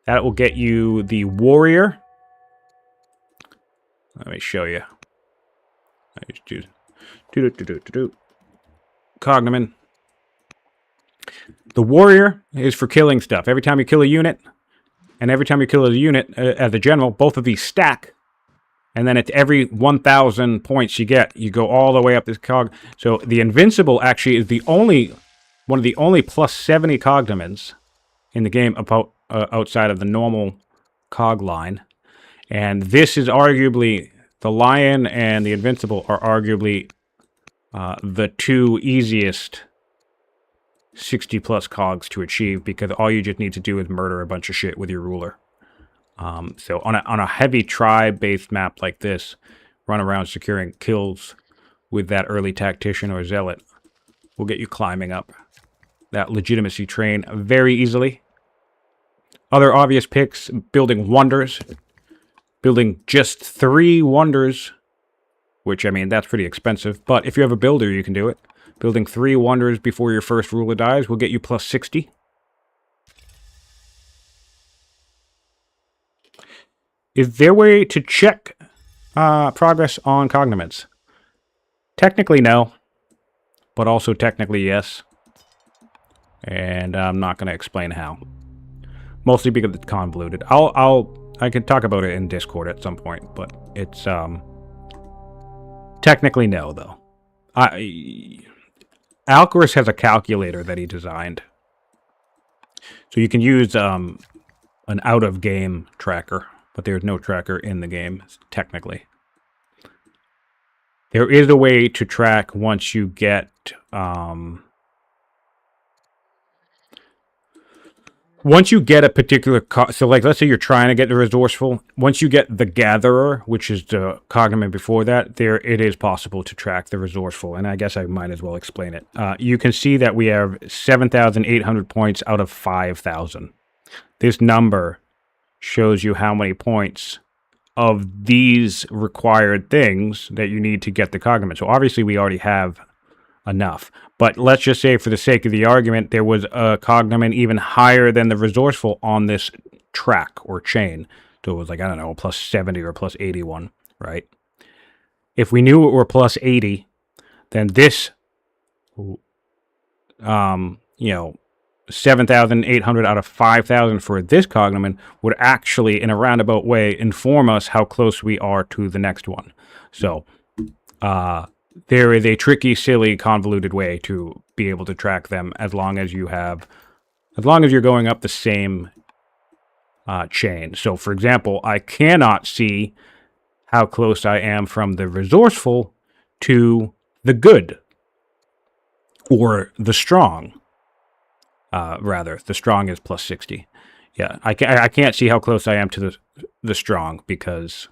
That will get you the warrior. Let me show you. I just do cognomen. The warrior is for killing stuff. Every time you kill a unit, and every time you kill a unit as a general, both of these stack. And then at every 1,000 points you get, you go all the way up this cog. So the invincible actually is one of the only plus 70 cognomens in the game about outside of the normal cog line. And this is arguably, the lion and the invincible are arguably the 2 easiest 60 plus cogs to achieve, because all you just need to do is murder a bunch of shit with your ruler. So on a heavy tribe-based map like this, run around securing kills with that early tactician or zealot will get you climbing up that legitimacy train very easily. Other obvious picks, building wonders. Building just 3 wonders, which, I mean, that's pretty expensive. But if you have a builder, you can do it. Building 3 wonders before your first ruler dies will get you plus 60. Is there a way to check progress on cognoments? Technically, no. But also technically, yes. And I'm not going to explain how. Mostly because it's convoluted. I can talk about it in Discord at some point, but it's technically no, though. Alcaris has a calculator that he designed, so you can use an out-of-game tracker, but there's no tracker in the game technically. There is a way to track once you get a particular... So, like, let's say you're trying to get the resourceful. Once you get the gatherer, which is the cognomen before that, it is possible to track the resourceful. And I guess I might as well explain it. You can see that we have 7,800 points out of 5,000. This number shows you how many points of these required things that you need to get the cognomen. So, obviously, we already have enough. But let's just say, for the sake of the argument, there was a cognomen even higher than the resourceful on this track or chain. So it was like, I don't know, plus 70 or plus 81, right? If we knew it were plus 80, then this, 7,800 out of 5,000 for this cognomen would actually, in a roundabout way, inform us how close we are to the next one. So, there is a tricky, silly, convoluted way to be able to track them as long as you're going up the same chain. So, for example, I cannot see how close I am from the resourceful to the good, or the strong. Rather, the strong is plus 60. Yeah, I can't see how close I am to the strong, because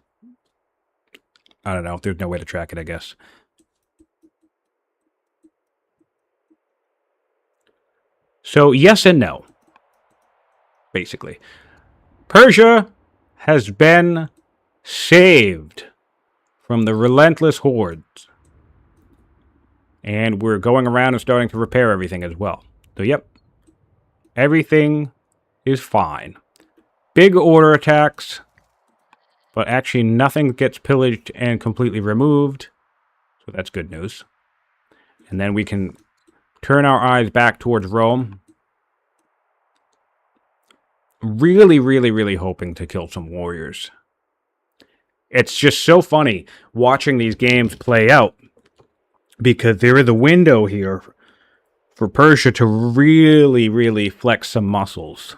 I don't know. There's no way to track it, I guess. So, yes and no, basically. Persia has been saved from the relentless hordes. And we're going around and starting to repair everything as well. So, yep, everything is fine. Big order attacks, but actually nothing gets pillaged and completely removed. So that's good news. And then we can turn our eyes back towards Rome. Really, really, really hoping to kill some warriors. It's just so funny watching these games play out, because there is a window here for Persia to really, really flex some muscles.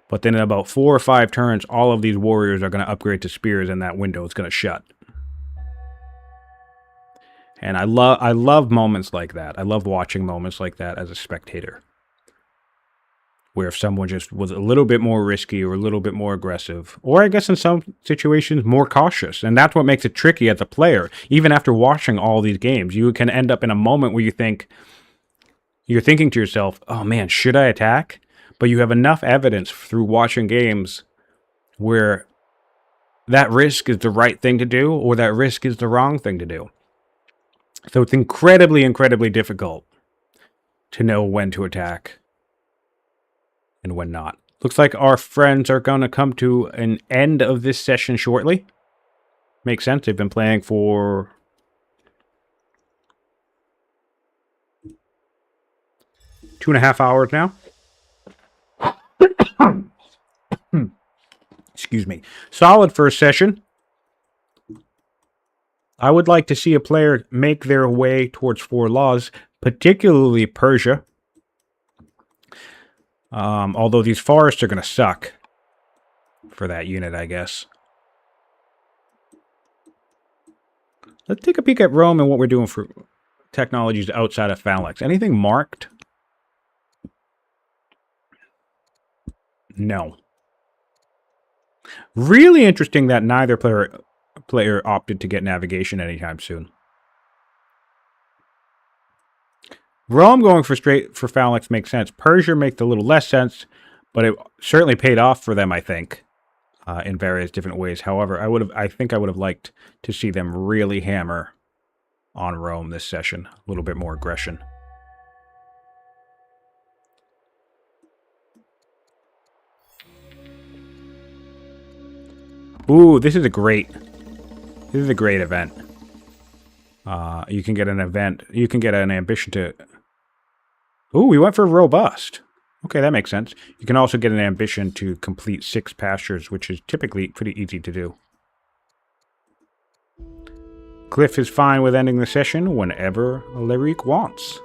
But then in about 4 or 5 turns, all of these warriors are going to upgrade to spears, and that window is going to shut. And I love moments like that. I love watching moments like that as a spectator. Where if someone just was a little bit more risky or a little bit more aggressive, or I guess in some situations more cautious. And that's what makes it tricky as a player. Even after watching all these games, you can end up in a moment where you're thinking to yourself, oh man, should I attack? But you have enough evidence through watching games where that risk is the right thing to do or that risk is the wrong thing to do. So it's incredibly, incredibly difficult to know when to attack and when not. Looks like our friends are going to come to an end of this session shortly. Makes sense. They've been playing for 2.5 hours now. Excuse me. Solid first session. I would like to see a player make their way towards 4 laws, particularly Persia. Although these forests are going to suck for that unit, I guess. Let's take a peek at Rome and what we're doing for technologies outside of phalanx. Anything marked? No. Really interesting that neither player opted to get navigation anytime soon. Rome going for phalanx makes sense. Persia makes a little less sense, but it certainly paid off for them, I think, in various different ways. However, I think I would have liked to see them really hammer on Rome this session. A little bit more aggression. Ooh, this is a great event. You can get an event. You can get an ambition to... Ooh, we went for robust. Okay, that makes sense. You can also get an ambition to complete 6 pastures, which is typically pretty easy to do. Cliff is fine with ending the session whenever Lerrike wants.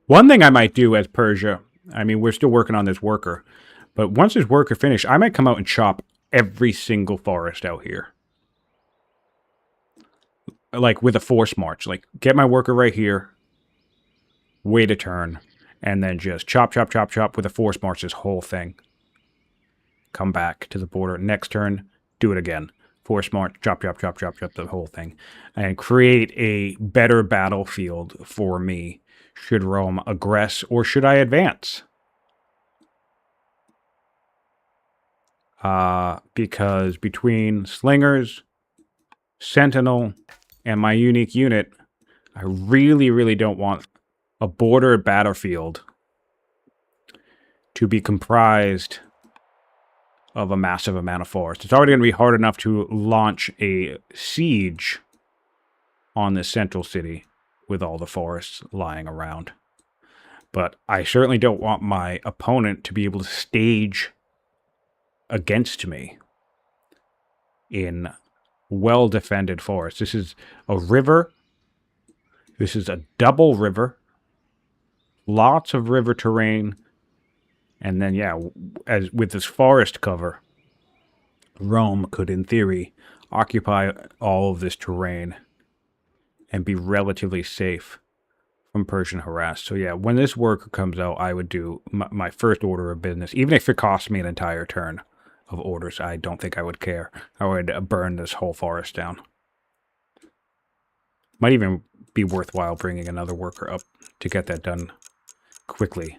One thing I might do as Persia, I mean, we're still working on this worker, but once this worker finished, I might come out and chop every single forest out here. Like with a force march. Like, get my worker right here, wait a turn, and then just chop, chop, chop, chop with a force march this whole thing. Come back to the border. Next turn, do it again. Force march, chop, chop, chop, chop, chop, the whole thing. And create a better battlefield for me. Should Rome aggress or should I advance? Because between slingers, sentinel, and my unique unit, I really, really don't want a border battlefield to be comprised of a massive amount of forest. It's already going to be hard enough to launch a siege on this central city with all the forests lying around. But I certainly don't want my opponent to be able to stage against me in well-defended forest. This is a river. This is a double river. Lots of river terrain. And then, yeah, as with this forest cover, Rome could, in theory, occupy all of this terrain and be relatively safe from Persian harass. So yeah, when this worker comes out, I would do my first order of business. Even if it cost me an entire turn of orders, I don't think I would care. I would burn this whole forest down. Might even be worthwhile bringing another worker up to get that done quickly.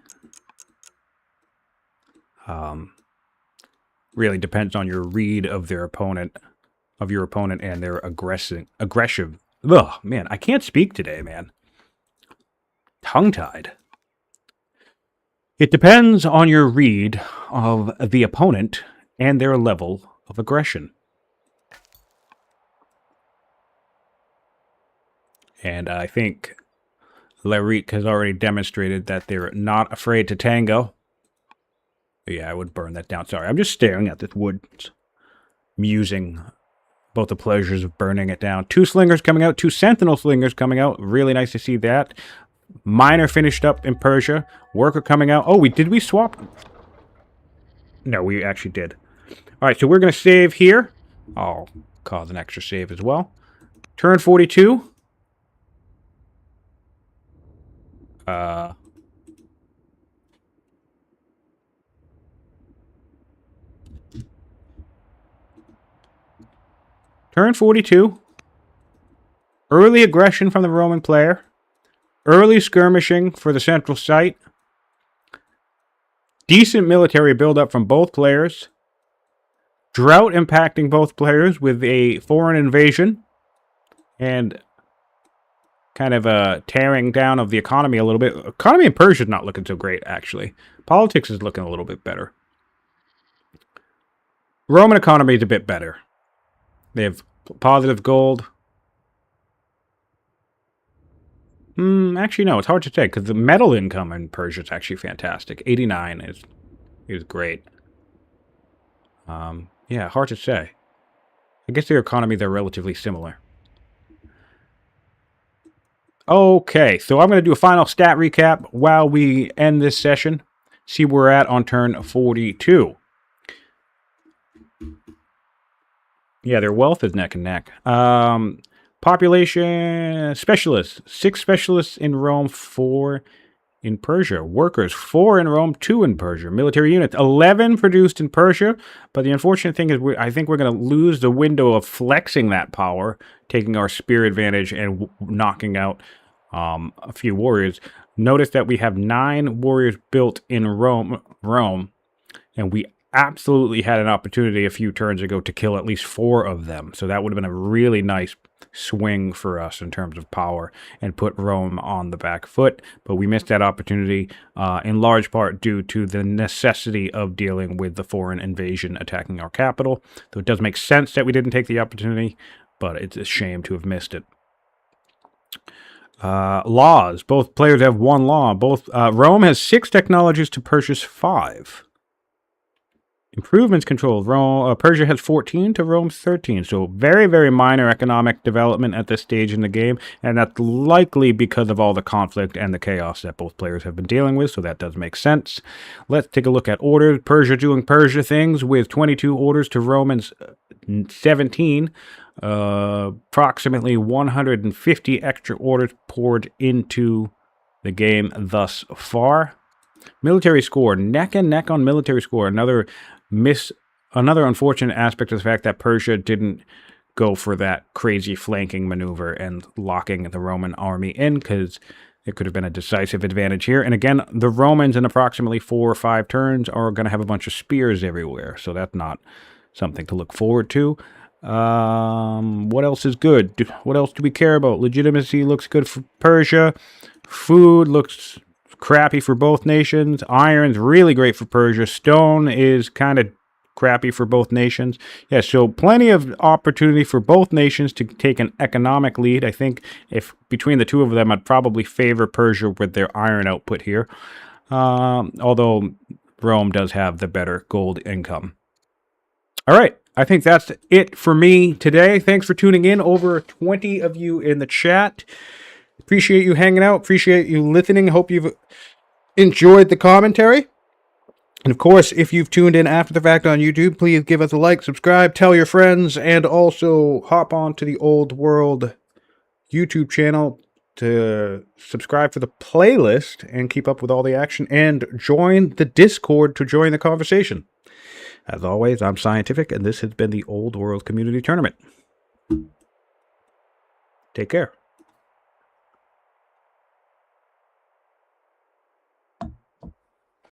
Really depends on your read of their opponent, and their aggression. Ugh, man, I can't speak today, man. Tongue-tied. It depends on your read of the opponent and their level of aggression. And I think Lerrike has already demonstrated that they're not afraid to tango. Yeah, I would burn that down. Sorry, I'm just staring at this wood, musing Both the pleasures of burning it down. 2 slingers coming out, 2 sentinel slingers coming out. Really nice to see that. Miner finished up in Persia. Worker coming out. Oh, did we swap? No, we actually did. All right, so we're going to save here. I'll cause an extra save as well. Turn 42. Turn 42. Early aggression from the Roman player. Early skirmishing for the central site. Decent military buildup from both players. Drought impacting both players with a foreign invasion. And kind of a tearing down of the economy a little bit. Economy in Persia is not looking so great, actually. Politics is looking a little bit better. Roman economy is a bit better. They have positive gold. Actually, no, it's hard to say, because the metal income in Persia is actually fantastic. 89 is great. Yeah, hard to say. I guess their economies are relatively similar. Okay, so I'm going to do a final stat recap while we end this session. See where we're at on turn 42. Yeah, their wealth is neck and neck. Population specialists. 6 specialists in Rome, 4 in Persia. Workers, 4 in Rome, 2 in Persia. Military units, 11 produced in Persia. But the unfortunate thing is I think we're going to lose the window of flexing that power, taking our spear advantage and knocking out a few warriors. Notice that we have 9 warriors built in Rome, and we absolutely had an opportunity a few turns ago to kill at least 4 of them. So that would have been a really nice swing for us in terms of power and put Rome on the back foot. But we missed that opportunity in large part due to the necessity of dealing with the foreign invasion attacking our capital. So it does make sense that we didn't take the opportunity, but it's a shame to have missed it. Laws. Both players have 1 law. Rome has 6 technologies to Persia's 5. Improvements controlled. Persia has 14 to Rome's 13. So very, very minor economic development at this stage in the game. And that's likely because of all the conflict and the chaos that both players have been dealing with. So that does make sense. Let's take a look at orders. Persia doing Persia things with 22 orders to Romans 17. Approximately 150 extra orders poured into the game thus far. Military score. Neck and neck on military score. Another unfortunate aspect of the fact that Persia didn't go for that crazy flanking maneuver and locking the Roman army in, because it could have been a decisive advantage here. And again, the Romans in approximately 4 or 5 turns are going to have a bunch of spears everywhere, so that's not something to look forward to. What else is good? What else do we care about? Legitimacy looks good for Persia. Food looks crappy for both nations. Iron's really great for Persia. Stone is kind of crappy for both nations. Yeah, so plenty of opportunity for both nations to take an economic lead. I think if between the two of them, I'd probably favor Persia with their iron output here. Although Rome does have the better gold income. All right, I think that's it for me today. Thanks for tuning in. Over 20 of you in the chat. Appreciate you hanging out. Appreciate you listening. Hope you've enjoyed the commentary. And of course, if you've tuned in after the fact on YouTube, please give us a like, subscribe, tell your friends, and also hop on to the Old World YouTube channel to subscribe for the playlist and keep up with all the action, and join the Discord to join the conversation. As always, I'm Scientific, and this has been the Old World Community Tournament. Take care.